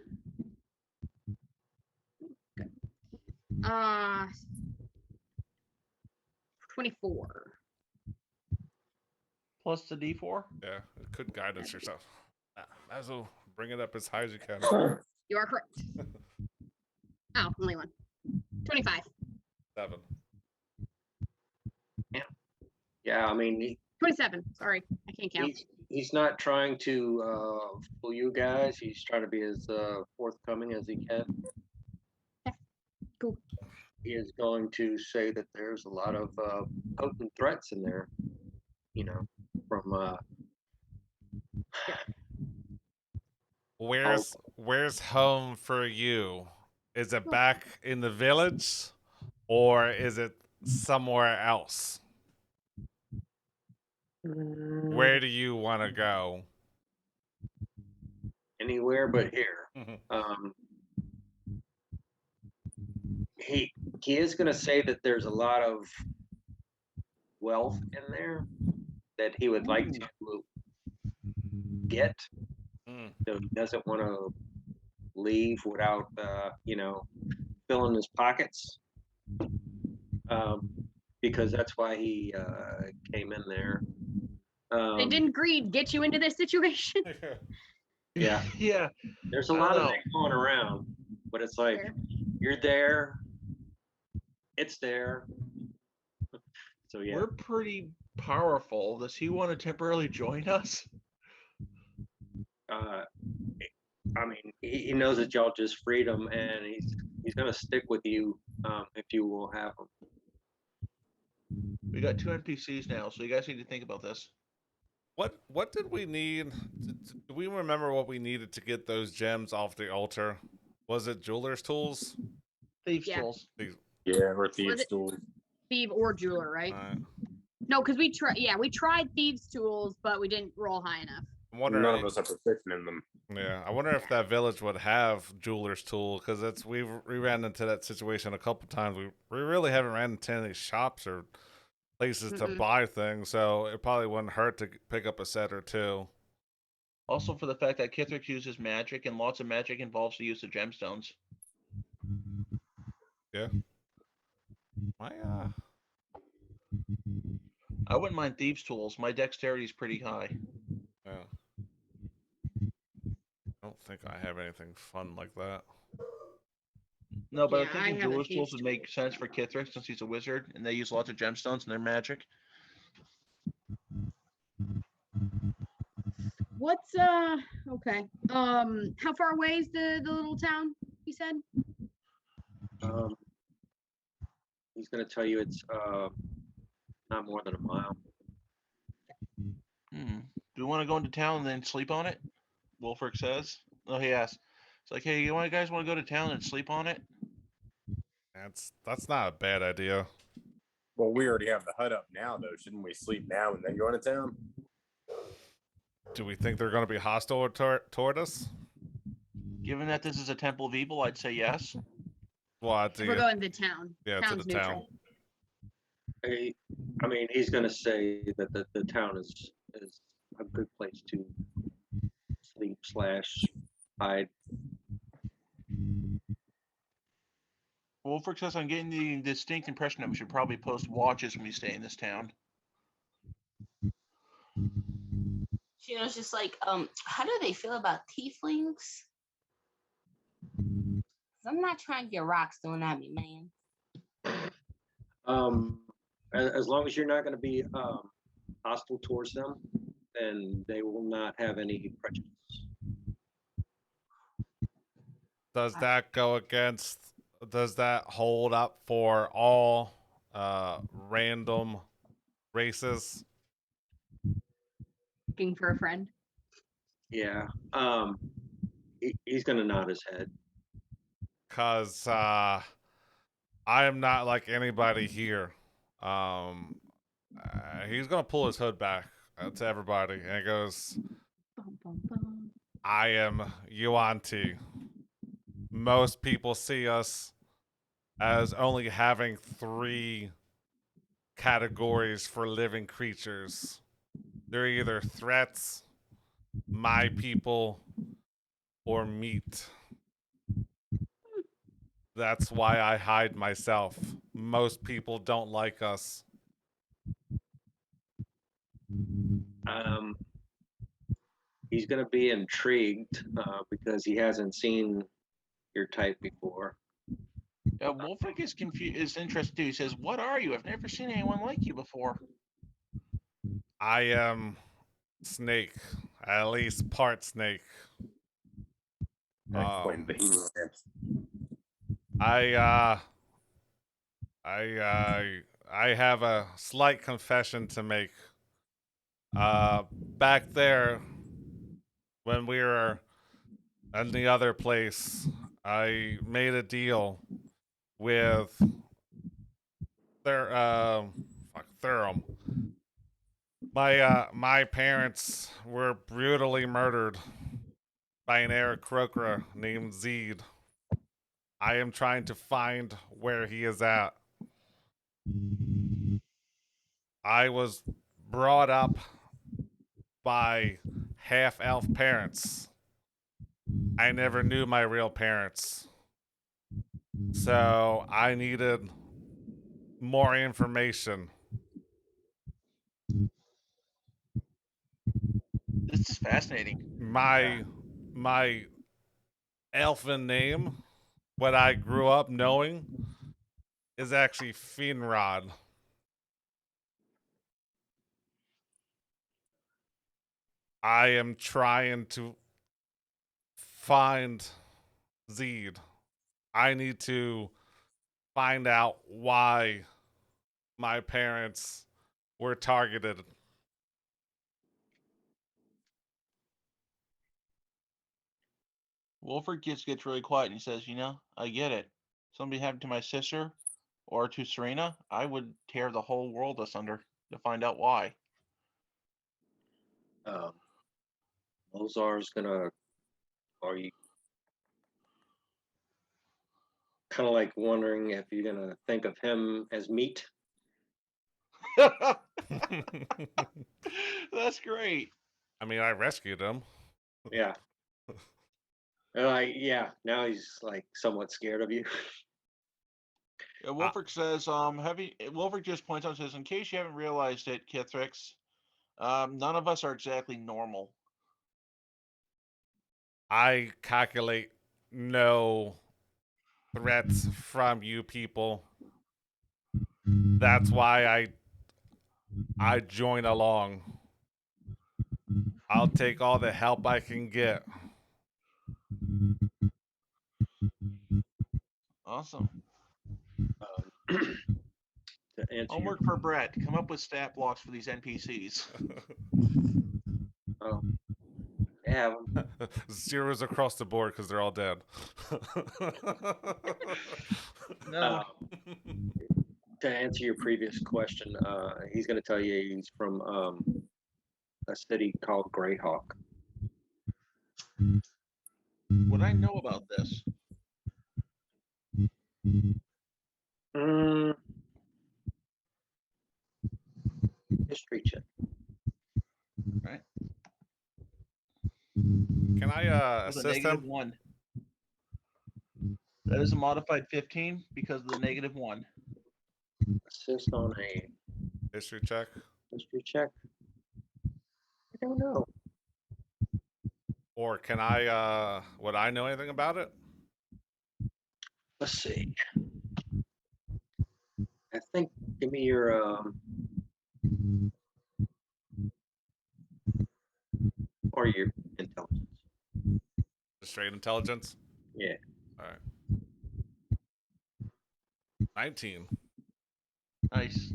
Good. 24. Plus the D4. Yeah, it could guidance yourself. Might as well bring it up as high as you can. You are correct. Oh, only one. 25. 7. Yeah, I mean, 27. Sorry, I can't count. he's not trying to fool you guys. He's trying to be as forthcoming as he can. Cool. He is going to say that there's a lot of potent threats in there, from Where's home for you? Is it back in the village, or is it somewhere else? Where do you want to go? anywhere but here. Um, he is going to say that there's a lot of wealth in there that he would like to get. Mm. So he doesn't want to leave without, filling his pockets. Because that's why he came in there. They didn't greed get you into this situation. Yeah. Yeah. There's a I lot of know. things going around, but it's like Fair. you're there, it's there. So yeah, We're pretty powerful. Does he want to temporarily join us? I mean, he knows that y'all just freed him, and he's gonna stick with you if you will have him. We got 2 NPCs now, so you guys need to think about this. What did we need? Do we remember what we needed to get those gems off the altar? Was it jeweler's tools? Thieves' Yeah. tools. Yeah, or thieves' Was it- tools. Thief or jeweler, right? Alright. No, because we tried. Yeah, we tried thieves' tools, but we didn't roll high enough. I'm wondering. None of us are proficient in them. Yeah, I wonder if that village would have jeweler's tool, because we ran into that situation a couple times. We really haven't ran into any shops or places to Mm-mm. buy things, so it probably wouldn't hurt to pick up a set or two. Also, for the fact that Kithrick uses magic, and lots of magic involves the use of gemstones. Yeah. I wouldn't mind thieves' tools. My dexterity is pretty high. Yeah. I don't think I have anything fun like that. No, but Yeah, I'm I thinking have a jeweler's tools thieves' would make sense for Kithrick since he's a wizard and they use lots of gemstones and they're magic. What's okay. How far away is the little town? You said. He's gonna tell you it's not more than a mile. Do we want to go into town and then sleep on it? Wolfric says. Oh, he asks. It's like, hey, guys want to go to town and sleep on it? That's not a bad idea. Well, we already have the hut up now, though. Shouldn't we sleep now and then go into town? Do we think they're going to be hostile toward us? Given that this is a temple of evil, I'd say yes. Well, We're going to town. yeah, Town's to the neutral. town. I mean, he's gonna say that the town is a good place to sleep / hide. Wolfric says, I'm getting the distinct impression that we should probably post watches when we stay in this town. Shino's just like, how do they feel about tieflings? 'Cause I'm not trying to get rocks thrown at me, man. As long as you're not gonna be hostile towards them, then they will not have any prejudice. Does that hold up for all random races? Looking for a friend. Yeah. He's gonna nod his head. Cause I am not like anybody here. He's gonna pull his hood back to everybody, and he goes, Bum, bum, bum. I am Yuanti. Most people see us as only having 3 categories for living creatures. They're either threats, my people, or meat. That's why I hide myself. Most people don't like us. Um, he's going to be intrigued because he hasn't seen your type before. Wolfric is confused. Is interested too. He says, "What are you? I've never seen anyone like you before." I am snake, at least part snake. Explain behemoth. I I have a slight confession to make. Back there, when we were in the other place, I made a deal with Thurum. My parents were brutally murdered by an Aarakocra named Zed. I am trying to find where he is at. I was brought up by half elf parents. I never knew my real parents. So I needed more information. This is fascinating. My elfin name, what I grew up knowing, is actually Finrod. I am trying to find Zed. I need to find out why my parents were targeted. Wolfric gets really quiet and he says, I get it. Something happened to my sister or to Serena, I would tear the whole world asunder to find out why. Mozar's gonna. Are you kind of like wondering if you're gonna think of him as meat? That's great. I mean, I rescued him. Yeah. Yeah. Now he's like somewhat scared of you. Wolfric says, Wolfric just points out and says, in case you haven't realized it, Kithrix, none of us are exactly normal. I calculate no threats from you people. That's why I join along. I'll take all the help I can get. Awesome. To answer Homework for Brett. Come up with stat blocks for these NPCs. Yeah. Zeros across the board because they're all dead. No. To answer your previous question, he's going to tell you he's from a city called Greyhawk. What I know about this? History check. Right. Can I With a assist negative him? 1. That is a modified 15 because of the negative 1. Assist on a History check. history check. I don't know. Or can I, would I know anything about it? Let's see. I think, give me your, or your intelligence. Straight intelligence? Yeah. All right. 19. Nice.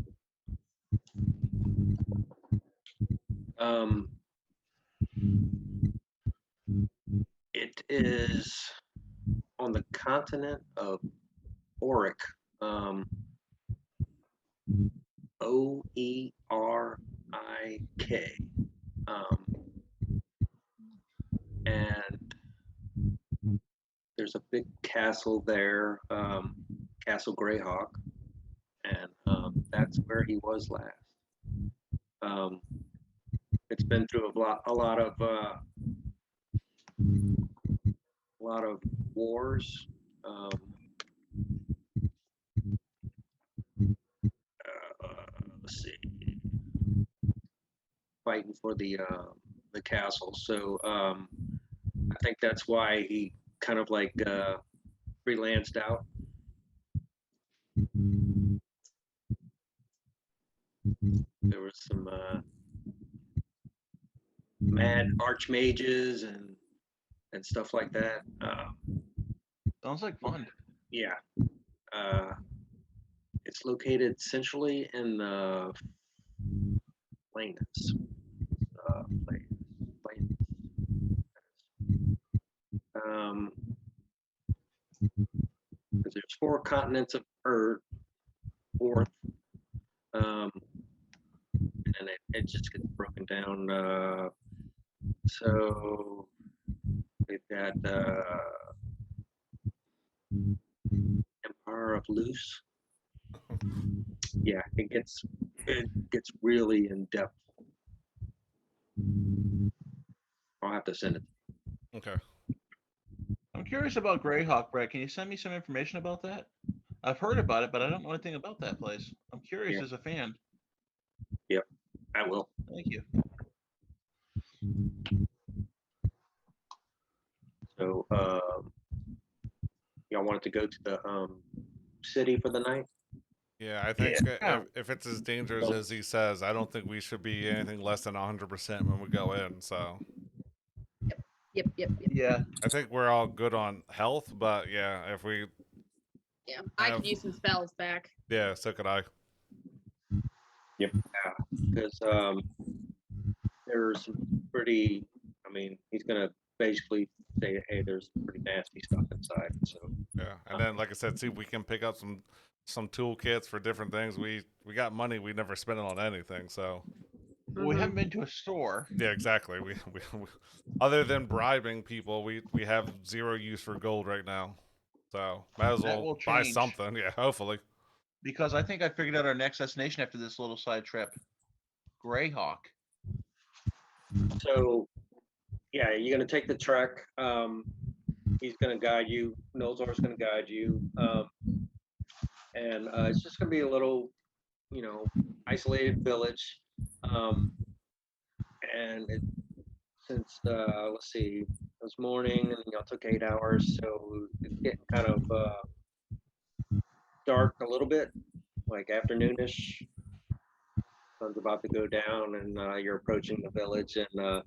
It is on the continent of Oric. Oerik. And there's a big castle there, Castle Greyhawk, and that's where he was last. It's been through a lot of wars. Let's see. fighting for the castle. So I think that's why he kind of like freelanced out. There was some mad archmages and stuff like that. Sounds like fun. Yeah. It's located centrally in the Plains. Plains. Um, 'Cause there's 4 continents of Earth, fourth, and then it just gets broken down. So they've got Empire of Loose. Yeah, it gets really in depth. I'll have to send it. Okay. I'm curious about Greyhawk, Brett. Can you send me some information about that? I've heard about it, but I don't know anything about that place. I'm curious Yeah. as a fan. I will. Thank you. So y'all wanted to go to the city for the night? Yeah, I think Yeah. if it's as dangerous as he says, I don't think we should be anything less than 100% when we go in. So Yep. Yeah. I think we're all good on health, but yeah, if we, Yeah. I Have- could use some spells back. yeah, so could I. Because there's some pretty. I mean, he's gonna basically say, "Hey, there's pretty nasty stuff inside." So Yeah, and then like I said, see if we can pick up some toolkits for different things. We got money, we never spent it on anything. So Well, we haven't been to a store. yeah, exactly. We other than bribing people, we have zero use for gold right now. So might as That well will buy change. something. Yeah, hopefully. Because I think I figured out our next destination after this little side trip. Greyhawk. So, yeah, you're gonna take the trek. He's gonna guide you. Nolzar's gonna guide you, and it's just gonna be a little, isolated village. And since let's see, it was morning, and y'all took 8 hours, so it's getting kind of dark a little bit, like afternoonish. Sun's about to go down, and you're approaching the village, and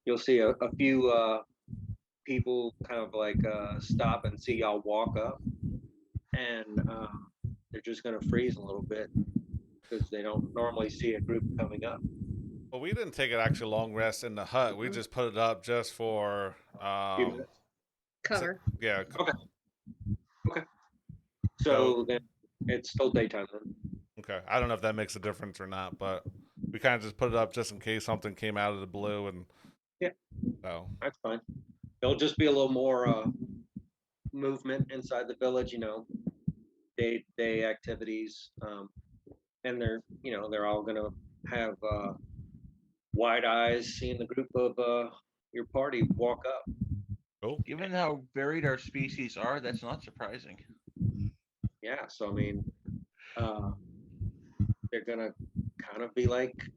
you'll see a few people kind of like stop and see y'all walk up, and they're just gonna freeze a little bit because they don't normally see a group coming up. Well, we didn't take an actual long rest in the hut. We just put it up just for Few minutes. Cover. yeah. So then it's still daytime then. Okay. I don't know if that makes a difference or not, but we kind of just put it up just in case something came out of the blue and Yeah. So That's fine. There'll just be a little more movement inside the village, day activities, and they're all gonna have wide eyes seeing the group of your party walk up. cool. Given how varied our species are, that's not surprising. Yeah, so I mean, they're gonna kind of be like,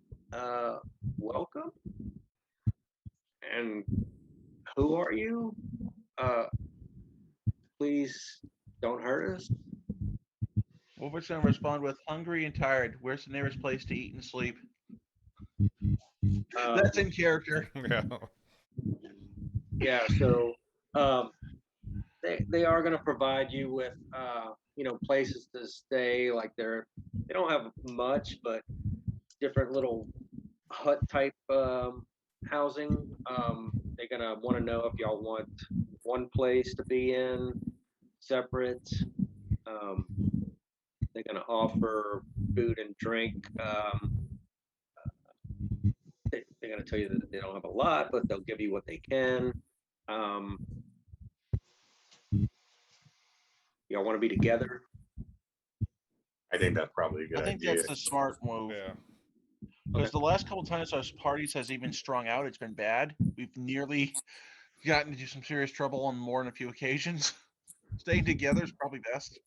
welcome, and who are you? Please don't hurt us. Wolvert's gonna respond with hungry and tired. Where's the nearest place to eat and sleep? That's in character. Yeah. Yeah, so they are going to provide you with places to stay. Like they don't have much, but different little hut type housing. They're gonna want to know if y'all want one place to be in, separate. They're gonna offer food and drink. They're gonna tell you that they don't have a lot, but they'll give you what they can. Y'all want to be together? I think that's probably a good I think idea. that's the smart move. Yeah. Because the last couple times our parties has even strung out, it's been bad. We've nearly gotten into some serious trouble on more than a few occasions. Staying together is probably best.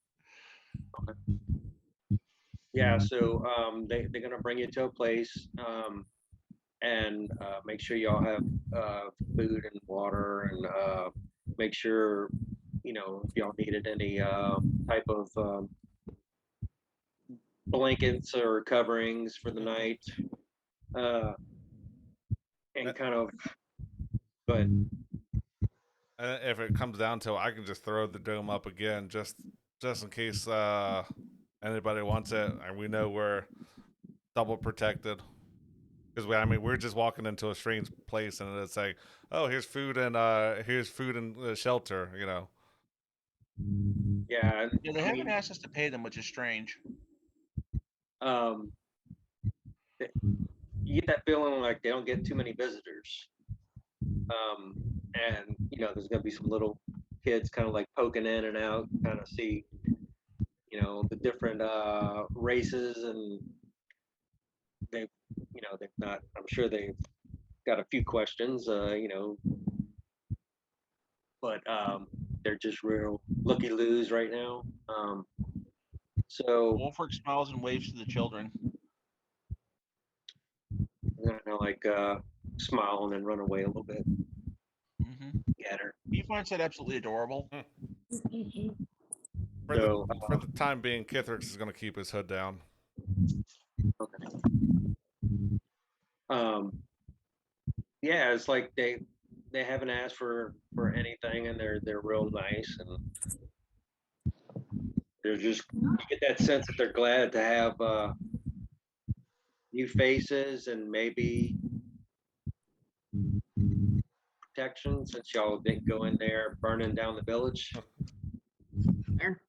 Yeah, so they're gonna bring you to a place, and make sure y'all have food and water, and make sure if y'all needed any type of blankets or coverings for the night, and kind of. But And if it comes down to it, I can just throw the dome up again, just in case anybody wants it, and we know we're double protected. Because we're just walking into a strange place, and it's like, oh, here's food and shelter, yeah, Yeah, they haven't asked us to pay them, which is strange. um, you get that feeling like they don't get too many visitors. And there's gonna be some little kids kind of like poking in and out, kind of see, the different races, and they've not. I'm sure they've got a few questions, but they're just real looky loos right now. So Wolfric smiles and waves to the children. I'm gonna like smile and then run away a little bit. Get her. He finds that absolutely adorable. For the time being, Kithrix is going to keep his hood down. Okay. Yeah, it's like they haven't asked for anything, and they're real nice, and they're just, you get that sense that they're glad to have new faces and maybe protection, since y'all didn't go in there burning down the village. There.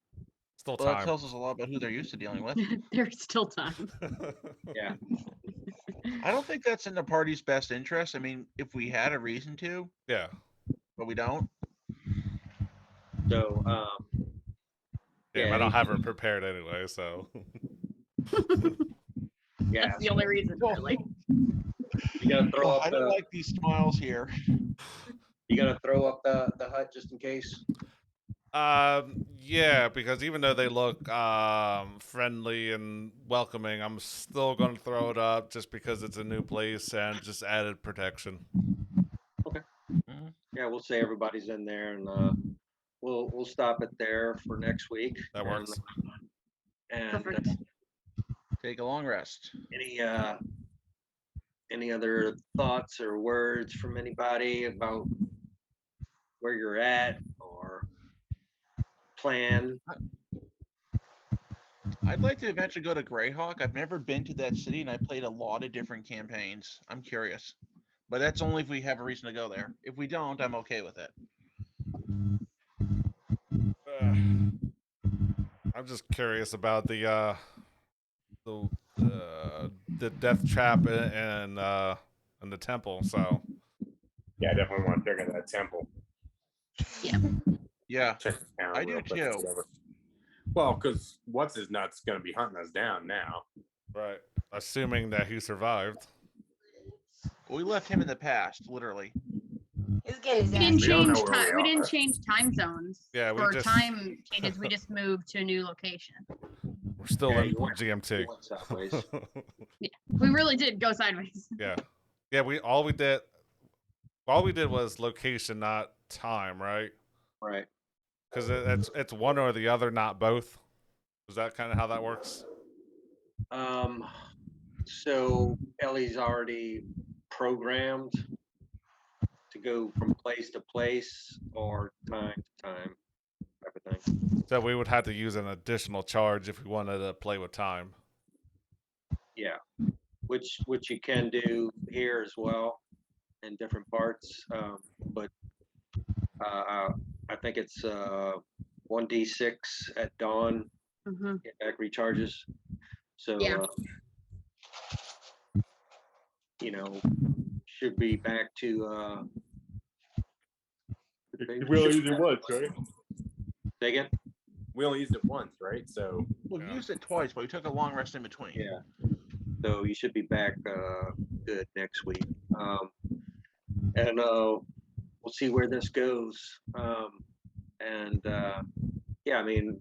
Still Well, that time. tells us a lot about who they're used to dealing with. There's still time. Yeah. I don't think that's in the party's best interest. I mean, if we had a reason to, Yeah. but we don't. So Yeah, I don't have it prepared anyway, so. Yeah, That's the only reason, really. you gotta throw Well, up I don't like these smiles here. you gotta throw up the hut just in case. Yeah, because even though they look friendly and welcoming, I'm still going to throw it up just because it's a new place and just added protection. Okay. Yeah, we'll say everybody's in there, and we'll stop it there for next week. That works. And Perfect. Take a long rest. any other thoughts or words from anybody about where you're at or plan? I'd like to eventually go to Greyhawk. I've never been to that city, and I played a lot of different campaigns. I'm curious, but that's only if we have a reason to go there. If we don't, I'm okay with it. I'm just curious about the death trap and the temple. So Yeah, I definitely want to check out that temple. Yeah, Check the town I do real quick, too. whatever. Well, because what's his nuts going to be hunting us down now? right, assuming that he survived. We left him in the past, literally. He's getting his We ass didn't We don't know change where we time. We didn't are. change time zones. Yeah, we for just- time changes. We just moved to a new location. We're still Yeah, in you went- GMT. you went sideways. We really did go sideways. Yeah. All we did was location, not time, right? Right. Because it's one or the other, not both. Is that kind of how that works? So Ellie's already programmed to go from place to place or time to time, type of thing. So we would have to use an additional charge if we wanted to play with time. Yeah, which you can do here as well in different parts. But I think it's 1d6 at dawn. Mhm. Get back recharges. So Yeah. should be back to We only used it once, right? say again? We only used it once, right? So We Yeah. used it twice, but we took a long rest in between. Yeah. So you should be back good next week. And we'll see where this goes. And yeah, I mean,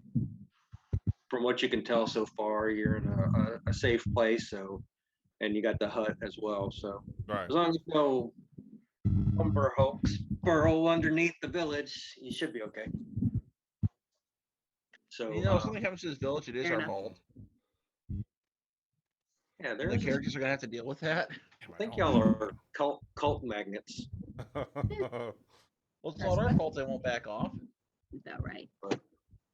from what you can tell so far, you're in a safe place. So, and you got the hut as well. So Right. As long as no lumber hulks burrow underneath the village, you should be okay. So You know, if something happens to this village, it is our Anna. fault. yeah, And the there's. characters are gonna have to deal with that. I think y'all are cult magnets. Well, it's not our fault they won't back off. Is that right?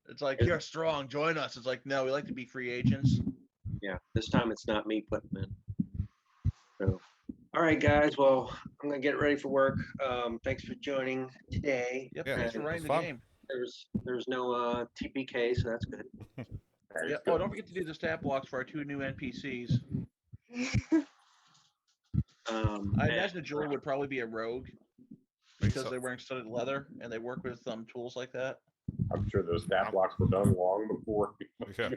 It's like, you're strong, join us. It's like, no, we like to be free agents. Yeah, this time it's not me putting them in. So, all right, guys. Well, I'm gonna get ready for work. Thanks for joining today. Yep, Yeah, thanks for it running was the fun. game. There's no TPK, so that's good. That is Yep. good. Oh, don't forget to do the stat blocks for our 2 new NPCs. I imagine a Julie would probably be a rogue because so. they're wearing studded leather and they work with tools like that. I'm sure those stat blocks were done long before. Yeah.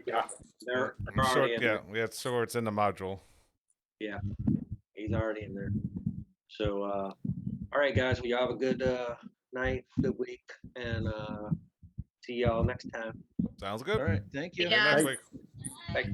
They're I'm sure, already in yeah, there. we had swords in the module. Yeah, he's already in there. So, all right, guys. Well, y'all have a good night, good week, and see y'all next time. Sounds good. All right. Thank you. Yeah. Next week. Bye.